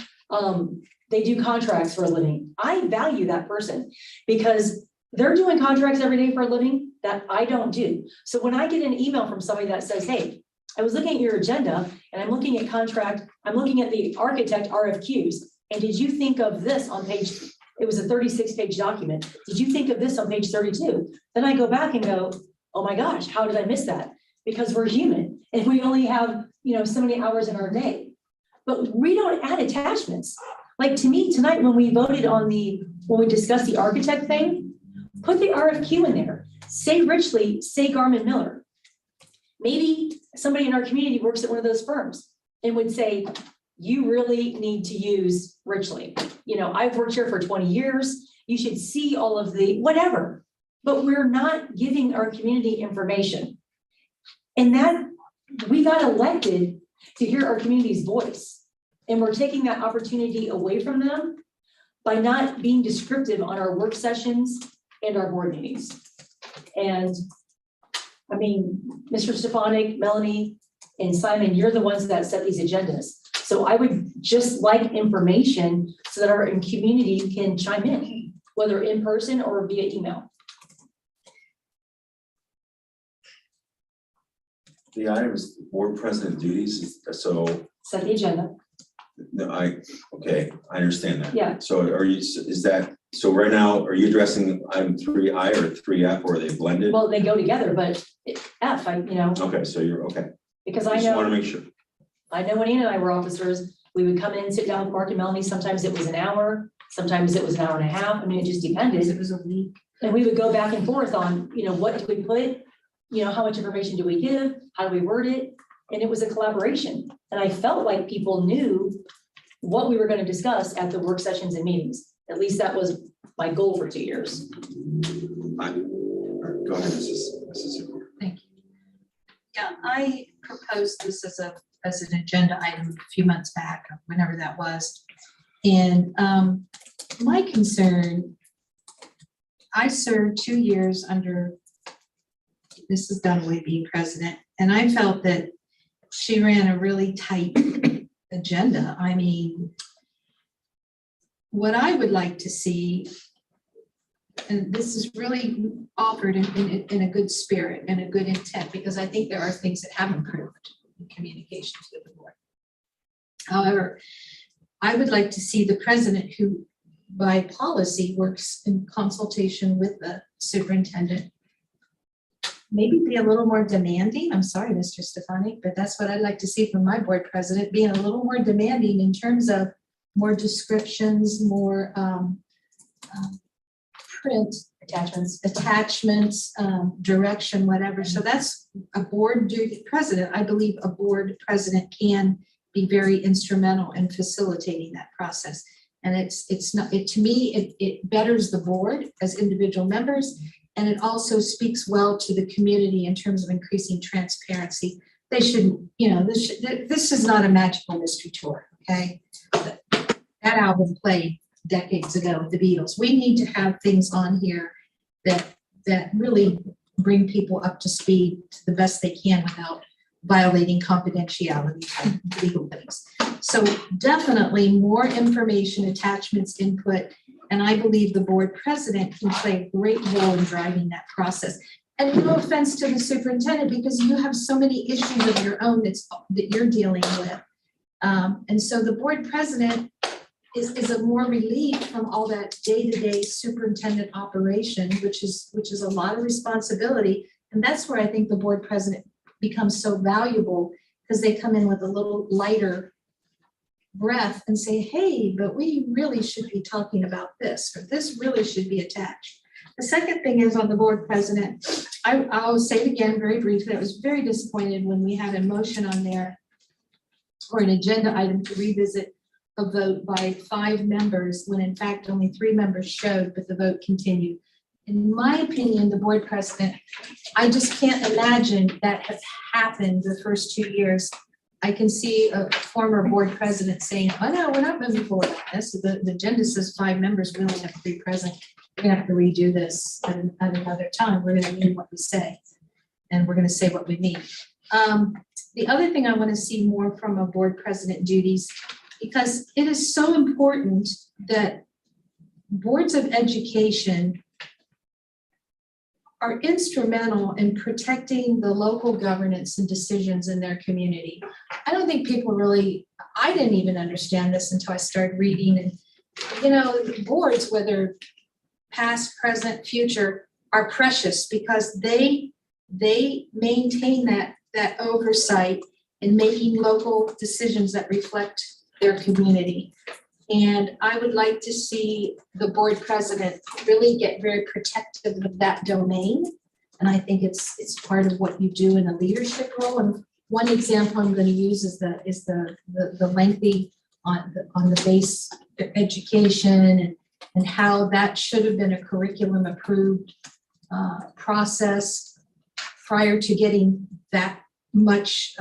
they do contracts for a living. I value that person because they're doing contracts every day for a living that I don't do. So when I get an email from somebody that says, hey, I was looking at your agenda and I'm looking at contract, I'm looking at the architect RFQs. And did you think of this on page, it was a 36-page document. Did you think of this on page 32? Then I go back and go, oh my gosh, how did I miss that? Because we're human and we only have, so many hours in our day. But we don't add attachments. Like to me tonight, when we discussed the architect thing, put the RFQ in there. Say Richley, say Garmin Miller. Maybe somebody in our community works at one of those firms and would say, you really need to use Richley. I've worked here for 20 years. You should see all of the whatever, but we're not giving our community information. And that we got elected to hear our community's voice. And we're taking that opportunity away from them by not being descriptive on our work sessions and our board meetings. And I mean, Mr. Stefanik, Melanie, and Simon, you're the ones that set these agendas. So I would just like information so that our community can chime in, whether in person or via email. The item is board president duties, so, Set the agenda. no, I understand that. Yeah. So so right now, are you addressing item 3I or 3F, or are they blended? Well, they go together, but F, Okay, so you're, okay. because I Just know. want to make sure. I know when Ian and I were officers, we would come in, sit down with Mark and Melanie. Sometimes it was an hour, sometimes it was an hour and a half. I mean, it just depended. It was a week. And we would go back and forth on, what do we put? How much information do we give? How do we word it? And it was a collaboration. And I felt like people knew what we were going to discuss at the work sessions and meetings. At least that was my goal for 2 years. Go ahead, Mrs. Zipper. Thank you. Yeah, I proposed this as an agenda item a few months back, or whenever that was. And my concern, I served 2 years under Mrs. Dunaway being president, and I felt that she ran a really tight agenda. I mean, what I would like to see, and this is really offered in a good spirit and a good intent, because I think there are things that have improved in communications with the board. However, I would like to see the president, who by policy works in consultation with the superintendent, maybe be a little more demanding. I'm sorry, Mr. Stefanik, but that's what I'd like to see from my board president, being a little more demanding in terms of more descriptions, more print attachments, direction, whatever. So that's a board duty. President, I believe a board president can be very instrumental in facilitating that process. And it's not, to me, it betters the board as individual members. And it also speaks well to the community in terms of increasing transparency. They shouldn't, this is not a magical mystery tour, okay? That album played decades ago with the Beatles. We need to have things on here that really bring people up to speed to the best they can without violating confidentiality type legal things. So definitely more information, attachments, input, and I believe the board president can play a great role in driving that process. And no offense to the superintendent, because you have so many issues of your own that you're dealing with. And so the board president is a more relief from all that day-to-day superintendent operation, which is a lot of responsibility. And that's where I think the board president becomes so valuable, because they come in with a little lighter breath and say, hey, but we really should be talking about this, or this really should be attached. The second thing is on the board president, I'll say it again very briefly. I was very disappointed when we had a motion on there or an agenda item to revisit a vote by 5 members, when in fact only 3 members showed, but the vote continued. In my opinion, the board president, I just can't imagine that has happened the first 2 years. I can see a former board president saying, oh no, we're not moving forward on this. The agenda says 5 members, we only have 3 present. We're gonna have to redo this at another time. We're gonna mean what we say, and we're gonna say what we mean. The other thing I wanna see more from a board president duties, because it is so important that boards of education are instrumental in protecting the local governance and decisions in their community. I don't think people really, I didn't even understand this until I started reading, and boards, whether past, present, future, are precious because they maintain that oversight in making local decisions that reflect their community. And I would like to see the board president really get very protective of that domain. And I think it's part of what you do in a leadership role. And one example I'm going to use is the lengthy on the base education and how that should have been a curriculum approved process prior to getting that much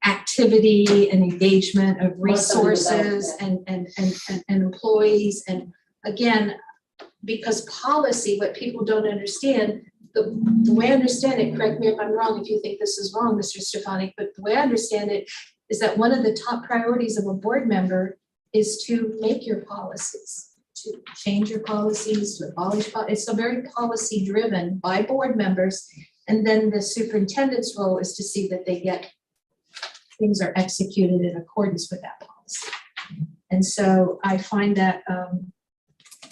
activity and engagement of resources and employees. And again, because policy, what people don't understand, the way I understand it, correct me if I'm wrong, if you think this is wrong, Mr. Stefanik, but the way I understand it is that one of the top priorities of a board member is to make your policies, to change your policies, to abolish, it's a very policy driven by board members. And then the superintendent's role is to see that things are executed in accordance with that policy. And so I find that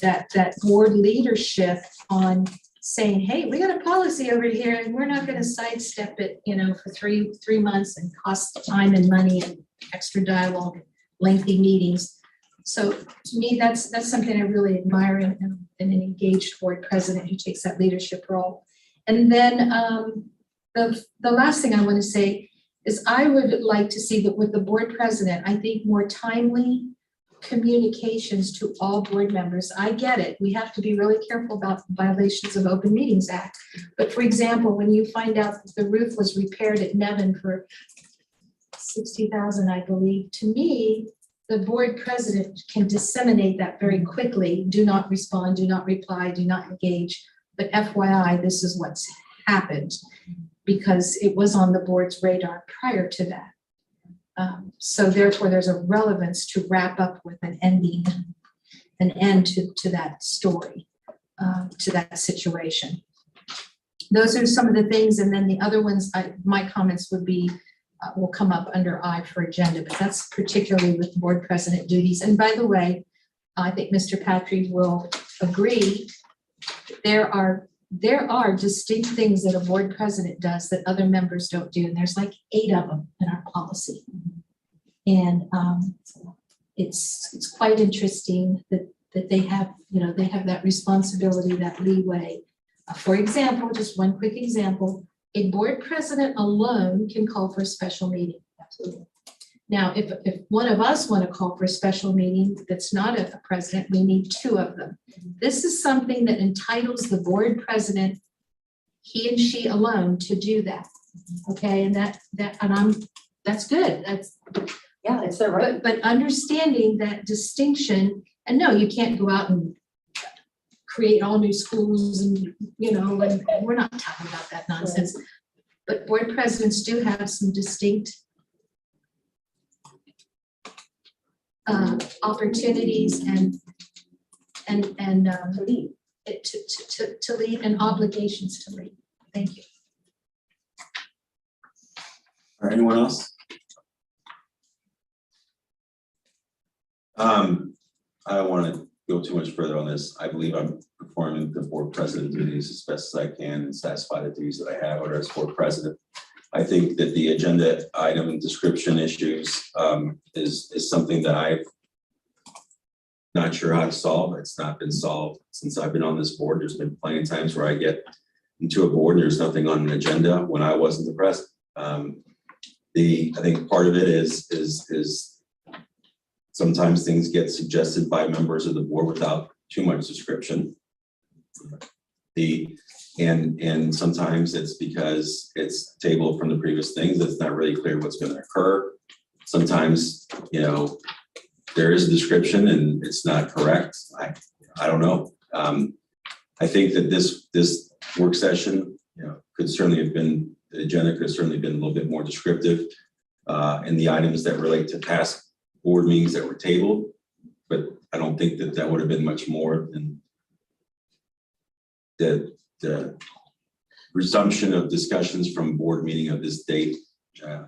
that board leadership on saying, hey, we got a policy over here and we're not going to sidestep it, for three months and cost time and money and extra dialogue, lengthy meetings. So to me, that's something I really admire in an engaged board president who takes that leadership role. And then the last thing I want to say is I would like to see that with the board president, I think more timely communications to all board members. I get it. We have to be really careful about violations of Open Meetings Act. But for example, when you find out that the roof was repaired at Nevin for $60,000, I believe, to me, the board president can disseminate that very quickly. Do not respond, do not reply, do not engage. But FYI, this is what's happened, because it was on the board's radar prior to that. So therefore, there's a relevance to wrap up with an end to that story, to that situation. Those are some of the things, and then the other ones, my comments would be, will come up under I for agenda, but that's particularly with board president duties. And by the way, I think Mr. Patry will agree, there are distinct things that a board president does that other members don't do. And there's like 8 of them in our policy. And it's quite interesting that they have, they have that responsibility, that leeway. For example, just one quick example, a board president alone can call for a special meeting. Absolutely. Now, if one of us want to call for a special meeting that's not a president, we need 2 of them. This is something that entitles the board president, he and she alone, to do that. Okay, and that's good. Yeah, it's their right. But understanding that distinction, and no, you can't go out and create all new schools and, and we're not talking about that nonsense. But board presidents do have some distinct opportunities and to lead and obligations to lead. Thank you. All right, anyone else? I don't want to go too much further on this. I believe I'm performing the board president duties as best as I can and satisfy the duties that I have or as board president. I think that the agenda item description issues is something that I've not sure how to solve. It's not been solved since I've been on this board. There's been plenty of times where I get into a board and there's nothing on an agenda when I wasn't the president. I think part of it is sometimes things get suggested by members of the board without too much description. And sometimes it's because it's tabled from the previous things. It's not really clear what's going to occur. Sometimes, there is a description and it's not correct. I don't know. I think that this work session, could certainly have been, the agenda could have certainly been a little bit more descriptive in the items that relate to past board meetings that were tabled, but I don't think that that would have been much more than the resumption of discussions from board meeting of this date,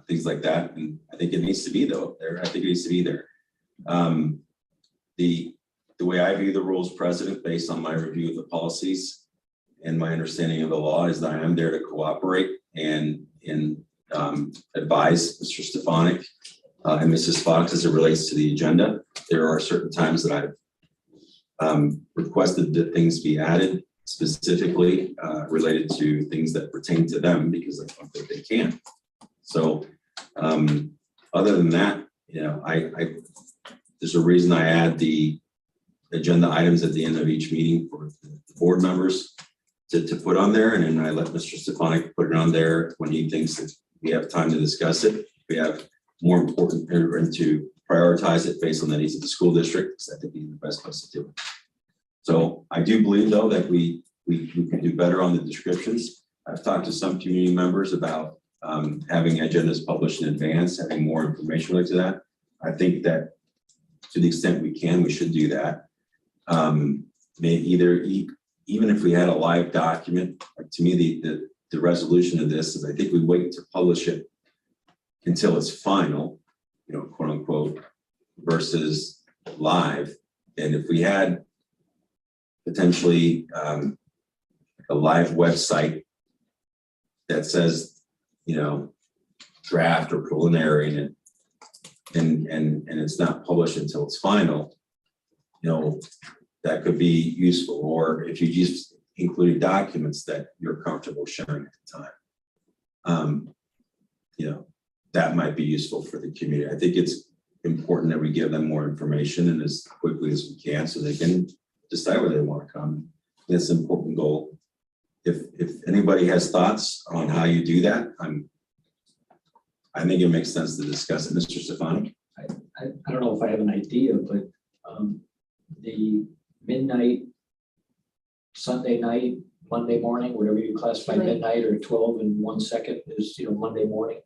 things like that. And I think it needs to be there. I think it needs to be there. The way I view the role as president, based on my review of the policies and my understanding of the law, is that I am there to cooperate and advise Mr. Stefanik and Mrs. Fox as it relates to the agenda. There are certain times that I've requested that things be added specifically related to things that pertain to them because I don't think they can. So other than that, there's a reason I add the agenda items at the end of each meeting for the board members to put on there. And then I let Mr. Stefanik put it on there when he thinks that we have time to discuss it. We have more important and to prioritize it based on the needs of the school district, because I think he's the best place to do it. So I do believe though that we can do better on the descriptions. I've talked to some community members about having agendas published in advance, having more information related to that. I think that to the extent we can, we should do that. Even if we had a live document, like to me, the resolution of this is I think we wait to publish it until it's final, quote unquote, versus live. And if we had potentially a live website that says, draft or preliminary and it's not published until it's final, that could be useful. Or if you just include documents that you're comfortable sharing at the time, that might be useful for the community. I think it's important that we give them more information and as quickly as we can so they can decide where they want to come. That's an important goal. If anybody has thoughts on how you do that, I think it makes sense to discuss it. Mr. Stefanik? I don't know if I have an idea, but the midnight, Sunday night, Monday morning, whatever you classify midnight, or 12 and 1 second is Monday morning.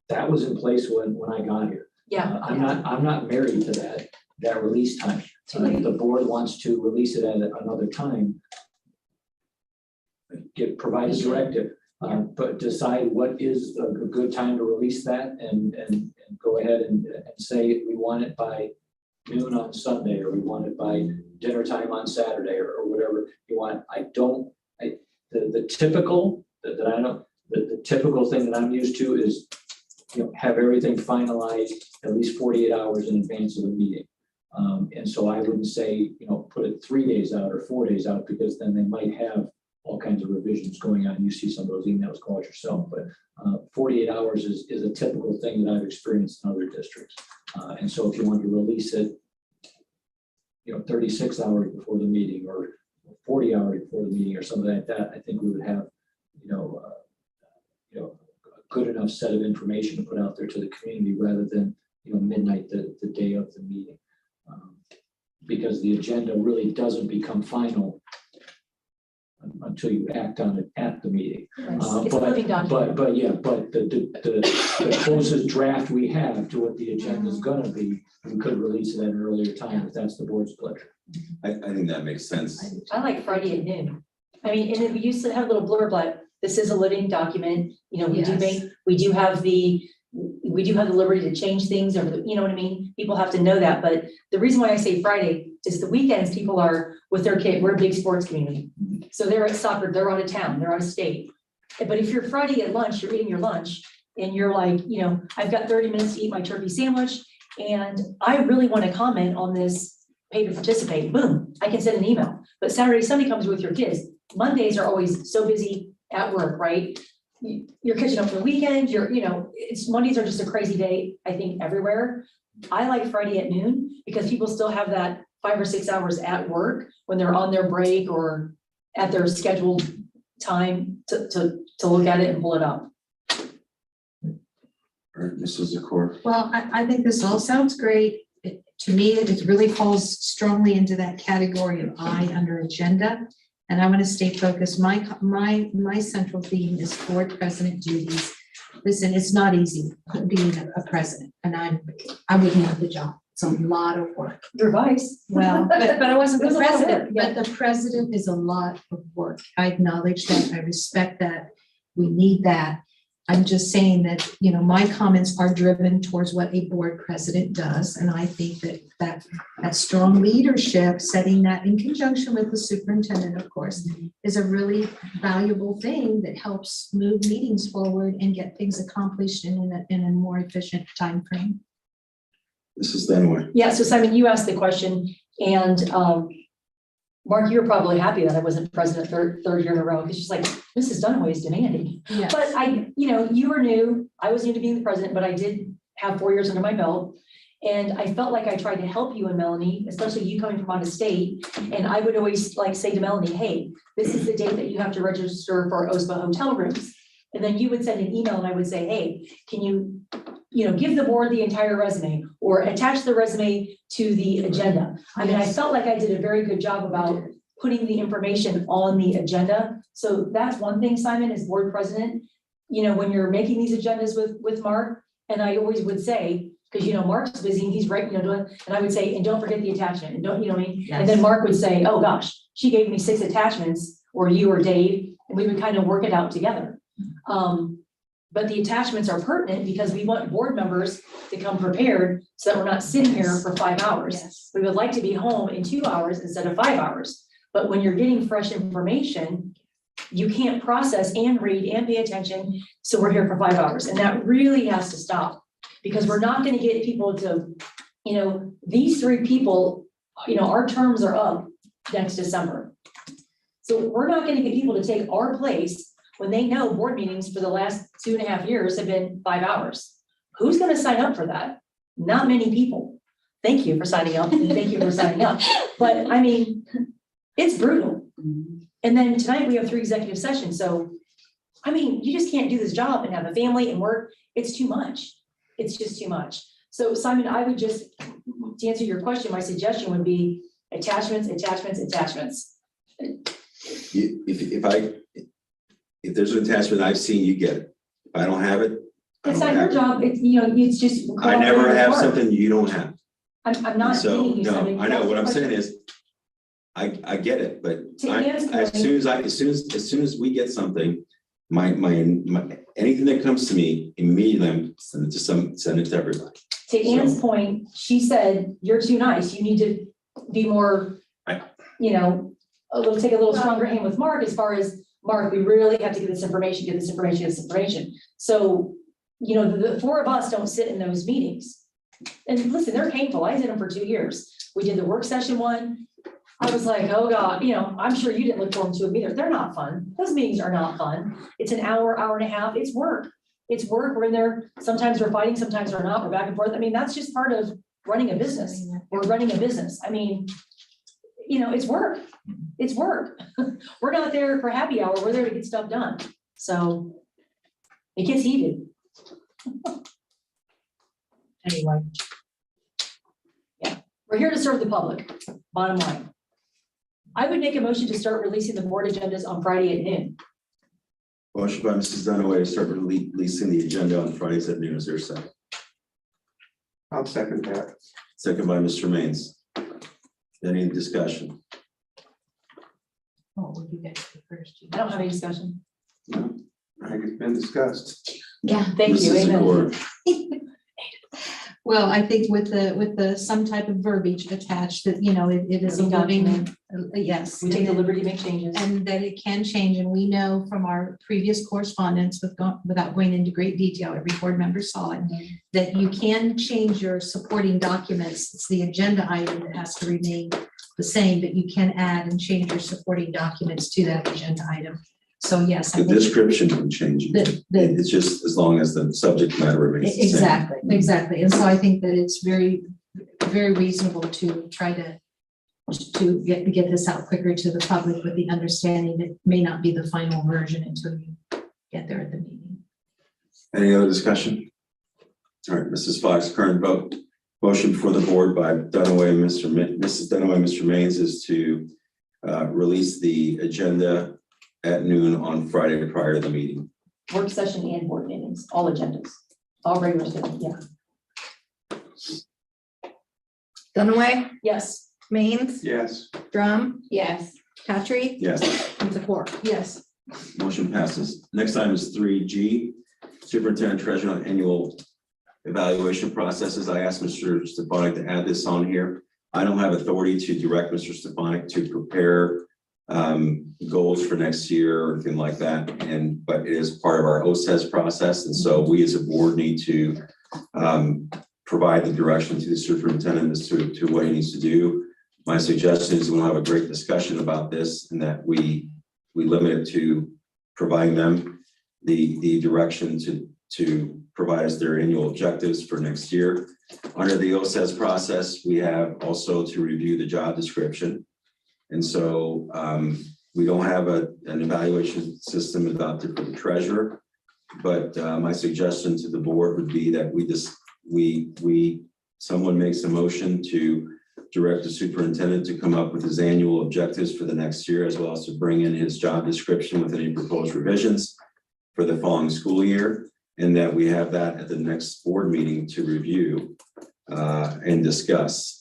That was in place when I got here. Yeah. I'm not married to that release time. If the board wants to release it at another time, provide a directive, but decide what is a good time to release that, and go ahead and say we want it by noon on Sunday, or we want it by dinner time on Saturday, or whatever you want. The typical the typical thing that I'm used to is have everything finalized at least 48 hours in advance of the meeting. And so I wouldn't say, put it 3 days out or 4 days out, because then they might have all kinds of revisions going on. You see some of those emails, call it yourself, but 48 hours is a typical thing that I've experienced in other districts. And so if you want to release it, 36 hours before the meeting or 40 hours before the meeting or something like that, I think we would have, a good enough set of information to put out there to the community rather than, midnight the day of the meeting. because the agenda really doesn't become final until you act on it at the meeting. It's a living document. But yeah, but the closest draft we have to what the agenda is gonna be, we could release it at an earlier time if that's the board's pleasure. I think that makes sense. I like Friday at noon. I mean, and then we used to have a little blurb, like, this is a living document, you know, we do Yes. we do have the liberty to change things over the, you know what I mean? People have to know that, but the reason why I say Friday is the weekends, people are with their kid, we're a big sports community. So they're at soccer, they're out of town, they're out of state. But if you're Friday at lunch, you're eating your lunch and you're like, you know, I've got 30 minutes to eat my turkey sandwich and I really want to comment on this, pay to participate, boom, I can send an email. But Saturday, Sunday comes with your kids. Mondays are always so busy at work, right? You're catching up for the weekend, you know, Mondays are just a crazy day, I think, everywhere. I like Friday at noon because people still have that 5 or 6 hours at work when they're on their break or at their scheduled time to look at it and pull it up. All right, Mrs. Zakor. Well, I think this all sounds great. To me, it really falls strongly into that category of I under agenda. And I'm gonna stay focused. My central theme is board president duties. Listen, it's not easy being a president, and I wouldn't have the job. It's a lot of work. Your vice. Well, but I wasn't It was the a lot of president, work, yeah. but the president is a lot of work. I acknowledge that, I respect that, we need that. I'm just saying that, you know, my comments are driven towards what a board president does, and I think that strong leadership, setting that in conjunction with the superintendent, of course, is a really valuable thing that helps move meetings forward and get things accomplished in a more efficient time frame. Mrs. Dunaway. Yeah, so Simon, you asked the question and Mark, you're probably happy that I wasn't president third year in a row because she's like, Mrs. Dunaway is demanding. Yes. But you know, you were new, I was new to being the president, but I did have 4 years under my belt. And I felt like I tried to help you and Melanie, especially you coming from out of state. And I would always like say to Melanie, hey, this is the date that you have to register for OSPA hotel rooms. And then you would send an email and I would say, hey, can you give the board the entire resume or attach the resume to the agenda. I mean, I felt like I did a very good job about putting the information on the agenda. So that's one thing, Simon, as board president, you know, when you're making these agendas with Mark, and I always would say, because, you know, Mark's busy and he's right, you know, doing, and I would say, and don't forget the attachment and don't, you know what I mean? And then Mark would say, oh gosh, she gave me 6 attachments, or you or Dave, and we would kind of work it out together. But the attachments are pertinent because we want board members to come prepared so that we're not sitting here for 5 hours. Yes. We would like to be home in 2 hours instead of 5 hours. But when you're getting fresh information, you can't process and read and pay attention. So we're here for 5 hours. And that really has to stop because we're not going to get people to, you know, these 3 people, you know, our terms are up next December. So we're not going to get people to take our place when they know board meetings for the last 2.5 years have been 5 hours. Who's going to sign up for that? Not many people. Thank you for signing up and thank you for signing up. But I mean, it's brutal. And then tonight we have 3 executive sessions. So, I mean, you just can't do this job and have a family and work. It's too much. It's just too much. So Simon, I would just, to answer your question, my suggestion would be attachments, attachments, attachments. If there's an attachment I've seen, you get it. If I don't have it. I It's don't not your have it. job. It's, you know, it's just. I never have something you don't have. I'm not So, beating you, no, Simon. I know, what I'm saying is, I get it, but To I, Ann's as soon as we get something, my, anything that comes to me, immediately I'm send it to everybody. To Ann's point, she said, you're too nice. You need to be more, Right. you know, take a little stronger hand with Mark as far as, Mark, we really have to get this information, get this information, get this information. So, you know, the 4 of us don't sit in those meetings. And listen, they're painful. I did them for 2 years. We did the work session one. I was like, oh God, you know, I'm sure you didn't look forward to them either. They're not fun. Those meetings are not fun. It's an hour, hour and a half. It's work. It's work. We're in there. Sometimes we're fighting, sometimes we're not. We're back and forth. I mean, that's just part of running a business. We're running a business. I mean, you know, it's work. It's work. We're not there for happy hour. We're there to get stuff done. So it gets heated. Anyway. We're here to serve the public, bottom line. I would make a motion to start releasing the board agendas on Friday at noon. Motion by Mrs. Dunaway to start releasing the agenda on Fridays at noon. Is there a second? I'll second that. Second by Mr. Maines. Any discussion? What would you guys do first? I don't have any discussion. No, I think it's been discussed. Yeah. Thank you. Mrs. Amen. Zakor. Well, I think with the some type of verbiage attached that, you know, it is a Living living, document. yes. We take the liberty to make changes. And that it can change, and we know from our previous correspondence without going into great detail, every board member saw it, that you can change your supporting documents. It's the agenda item that has to remain the same, but you can add and change your supporting documents to that agenda item. So yes. I The think description can change. It's just as long as the subject matter remains the same. Exactly. And so I think that it's very, very reasonable to try to get this out quicker to the public with the understanding that it may not be the final version until you get there at the meeting. Any other discussion? All right, Mrs. Fox, current vote. Motion for the board by Dunaway, Mrs. Dunaway, Mr. Maines is to release the agenda at noon on Friday prior to the meeting. Work session and board meetings, all agendas, all regular schedule, yeah. Dunaway, Yes. Maines, Yes. Drum, Yes. Patry, Yes, and Zakor. Yes. motion passes. Next item is 3G, Superintendent Treasurer Annual Evaluation Processes. I asked Mr. Stefanik to add this on here. I don't have authority to direct Mr. Stefanik to prepare goals for next year or anything like that. But it is part of our OSES process. And so we as a board need to provide the direction to the superintendent as to what he needs to do. My suggestion is we'll have a great discussion about this and that we limit it to providing them the direction to provide us their annual objectives for next year. Under the OSES process, we have also to review the job description. And so we don't have an evaluation system adopted for the treasurer, but my suggestion to the board would be that someone makes a motion to direct the superintendent to come up with his annual objectives for the next year, as well as to bring in his job description with any proposed revisions for the following school year, and that we have that at the next board meeting to review and discuss.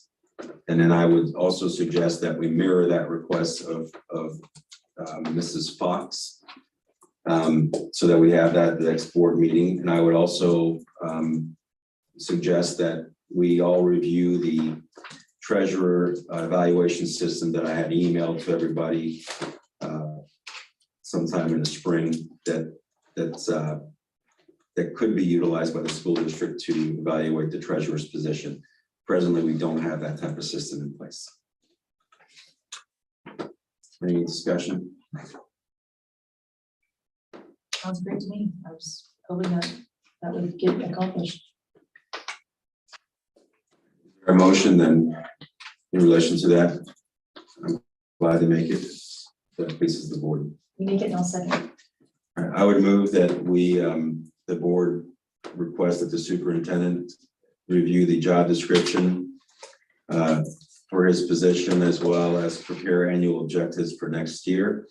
And then I would also suggest that we mirror that request of Mrs. Fox, so that we have that at the next board meeting. And I would also suggest that we all review the treasurer evaluation system that I had emailed to everybody sometime in the spring that could be utilized by the school district to evaluate the treasurer's position. Presently, we don't have that type of system in place. Any discussion? Sounds great to me. I was hoping that would get accomplished. A motion then in relation to that? I'm glad to make it. That pleases the board. You make it in a second. All right, I would move that we, the board request that the superintendent review the job description for his position, as well as prepare annual objectives for next year,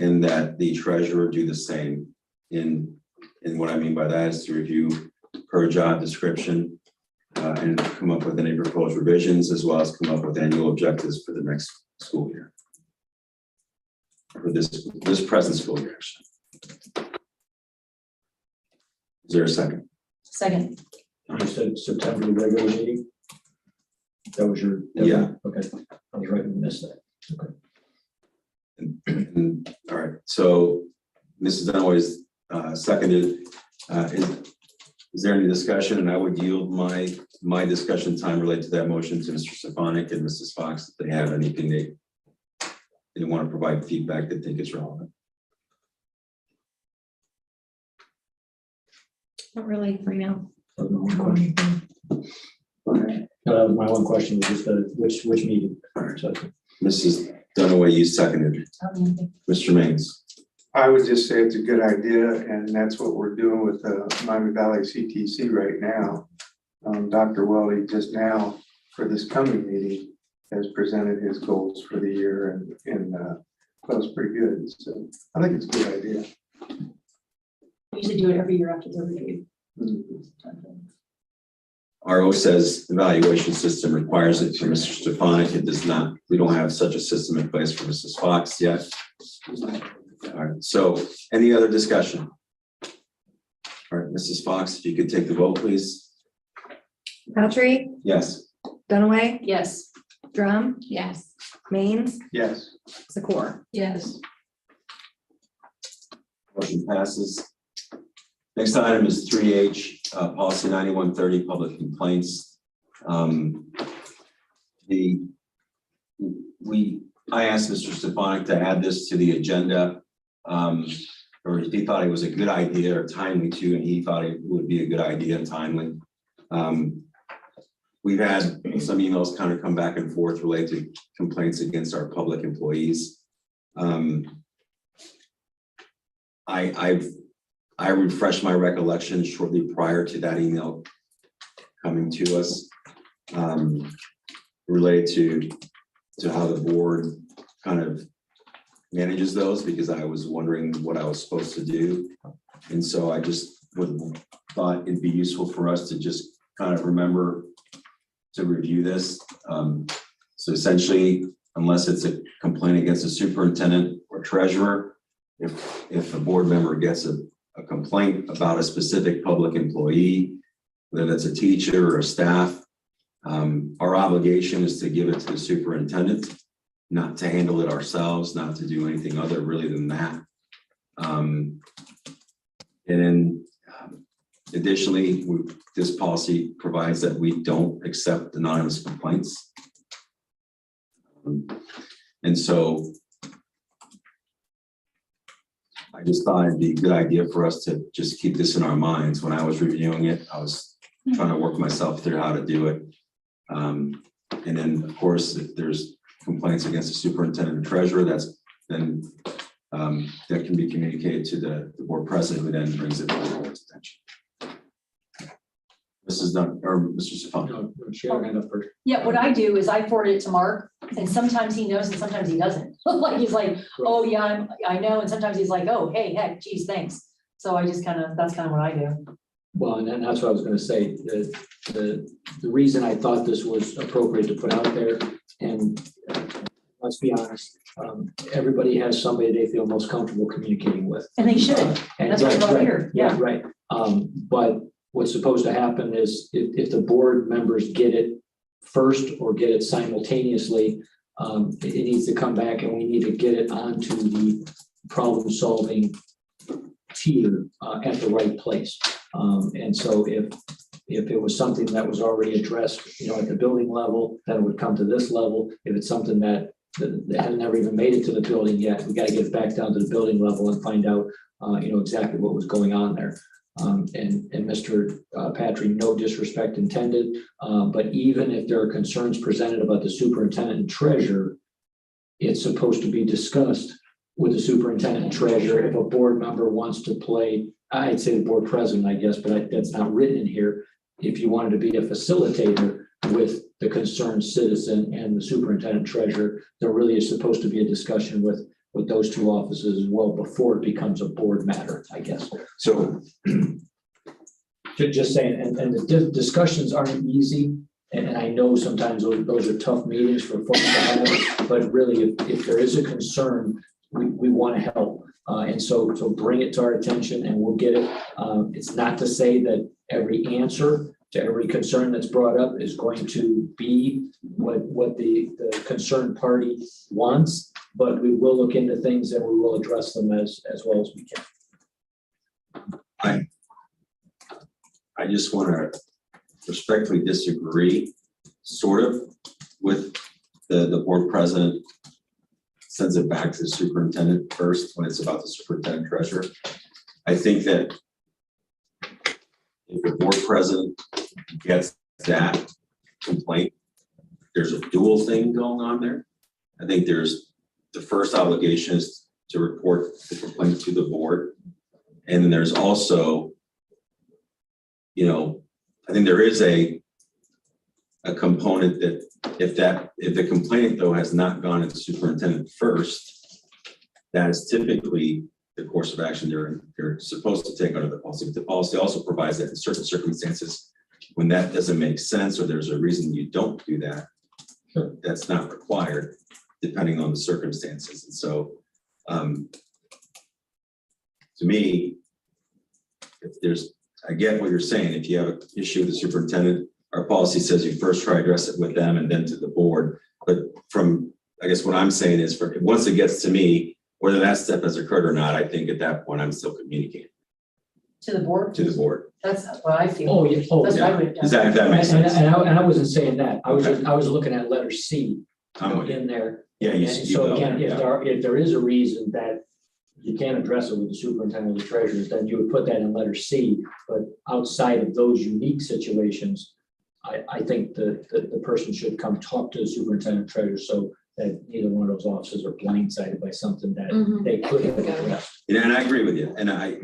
and that the treasurer do the same. And what I mean by that is to review her job description and come up with any proposed revisions, as well as come up with annual objectives for the next school year. For this present school year, actually. Is there a second? Second. You said September regular meeting? That was your? Yeah. Okay, I was right, we missed that. Okay. All right, so Mrs. Dunaway's seconded. Is there any discussion? And I would yield my discussion time related to that motion to Mr. Stefanik and Mrs. Fox, if they have anything they want to provide feedback that they think is relevant. Not really right now. That was my one question. No, that was my one question, was just which meeting? All right, So, Mrs. Dunaway, you seconded. Mr. Maines. I would just say it's a good idea, and that's what we're doing with the Miami Valley CTC right now. Dr. Welly just now for this coming meeting has presented his goals for the year and that was pretty good. So I think it's a good idea. We usually do it every year after the review. RO says evaluation system requires it for Mr. Stefanik. It does not. We don't have such a system in place for Mrs. Fox yet. All right, so any other discussion? All right, Mrs. Fox, if you could take the vote, please. Patry, Yes. Dunaway, Yes. Drum, Yes. Maines, Yes. Zakor. Yes. Motion passes. Next item is 3H, policy 9130, public complaints. I asked Mr. Stefanik to add this to the agenda, or he thought it was a good idea or timely too, and he thought it would be a good idea and timely. We've had some emails kind of come back and forth related to complaints against our public employees. I refreshed my recollection shortly prior to that email coming to us, related to how the board kind of manages those, because I was wondering what I was supposed to do. And so I just thought it'd be useful for us to just kind of remember to review this. So essentially, unless it's a complaint against a superintendent or treasurer, if a board member gets a complaint about a specific public employee, whether that's a teacher or a staff, our obligation is to give it to the superintendent, not to handle it ourselves, not to do anything other really than that. And then additionally, this policy provides that we don't accept anonymous complaints. And so I just thought it'd be a good idea for us to just keep this in our minds. When I was reviewing it, I was trying to work myself through how to do it. And then, of course, if there's complaints against the superintendent and treasurer, then that can be communicated to the board president, who then brings it to the board's attention. Mrs. Dunn, or Mr. Stefanik. No, she had her hand up first. Yeah, what I do is I forward it to Mark, and sometimes he knows and sometimes he doesn't. Like, he's like, oh, yeah, I know, and sometimes he's like, oh, hey, heck, geez, thanks. So I just that's kind of what I do. Well, and that's what I was gonna say, the reason I thought this was appropriate to put out there, and let's be honest, everybody has somebody they feel most comfortable communicating with. And they should, And that's what I brought here, yeah. Right, but what's supposed to happen is if the board members get it first or get it simultaneously, it needs to come back and we need to get it onto the problem-solving tier at the right place. And so if it was something that was already addressed, at the building level, then it would come to this level. If it's something that had never even made it to the building yet, we got to get it back down to the building level and find out, exactly what was going on there. And Mr. Patry, no disrespect intended, but even if there are concerns presented about the superintendent and treasurer, it's supposed to be discussed with the superintendent and treasurer. If a board member wants to play, I'd say the board president, I guess, but that's not written in here. If you wanted to be a facilitator with the concerned citizen and the superintendent treasurer, there really is supposed to be a discussion with those two offices as well before it becomes a board matter, I guess. So just saying, and the discussions aren't easy. And I know sometimes those are tough meetings for folks to have, but really if there is a concern, we want to help. And so bring it to our attention and we'll get it. It's not to say that every answer to every concern that's brought up is going to be what the concerned party wants, but we will look into things and we will address them as well as we can. I just want to respectfully disagree, sort of, with the board president sends it back to the superintendent first when it's about the superintendent treasurer. I think that if the board president gets that complaint, there's a dual thing going on there. I think there's the first obligation is to report the complaint to the board. And then there's also, I think there is a a component that if the complainant though has not gone to the superintendent first, that is typically the course of action they're supposed to take under the policy. But the policy also provides that in certain circumstances, when that doesn't make sense or there's a reason you don't do that, that's not required, depending on the circumstances. And so, to me, I get what you're saying. If you have an issue with the superintendent, our policy says you first try to address it with them and then to the board. But I guess what I'm saying is once it gets to me, whether that step has occurred or not, I think at that point, I'm still communicating To the board? to the board. That's what I feel. Oh, yeah, That's what I would have Does done. if that makes And sense? I wasn't saying that. I was, Okay. I was looking at letter C I'm with you. in there. Yeah, you And you so go again, there, if there is a reason that you can't address it with the superintendent or the treasurers, then you would put that in letter C. But outside of those unique situations, I think the person should come talk to the superintendent treasurer so that neither one of those officers are blindsided by something that they could have addressed. Yeah, and I agree with you.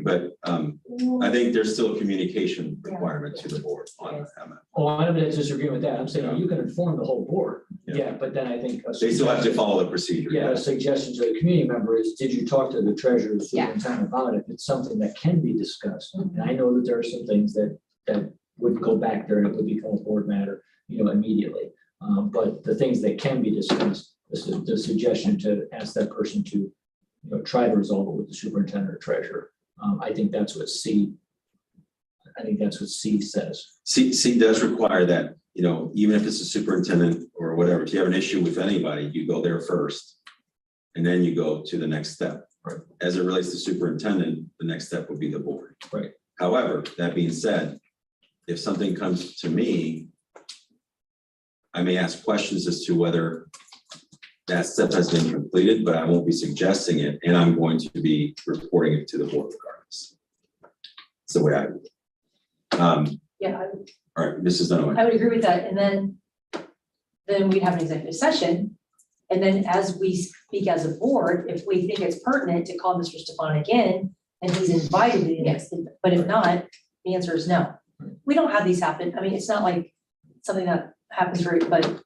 But I think there's still a communication requirement to the board on that. Oh, I'm not disagreeing with that. I'm saying you can inform the whole board. Yeah. Yeah, but then I think. They still have to follow the procedure. Yeah, a suggestion to the community member is, did you talk to the treasurer, the Yeah. superintendent about it? If it's something that can be discussed. And I know that there are some things that would go back there and it would become a board matter, immediately. But the things that can be discussed, the suggestion to ask that person to, try to resolve it with the superintendent or treasurer. I think that's what C says. C does require that, even if it's a superintendent or whatever, if you have an issue with anybody, you go there first. And then you go to the next step. Right. As it relates to superintendent, the next step would be the board. Right. However, that being said, if something comes to me, I may ask questions as to whether that step has been completed, but I won't be suggesting it, and I'm going to be reporting it to the board regardless. That's the way I would. Yeah, All right, Mrs. Dunaway. I would agree with that. And then we'd have an executive session. And then as we speak as a board, if we think it's pertinent to call Mr. Stefanik in and he's invited to the next, but if not, the answer is no. We don't have these happen. I mean, it's not like something that happens but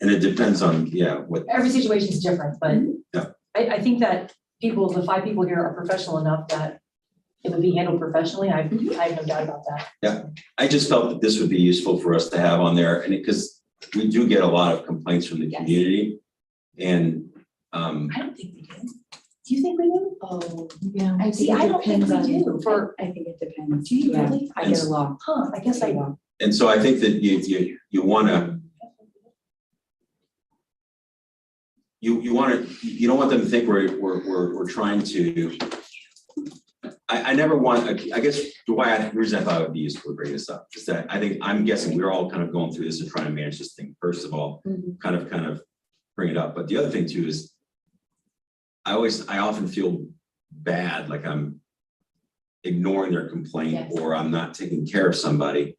And it depends on, what. every situation is different, but Yeah. I think that the 5 people here are professional enough that it would be handled professionally. I have no doubt about that. I just felt that this would be useful for us to have on there, and because we do get a lot of complaints from the Yes. community. And I don't think we do. Do you think we do? Oh, Yeah. I See, think I it don't think depends we on, do. For, I think it depends. do you Yeah. really? I get a lot. Huh, I guess I. and so I think that you want to. You don't want them to think we're trying to. I never want, I guess the reason I thought it would be useful to bring this up is that I'm guessing we're all kind of going through this and trying to manage this thing. First of all, kind of bring it up. But the other thing too is I often feel bad, like I'm ignoring their complaint Yes. or I'm not taking care of somebody.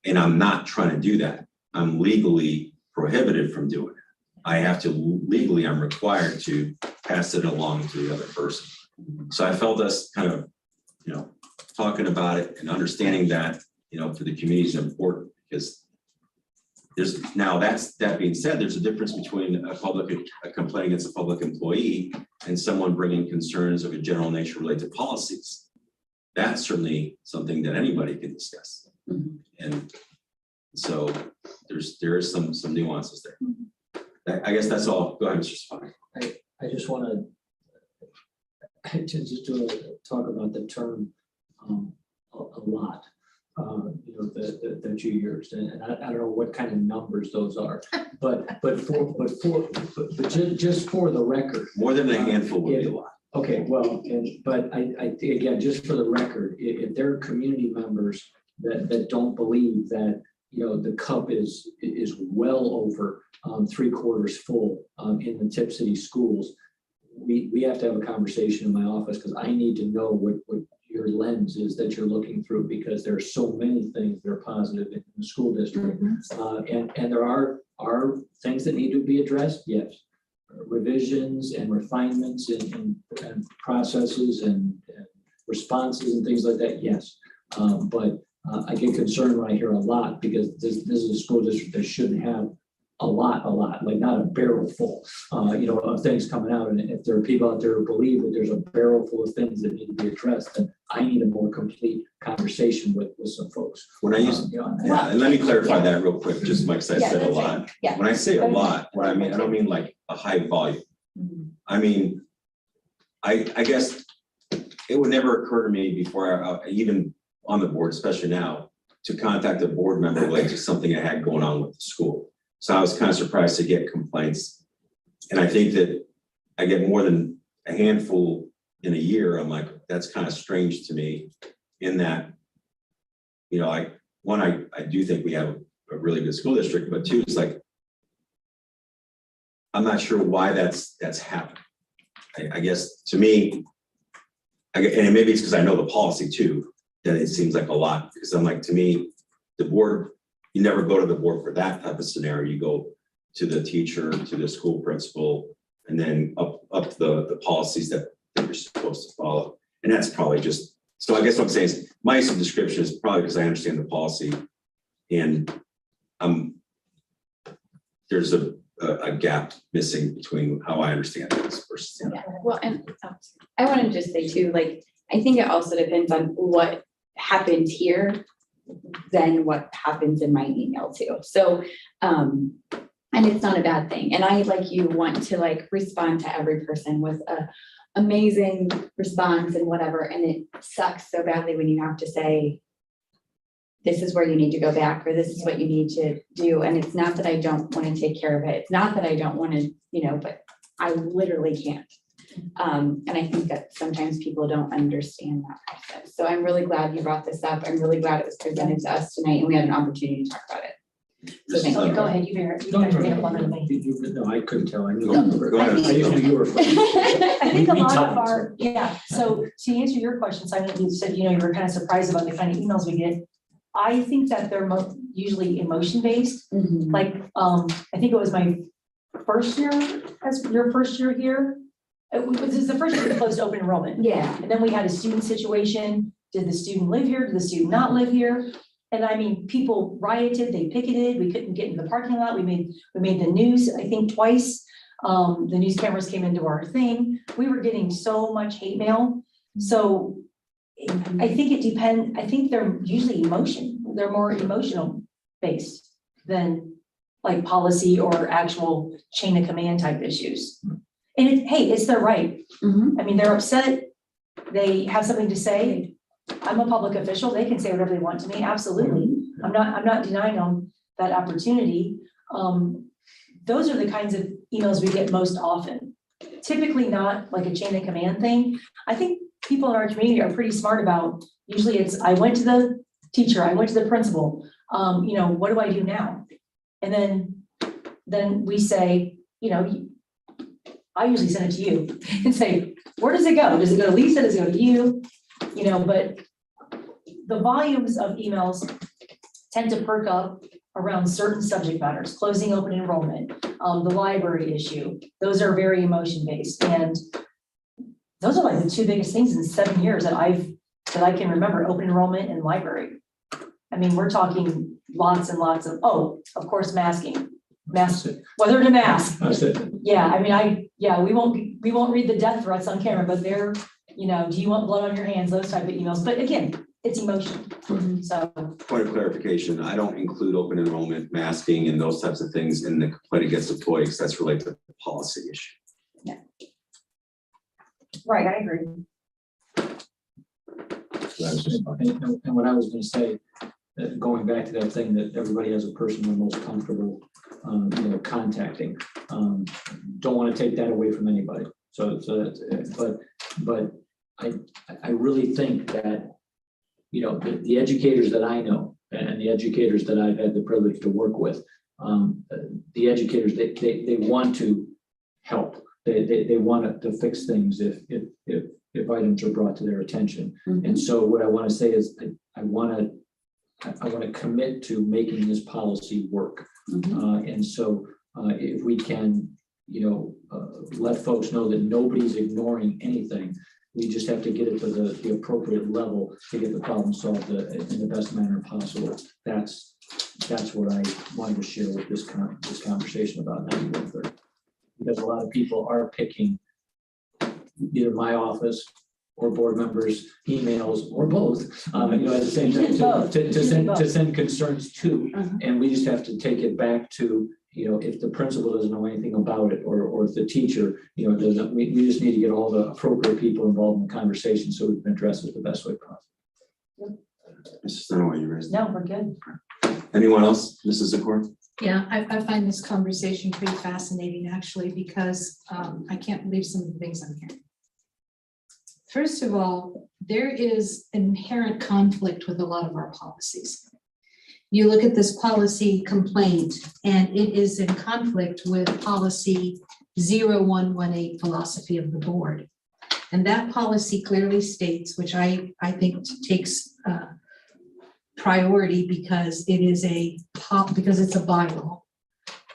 And I'm not trying to do that. I'm legally prohibited from doing it. I'm required to pass it along to the other person. So I felt us kind of, talking about it and understanding that, for the community is important because that being said, there's a difference between a complaint against a public employee and someone bringing concerns of a general nature related to policies. That's certainly something that anybody can discuss. And so there is some nuances there. I guess that's all. Go ahead, Mr. Stefanik. I just want to talk about the term a lot. That you used, and I don't know what kind of numbers those are, but just for the record. More than a handful would be a lot. Okay, well, but I again, just for the record, if there are community members that don't believe that, the cup is well over 3/4 full in the Tipp City schools, we have to have a conversation in my office because I need to know what your lens is that you're looking through, because there are so many things that are positive in the school district. And there are things that need to be addressed, yes. Revisions and refinements and processes and responses and things like that, yes. But I get concerned when I hear a lot, because this is a school district that shouldn't have a lot, like not a barrel full, of things coming out. And if there are people out there who believe that there's a barrel full of things that need to be addressed, then I need a more complete conversation with some folks. When I use, yeah, and let me clarify that real quick, just like I said a that's lot. right. Yeah. When I say a lot, what I mean, I don't mean like a high volume. I mean, I guess it would never occur to me before, even on the board, especially now, to contact a board member related to something I had going on with the school. So I was kind of surprised to get complaints. And I think that I get more than a handful in a year. I'm like, that's kind of strange to me, in that, I do think we have a really good school district, but two, it's like, I'm not sure why that's happened. I guess to me, and maybe it's because I know the policy too, that it seems like a lot, because I'm like, to me, the board, you never go to the board for that type of scenario. You go to the teacher, to the school principal, and then up to the policies that you're supposed to follow. And that's probably just, so I guess what I'm saying is, my description is probably because I understand the policy, and there's a gap missing between how I understand this versus. Yeah, well, and I want to just say too, like, I think it also depends on what happens here than what happens in my email too. So, and it's not a bad thing. And I, like you, want to like respond to every person with a amazing response and whatever. And it sucks so badly when you have to say, this is where you need to go back, or this is what you need to do. And it's not that I don't want to take care of it. It's not that I don't want to, but I literally can't. And I think that sometimes people don't understand that process. So I'm really glad you brought this up. I'm really glad it was presented to us tonight and we had an opportunity to talk about it. So thank you. Go ahead, you guys are longer than me. No, I couldn't tell. I knew. Go ahead. I just knew you were. I think a We lot of talked. our, so to answer your question, Simon, you said, you were kind of surprised about the kind of emails we get. I think that they're usually emotion-based. Mhm. Like, I think it was my first year, as your first year here. This is the first year we closed open enrollment. Yeah. And then we had a student situation. Did the student live here? Did the student not live here? And I mean, people rioted, they picketed, we couldn't get into the parking lot. We made the news, I think, twice. The news cameras came into our thing. We were getting so much hate mail. So I think it depends. I think they're usually they're more emotional based than like policy or actual chain of command type issues. And it's their right. Mhm. I mean, they're upset. They have something to say. I'm a public official. They can say whatever they want to me. Absolutely. I'm not denying them that opportunity. Those are the kinds of emails we get most often. Typically not like a chain of command thing. I think people in our community are pretty smart about, usually it's, I went to the teacher, I went to the principal, what do I do now? And then we say, I usually send it to you and say, where does it go? Does it go to Lisa? Does it go to you? But the volumes of emails tend to perk up around certain subject matters, closing open enrollment, the library issue. Those are very emotion-based. And those are like the two biggest things in 7 years that I can remember, open enrollment and library. I mean, we're talking lots and lots of, of course, masking, whether to mask. That's it. Yeah, I mean, we won't read the death threats on camera, but they're, do you want blood on your hands, those type of emails. But again, it's emotion. Mhm. So Point of clarification, I don't include open enrollment, masking, and those types of things in the complaint against employees. That's related to the policy issue. right, I agree. And what I was gonna say, going back to that thing that everybody has a person they're most comfortable, contacting. Don't want to take that away from anybody. So that's, but I really think that, the educators that I know and the educators that I've had the privilege to work with, the educators, they want to help. They want to fix things if items are brought to their attention. Mhm. And so what I want to say is I want to commit to making this policy work. Mhm. And so if we can, let folks know that nobody's ignoring anything, We just have to get it to the appropriate level to get the problem solved in the best manner possible. That's what I wanted to share with this conversation about 9130. Because a lot of people are picking either my office or board members' emails or both, at the same time to send concerns to. And we just have to take it back to, if the principal doesn't know anything about it, or if the teacher, doesn't, we just need to get all the appropriate people involved in the conversation so we can address it the best way possible. Mrs. Dunaway, you raised. No, we're good. Anyone else? Mrs. Zakor? Yeah, I find this conversation pretty fascinating, actually, because I can't believe some of the things I'm hearing. First of all, there is inherent conflict with a lot of our policies. You look at this policy complaint, and it is in conflict with policy 0118, philosophy of the board. And that policy clearly states, which I think takes priority because it is because it's a bylaw.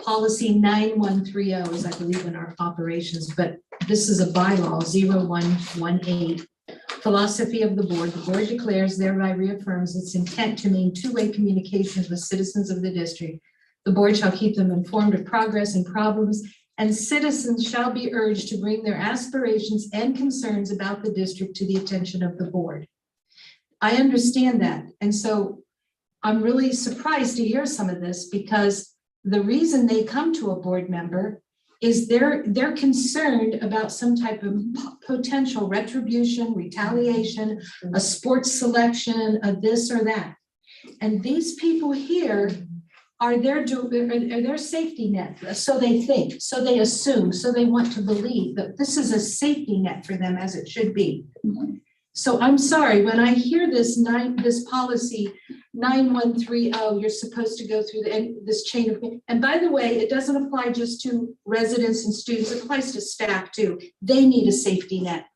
Policy 9130 is, I believe, in our operations, but this is a bylaw 0118. Philosophy of the board. The board declares, thereby reaffirms its intent to maintain two-way communications with citizens of the district. The board shall keep them informed of progress and problems, and citizens shall be urged to bring their aspirations and concerns about the district to the attention of the board. I understand that. And so I'm really surprised to hear some of this, because the reason they come to a board member is they're concerned about some type of potential retribution, retaliation, a sports selection, of this or that. And these people here are their safety net. So they think, so they assume, so they want to believe that this is a safety net for them, as it should be. So I'm sorry, when I hear this policy 9130, you're supposed to go through this chain of, and by the way, it doesn't apply just to residents and students, it applies to staff too. They need a safety net.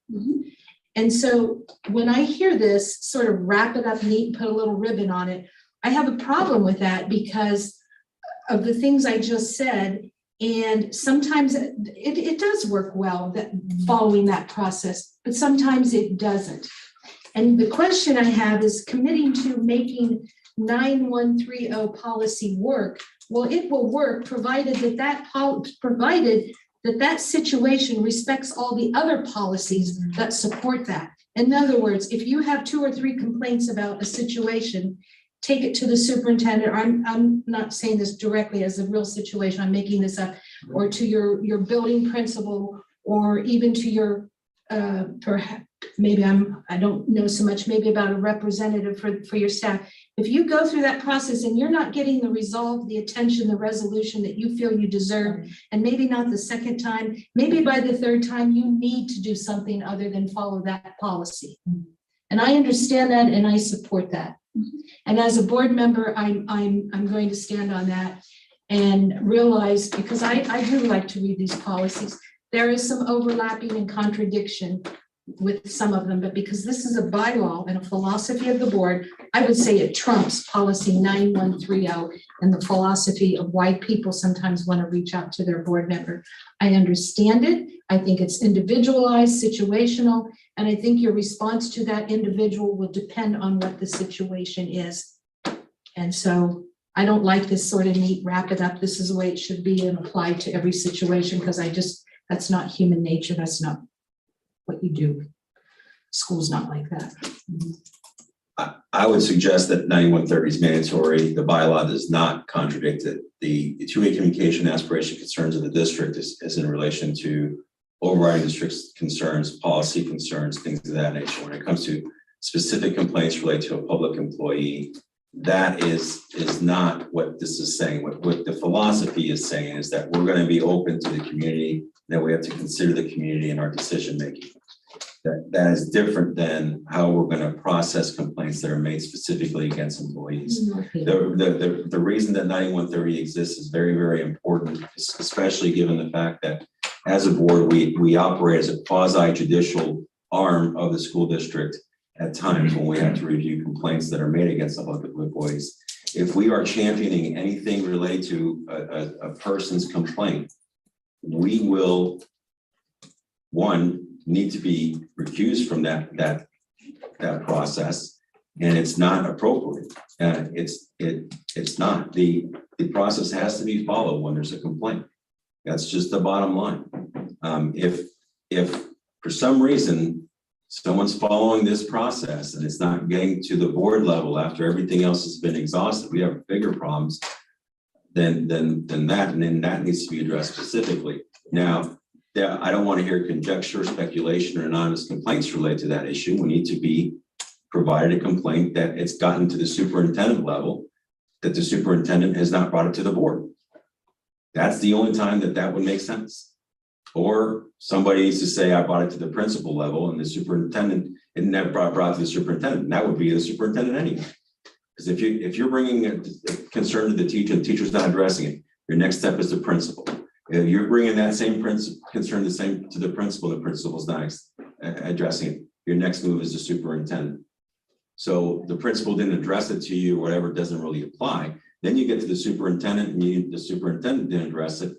And so when I hear this sort of wrap it up neat, put a little ribbon on it, I have a problem with that because of the things I just said. And sometimes it does work well, that following that process, but sometimes it doesn't. And the question I have is committing to making 9130 policy work. Well, it will work provided that situation respects all the other policies that support that. In other words, if you have 2 or 3 complaints about a situation, take it to the superintendent. I'm not saying this directly as a real situation, I'm making this up, or to your building principal, or even to your perhaps maybe I don't know so much maybe about a representative for your staff. If you go through that process and you're not getting the resolve, the attention, the resolution that you feel you deserve, and maybe not the second time, maybe by the 3rd time, you need to do something other than follow that policy. And I understand that, and I support that. And as a board member, I'm going to stand on that and realize, because I do like to read these policies, there is some overlapping and contradiction with some of them, but because this is a bylaw and a philosophy of the board, I would say it trumps policy 9130 and the philosophy of why people sometimes want to reach out to their board member. I understand it. I think it's individualized, situational, and I think your response to that individual will depend on what the situation is. And so I don't like this sort of neat wrap it up. This is the way it should be and applied to every situation, because that's not human nature. That's not what you do. School's not like that. I would suggest that 9130 is mandatory. The bylaw does not contradict it. The two-way communication, aspiration, concerns of the district is in relation to overriding district's concerns, policy concerns, things of that nature. When it comes to specific complaints related to a public employee, that is not what this is saying. What the philosophy is saying is that we're going to be open to the community, that we have to consider the community in our decision making. That is different than how we're going to process complaints that are made specifically against employees. The reason that 9130 exists is very, very important, especially given the fact that as a board, we operate as a quasi-judicial arm of the school district at times when we have to review complaints that are made against the public employees. If we are championing anything related to a person's complaint, we will, one, need to be recused from that process, and it's not appropriate. It's not. The process has to be followed when there's a complaint. That's just the bottom line. If for some reason someone's following this process and it's not getting to the board level after everything else has been exhausted, we have bigger problems than that, and then that needs to be addressed specifically. Now, I don't want to hear conjecture, speculation, or anonymous complaints related to that issue. We need to be provided a complaint that it's gotten to the superintendent level, that the superintendent has not brought it to the board. That's the only time that would make sense. Or somebody needs to say, I brought it to the principal level, and the superintendent, it never brought to the superintendent. And that would be the superintendent anyway. Because if you're bringing a concern to the teacher, the teacher's not addressing it, your next step is the principal. If you're bringing that same concern to the principal's not addressing it, your next move is the superintendent. So the principal didn't address it to you, or whatever, doesn't really apply. Then you get to the superintendent, and the superintendent didn't address it,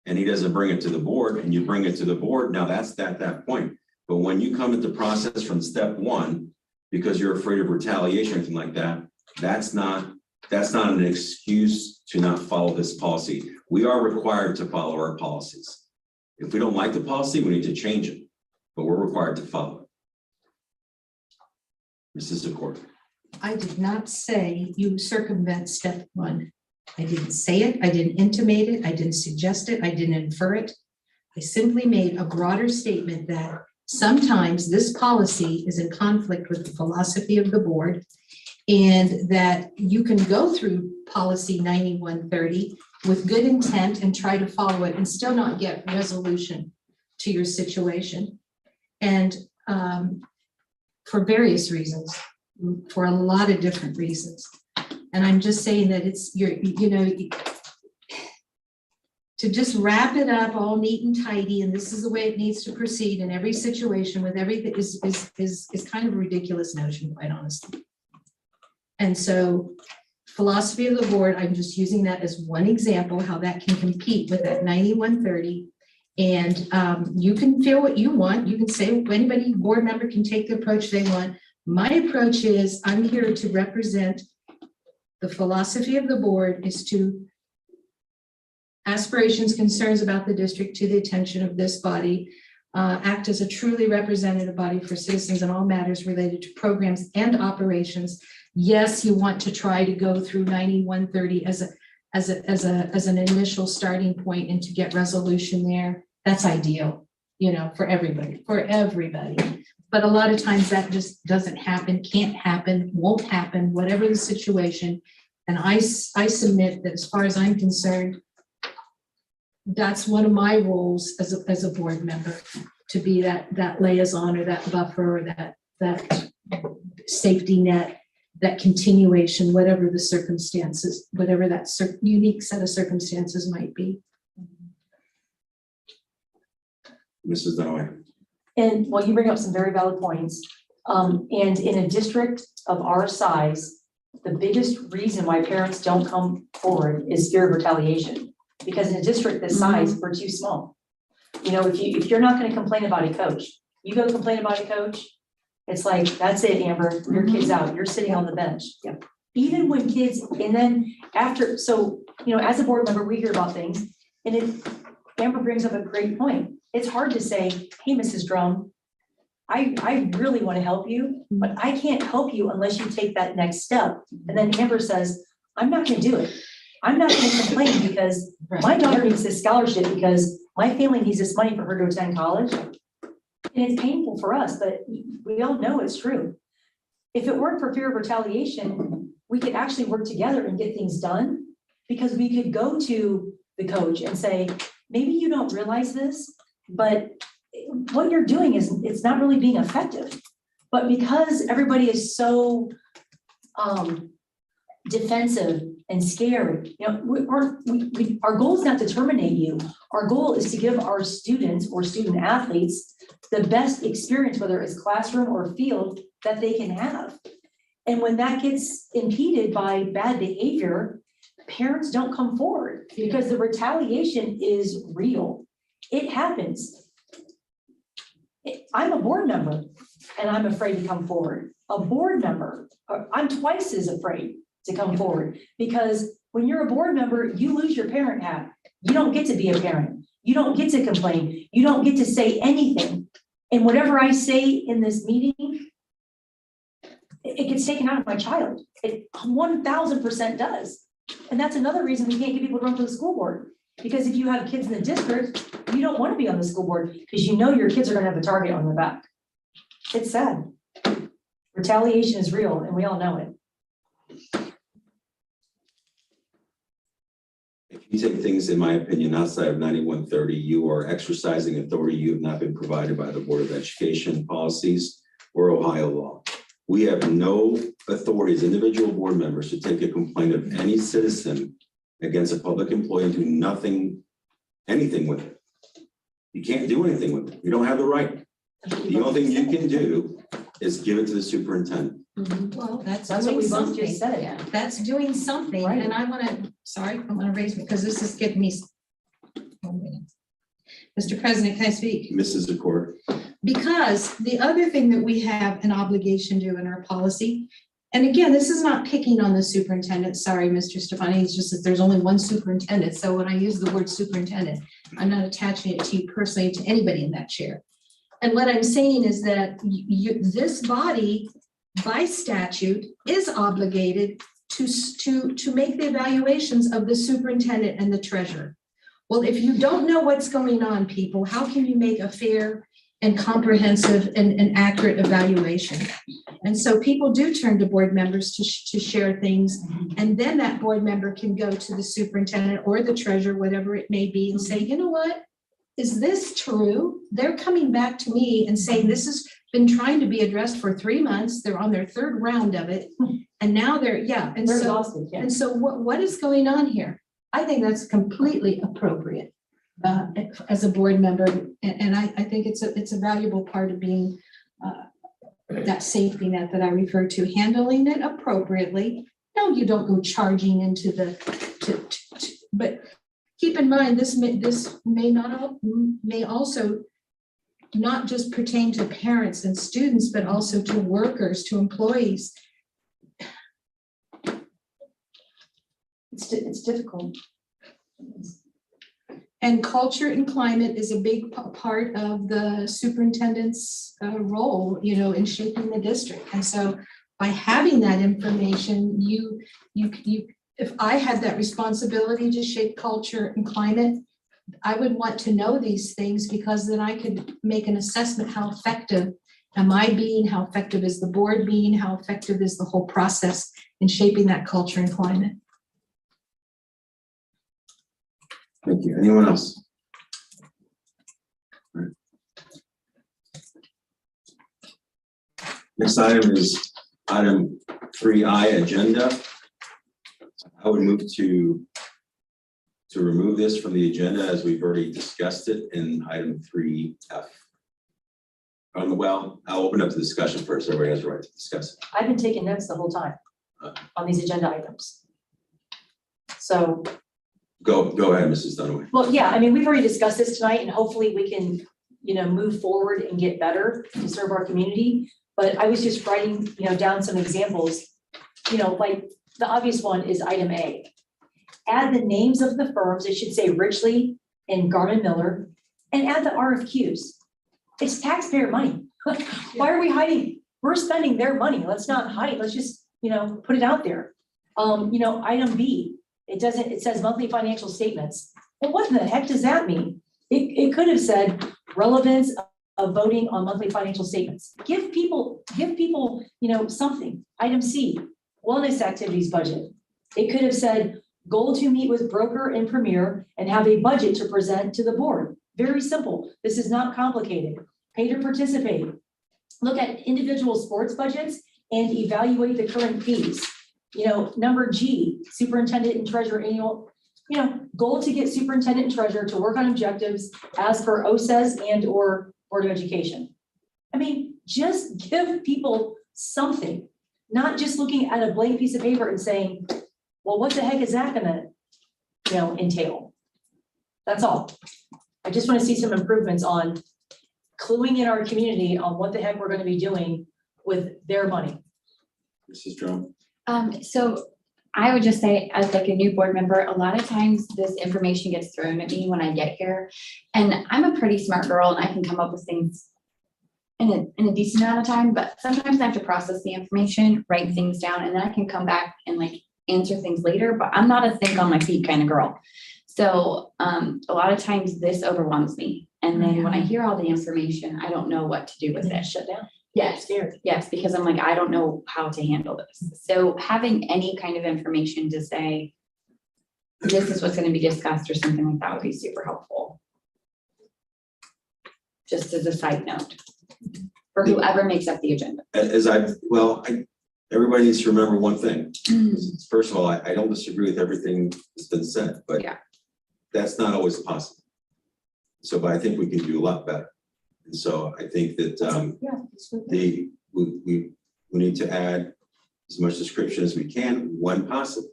and he doesn't bring it to the board, and you bring it to the board. Now that's at that point. But when you come at the process from step one, because you're afraid of retaliation or anything like that, that's not an excuse to not follow this policy. We are required to follow our policies. If we don't like the policy, we need to change it, but we're required to follow it. Mrs. Zakor. I did not say you circumvent step one. I didn't say it, I didn't intimate it, I didn't suggest it, I didn't infer it. I simply made a broader statement that sometimes this policy is in conflict with the philosophy of the board, and that you can go through policy 9130 with good intent and try to follow it and still not get resolution to your situation. And for various reasons, for a lot of different reasons. And I'm just saying that it's to just wrap it up all neat and tidy, and this is the way it needs to proceed in every situation with everything is kind of a ridiculous notion, quite honestly. And so philosophy of the board, I'm just using that as one example, how that can compete with that 9130. And you can feel what you want. You can say anybody, board member can take the approach they want. My approach is I'm here to represent the philosophy of the board is to aspirations, concerns about the district to the attention of this body, act as a truly representative body for citizens in all matters related to programs and operations. Yes, you want to try to go through 9130 as an initial starting point and to get resolution there. That's ideal, for everybody. But a lot of times that just doesn't happen, can't happen, won't happen, whatever the situation. And I submit that as far as I'm concerned, that's one of my roles as a board member, to be that liaison or that buffer or that safety net, that continuation, whatever the circumstances, whatever that unique set of circumstances might be. Mrs. Dunaway. And well, you bring up some very valid points. And in a district of our size, the biggest reason why parents don't come forward is fear of retaliation. Because in a district this size, we're too small. If you're not going to complain about a coach, you go complain about a coach, it's like, that's it, Amber, your kid's out, you're sitting on the bench. Yep. Even when kids, and then after, so, as a board member, we hear about things, and Amber brings up a great point. It's hard to say, hey, Mrs. Drum, I really want to help you, but I can't help you unless you take that next step. And then Amber says, I'm not going to do it. I'm not going to complain because my daughter needs this scholarship because my family needs this money for her to attend college. And it's painful for us, but we all know it's true. If it weren't for fear of retaliation, we could actually work together and get things done, because we could go to the coach and say, maybe you don't realize this, but what you're doing it's not really being effective. But because everybody is so defensive and scared, our goal is not to terminate you. Our goal is to give our students or student athletes the best experience, whether it's classroom or field, that they can have. And when that gets impeded by bad behavior, parents don't come forward because the retaliation is real. It happens. I'm a board member and I'm afraid to come forward. A board member, I'm twice as afraid to come forward because when you're a board member, you lose your parent hat. You don't get to be a parent. You don't get to complain. You don't get to say anything. And whatever I say in this meeting, it gets taken out of my child. It 1000% does. And that's another reason we can't get people to run for the school board. Because if you have kids in the district, you don't want to be on the school board because you know your kids are going to have a target on their back. It's sad. Retaliation is real and we all know it. If you take things, in my opinion, outside of 9130, you are exercising authority you have not been provided by the Board of Education policies or Ohio law. We have no authority as individual board members to take a complaint of any citizen against a public employee and do anything with it. You can't do anything with it. You don't have the right. The only thing you can do is give it to the superintendent. Well, that's That's what doing we both something. just said. That's doing something, Right. and I wanna, sorry, I wanna raise, because this is getting me. 1 minute. Mr. President, can I speak? Mrs. Zakor. Because the other thing that we have an obligation to in our policy, and again, this is not picking on the superintendent, sorry, Mr. Stefani, it's just that there's only one superintendent, so when I use the word superintendent, I'm not attaching it to you personally, to anybody in that chair. And what I'm saying is that this body, by statute, is obligated to make the evaluations of the superintendent and the treasurer. Well, if you don't know what's going on, people, how can you make a fair and comprehensive and accurate evaluation? And so people do turn to board members to share things. And then that board member can go to the superintendent or the treasurer, whatever it may be, and say, you know what? Is this true? They're coming back to me and saying, this has been trying to be addressed for 3 months. They're on their 3rd round of it. And now they're. And They're so, exhausted, yeah. and so what is going on here? I think that's completely appropriate as a board member. And I think it's a valuable part of being that safety net that I refer to, handling it appropriately. No, you don't go charging into but keep in mind, this may also not just pertain to parents and students, but also to workers, to employees. It's difficult. And culture and climate is a big part of the superintendent's role, in shaping the district. And so by having that information, if I had that responsibility to shape culture and climate, I would want to know these things because then I could make an assessment. How effective am I being? How effective is the board being? How effective is the whole process in shaping that culture and climate? Thank you. Anyone else? All right. Next item is item 3I agenda. I would move to remove this from the agenda as we've already discussed it in item 3F. Well, I'll open up the discussion first. Everybody has the right to discuss it. I've been taking notes the whole time on these agenda items. So. Go ahead, Mrs. Dunaway. Well, yeah, I mean, we've already discussed this tonight and hopefully we can, move forward and get better to serve our community. But I was just writing, down some examples, like the obvious one is item A. Add the names of the firms, it should say Richley and Garmin Miller, and add the RFQs. It's taxpayer money. Why are we hiding? We're spending their money. Let's not hide. Let's just, put it out there. Item B, it says monthly financial statements. Well, what the heck does that mean? It could have said relevance of voting on monthly financial statements. Give people, something. Item C, wellness activities budget. It could have said goal to meet with broker and premier and have a budget to present to the board. Very simple. This is not complicated. Pay to participate. Look at individual sports budgets and evaluate the current fees. Number G, superintendent and treasurer annual, goal to get superintendent and treasurer to work on objectives as per OSES and or Board of Education. I mean, just give people something, not just looking at a blank piece of paper and saying, well, what the heck is that gonna, entail? That's all. I just want to see some improvements on cluing in our community on what the heck we're gonna be doing with their money. Mrs. Drum? So I would just say, as like a new board member, a lot of times this information gets thrown at me when I get here. And I'm a pretty smart girl and I can come up with things in a decent amount of time, but sometimes I have to process the information, write things down, and then I can come back and like answer things later, but I'm not a think on my feet kind of girl. So a lot of times this overwhelms me. And then when I hear all the information, I don't know what to do with it. Shut down. Yes, Scared. yes, because I'm like, I don't know how to handle this. So having any kind of information to say, this is what's gonna be discussed or something like that would be super helpful. Just as a side note, for whoever makes up the agenda. Everybody needs to remember one thing. First of all, I don't disagree with everything that's been said, but Yeah. that's not always possible. So, but I think we can do a lot better. And so I think that we need to add as much description as we can when possible.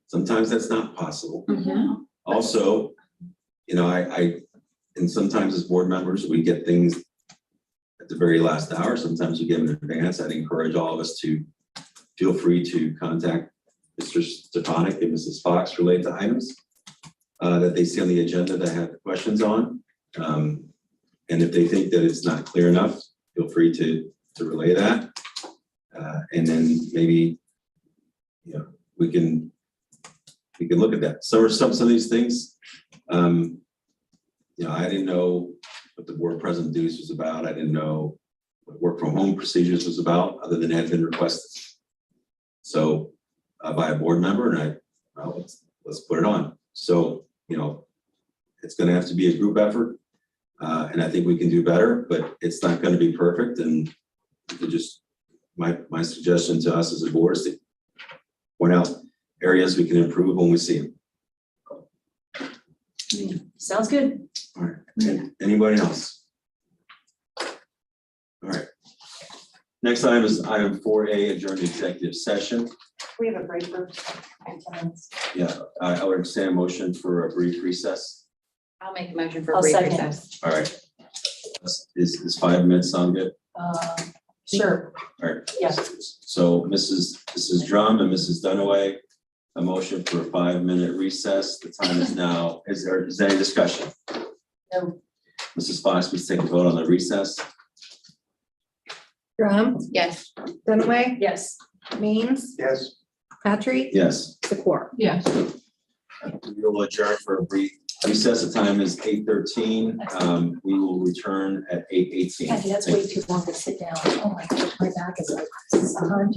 Sometimes that's not possible. Mhm. Also, you know, and sometimes as board members, we get things at the very last hour. Sometimes we get them in advance. I'd encourage all of us to feel free to contact Mr. Stefanik and Mrs. Fox related to items that they see on the agenda that have questions on. And if they think that it's not clear enough, feel free to relay that. And then maybe, you know, we can look at that. So some of these things, you know, I didn't know what the board president duties was about. I didn't know what work from home procedures was about, other than it had been requested. So by a board member, and let's put it on. So, you know, it's gonna have to be a group effort. And I think we can do better, but it's not gonna be perfect. And my suggestion to us as a board is to point out areas we can improve when we see them. Sounds good. All right, anybody else? All right. Next item is item 4A, adjourned executive session. We have a break for 10 minutes. Yeah, I would understand a motion for a brief recess. I'll make a motion for I'll brief second. recess. All right. Is 5 minutes sound good? Sure, All right. yes. So Mrs. Drum and Mrs. Dunaway, a motion for a 5-minute recess. The time is now, is there any discussion? No. Mrs. Fox, please take a vote on the recess. Drum, Yes. Dunaway, Yes. Means, Yes. Patrick, Yes. Secor. Yes. We will adjourn for a brief recess. The time is 8:13. We will return at 8:18. Kathy, that's way too long to sit down. Oh my gosh, my back is like, this is hard.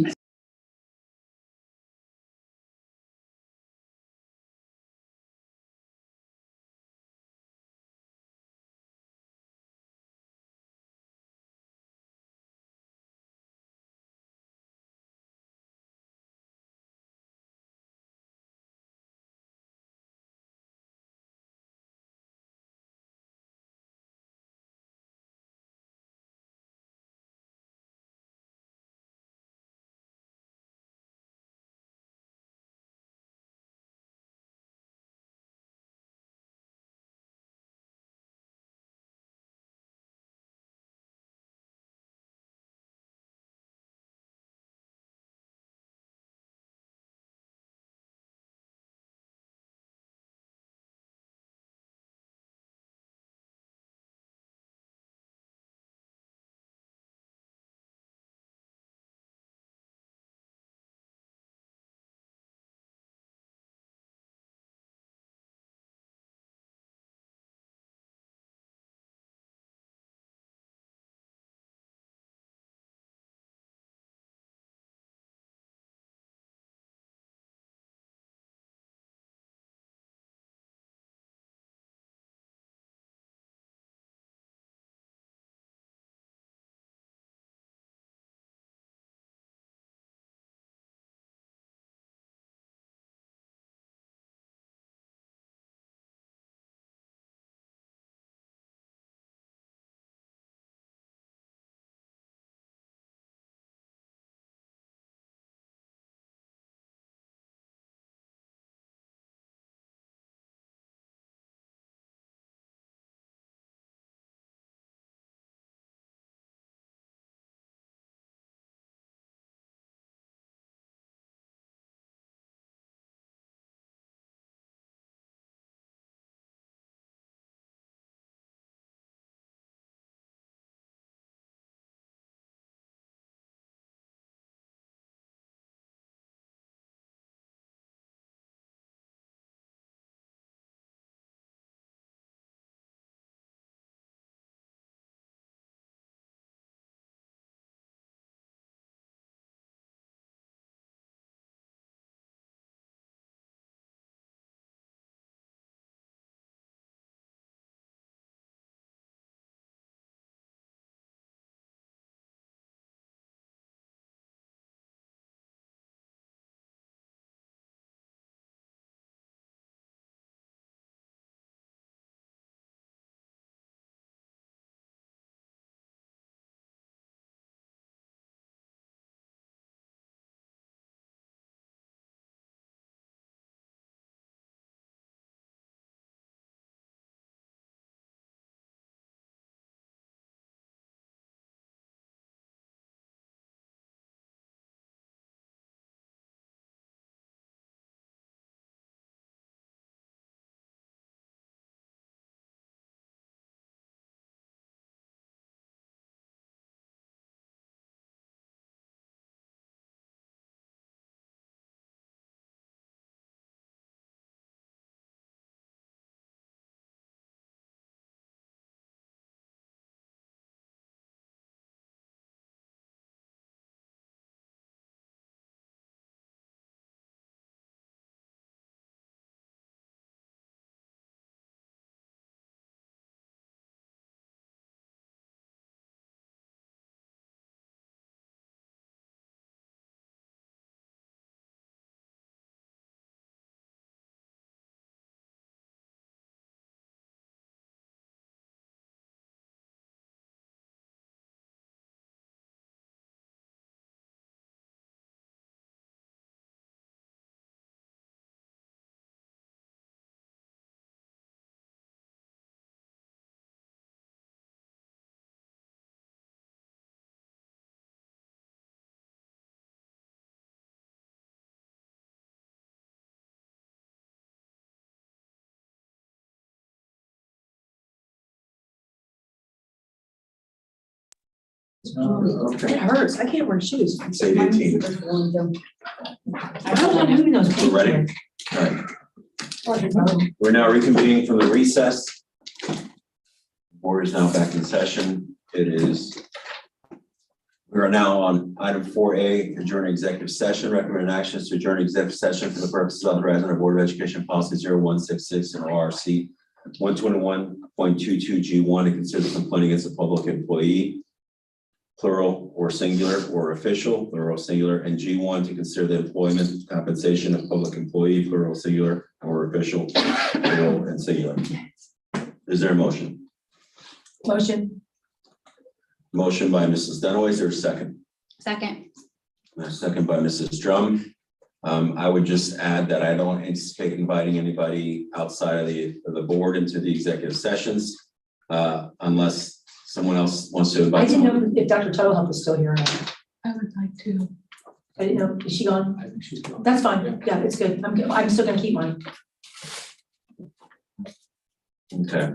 Okay. It hurts. I can't wear shoes. Say 18. I don't like moving those. feet. We're ready? All right. We're now reconvening from the recess. Board is now back in session. We are now on item 4A, adjourn executive session. Recommended actions to adjourn executive session for the purposes of authorizing our Board of Education policy 0166 and ORC 121.22G1 to consider the complaint against a public employee, plural or singular, or official, plural, singular, and G1 to consider the employment compensation of public employee, plural, singular, or official, plural, and singular. Is there a motion? Motion. Motion by Mrs. Dunaway, is there a second? Second. A second by Mrs. Drum. I would just add that I don't anticipate inviting anybody outside of the board into the executive sessions, unless someone else wants to I invite didn't someone. know if Dr. Tohoff was still here or not. I would like to. I didn't know. Is she gone? I think she's gone. That's fine. Yeah, it's good. I'm still gonna keep mine. Okay.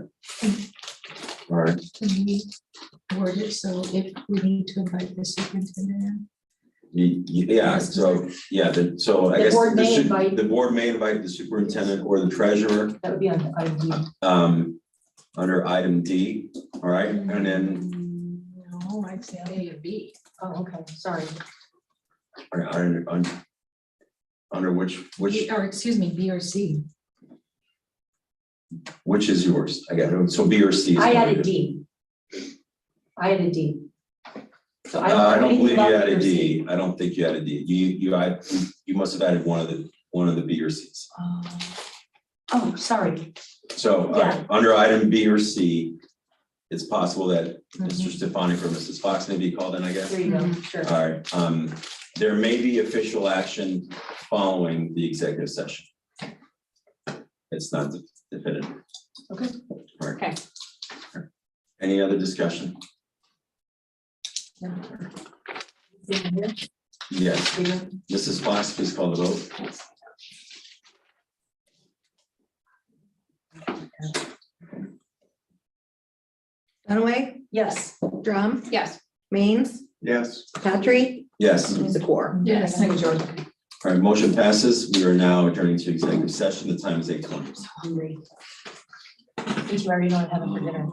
All right, Can we word it so if we need to invite the superintendent? yeah, so, yeah, so I The guess board may invite- the board may invite the superintendent or the treasurer, That would be on item D. under item D, all right, and then No, I'd say A and B. Oh, okay, sorry. under which Or excuse me, B or C. which is yours? I got it, so B or C. is I what added it is. D. I added D. So I know don't anything believe you about added B or C. D. I don't think you added D. You must have added one of the B or Cs. Oh, sorry. So, Yeah. under item B or C, it's possible that Mm-hmm. Mr. Stefanik or Mrs. Fox may be called in, I guess. There you go, sure. All right, there may be official action following the executive session. It's not definitive. Okay. All right. Okay. Any other discussion? Yes, Mrs. Fox, please call the vote. Dunaway, Yes. Drum, Yes. Maines, Yes. Patry, Yes, Zakor. Yes. all right, motion passes. We are now adjourning to executive session. The time is 8:20. Hungry. Each already know what I'm having for dinner.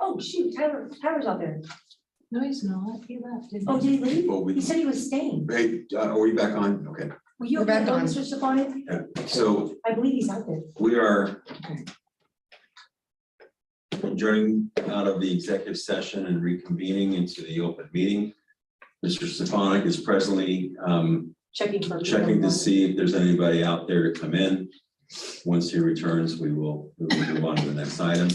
Oh, shoot, Tyler's out there. No, he's not. He left. didn't Oh, he? did he leave? Well, He said he was staying. Hey, are we back on? Okay, Were you We're okay, back on. Mr. Stefanik? yeah, so I believe he's out there. we are adjourning out of the executive session and reconvening into the open meeting. Mr. Stefanik is presently Checking for. checking to see if there's anybody out there to come in. Once he returns, we will move on to the next item.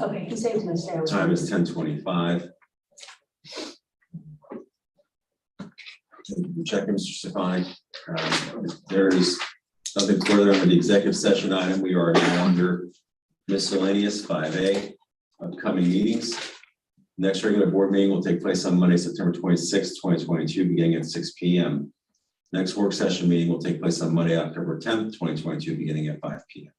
Okay, he said he was gonna stay. Time is 10:25. Check Mr. Stefanik. There is nothing further on the executive session item. We are now under miscellaneous 5A, upcoming meetings. Next regular board meeting will take place on Monday, September 26, 2022, beginning at 6 p.m. Next work session meeting will take place on Monday, October 10th, 2022, beginning at 5 p.m.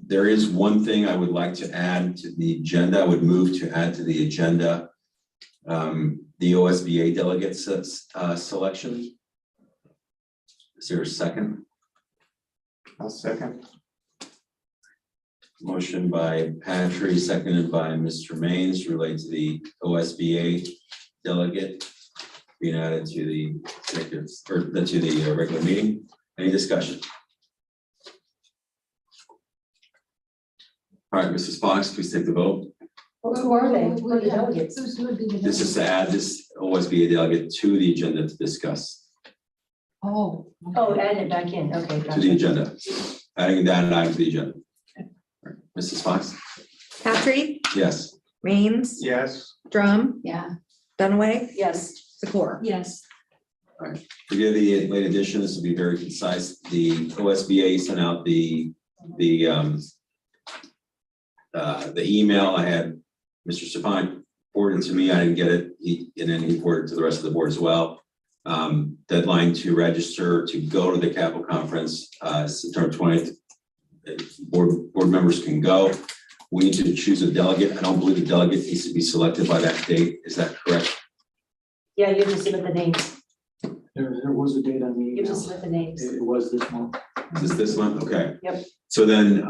There is one thing I would like to add to the agenda. I would move to add to the agenda the OSBA delegate selection. Is there a second? I'll second. Motion by Patrick, seconded by Mr. Maines, related to the OSBA delegate being added to the executive, or to the regular meeting. Any discussion? All right, Mrs. Fox, please take the vote. Well, who are they? Who are the delegates? Who would be the This is delegates? to add this OSBA delegate to the agenda to discuss, Oh. Oh, adding it back in, okay. to the gotcha. agenda. Adding that item to the agenda. All right, Mrs. Fox? Patrick, Yes. Maines, Yes. Drum, Yeah. Dunaway, Yes, Zakor. Yes. To give the late addition, this will be very concise. The OSBA sent out the email. I had Mr. Stefanik forwarded to me. I didn't get it. And then he forwarded to the rest of the board as well. Deadline to register to go to the Capitol Conference, September 20th. Board members can go. We need to choose a delegate. I don't believe the delegate needs to be selected by that date. Is that correct? yeah, you have to submit the names. There was a date on the You have to email. submit the names. It was this month. Is this month? Okay. Yep. So then,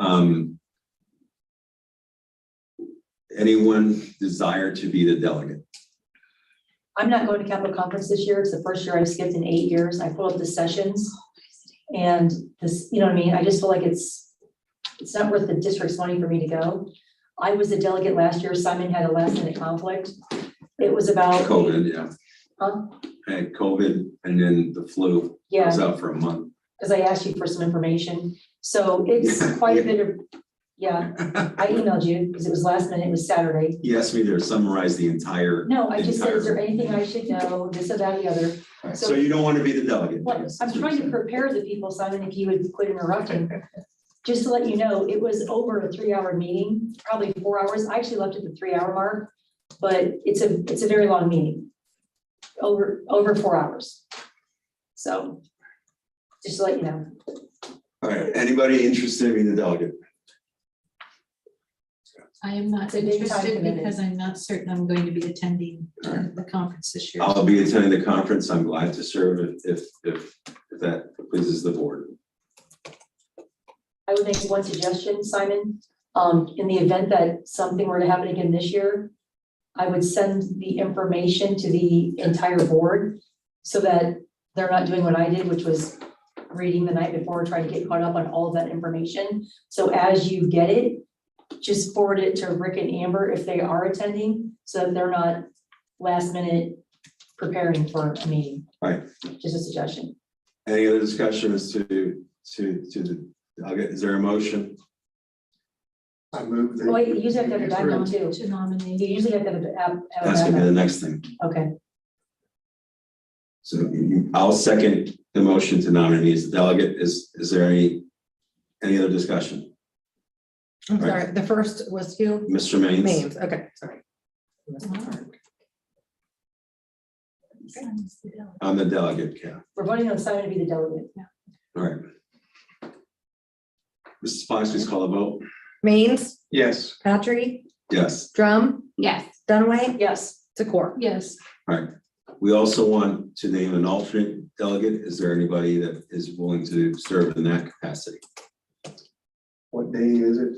anyone desire to be the delegate? I'm not going to Capitol Conference this year. It's the first year I've skipped in 8 years. I pulled up the sessions. And this, you know what I mean? I just feel like it's not worth the district's money for me to go. I was the delegate last year. Simon had a last minute conflict. It was about. COVID, yeah. Huh? I had COVID and then the flu. I Yeah, was out for a month. because I asked you for some information. So it's quite a bit of, yeah, I emailed you because it was last minute. It was Saturday. He asked me to summarize the entire. No, I just said, is there anything I should know, this or that, or the other? So you don't want to be the delegate? Well, I'm trying to prepare the people, Simon, if you would quit interrupting. Just to let you know, it was over a 3-hour meeting, probably 4 hours. I actually left at the 3-hour mark, but it's a very long meeting. Over 4 hours. So just to let you know. All right, anybody interested in being the delegate? I am not It's a big time interested commitment. because I'm not certain I'm going to be attending the conference this year. I'll be attending the conference. I'm glad to serve if that pleases the board. I would make one suggestion, Simon. In the event that something were to happen again this year, I would send the information to the entire board so that they're not doing what I did, which was reading the night before, trying to get caught up on all of that information. So as you get it, just forward it to Rick and Amber if they are attending, so that they're not last minute preparing for a meeting. Right. Just a suggestion. Any other discussion as to the delegate? Is there a motion? I move that. Oh, wait, you usually have to have a background too. To nominate. You usually have to have a That's gonna be the background. next thing. Okay, So I'll second the motion to nominate as the delegate. Is there any other discussion? I'm Right. sorry, the first was who? Mr. Maines? Maines, okay, sorry. I'm the delegate, yeah. we're voting on Simon to be the delegate. All right. Mrs. Fox, please call the vote. Maines, Yes. Patrick, Yes. Drum, Yes. Dunaway, Yes, Zakor. Yes. All right. We also want to name an alternate delegate. Is there anybody that is willing to serve in that capacity? What day is it?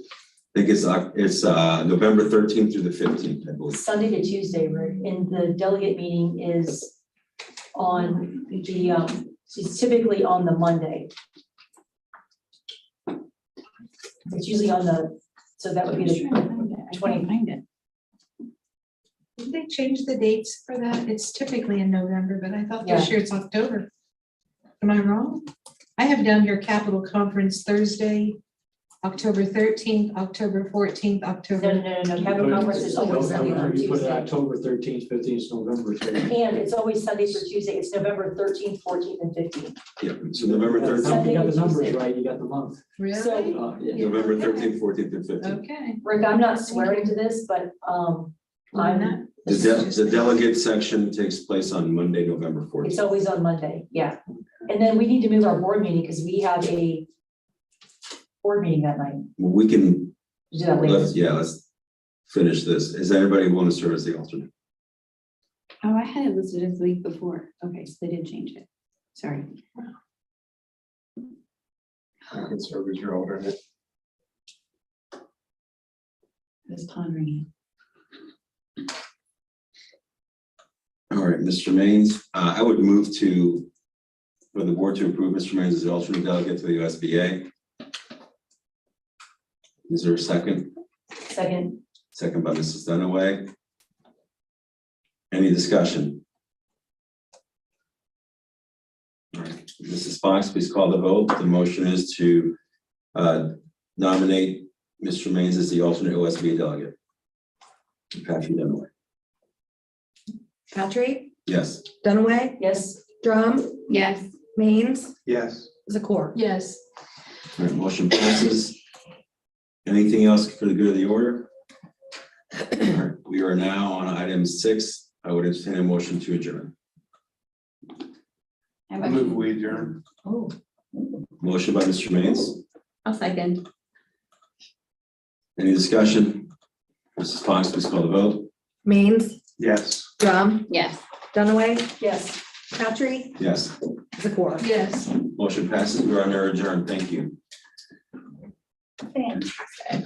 I think it's November 13th through the 15th, I believe. Sunday to Tuesday, Rick, and the delegate meeting is on the, it's typically on the Monday. It's usually on the, so that would be the 20. Find it. Did they change the dates for that? It's typically in November, but I thought this year it's October. Am I wrong? I have down here Capitol Conference Thursday, October 13th, October 14th, No, October. no, Capital Conference is always Sunday through You put it Tuesday. October 13th, 15th, November 13th. And it's always Sunday through Tuesday. It's November 13th, 14th, and 15th. Yeah, so November You 13th, got the numbers right, you got the month. Really? So, Yeah. November 13th, 14th, and 15th. Okay. Rick, I'm not swearing to this, but I'm not. The delegate section takes place on Monday, November it's 14th. always on Monday, yeah. And then we need to move our board meeting because we have a board meeting that night. We can, Do that later. let's finish this. Is anybody willing to serve as the alternate? Oh, I had it listed as the week before. Okay, so they did change it. Sorry. I can serve as your alternate. I was pondering All right, Mr. Maines, I would move for the board to approve Mr. Maines as the alternate delegate to the USBA. Is there a second? Second, Second by Mrs. Dunaway. Any discussion? All right, Mrs. Fox, please call the vote. The motion is to nominate Mr. Maines as the alternate OSBA delegate. Patrick Dunaway. Patrick, Yes. Dunaway, yes, Drum, it. Yes. Maines, Yes. Zakor. Yes. All right, motion passes. Anything else for the good of the order? All right, we are now on item 6. I would entertain a motion to adjourn. How I about move you? we adjourn. oh, Motion by Mr. Maines. I'll second. Any discussion? Mrs. Fox, please call the vote. Maines, Yes. Drum, Yes. Dunaway, yes. Patrick, Yes, Zakor. Yes. motion passes. We are now adjourned. Thank you. Fantastic.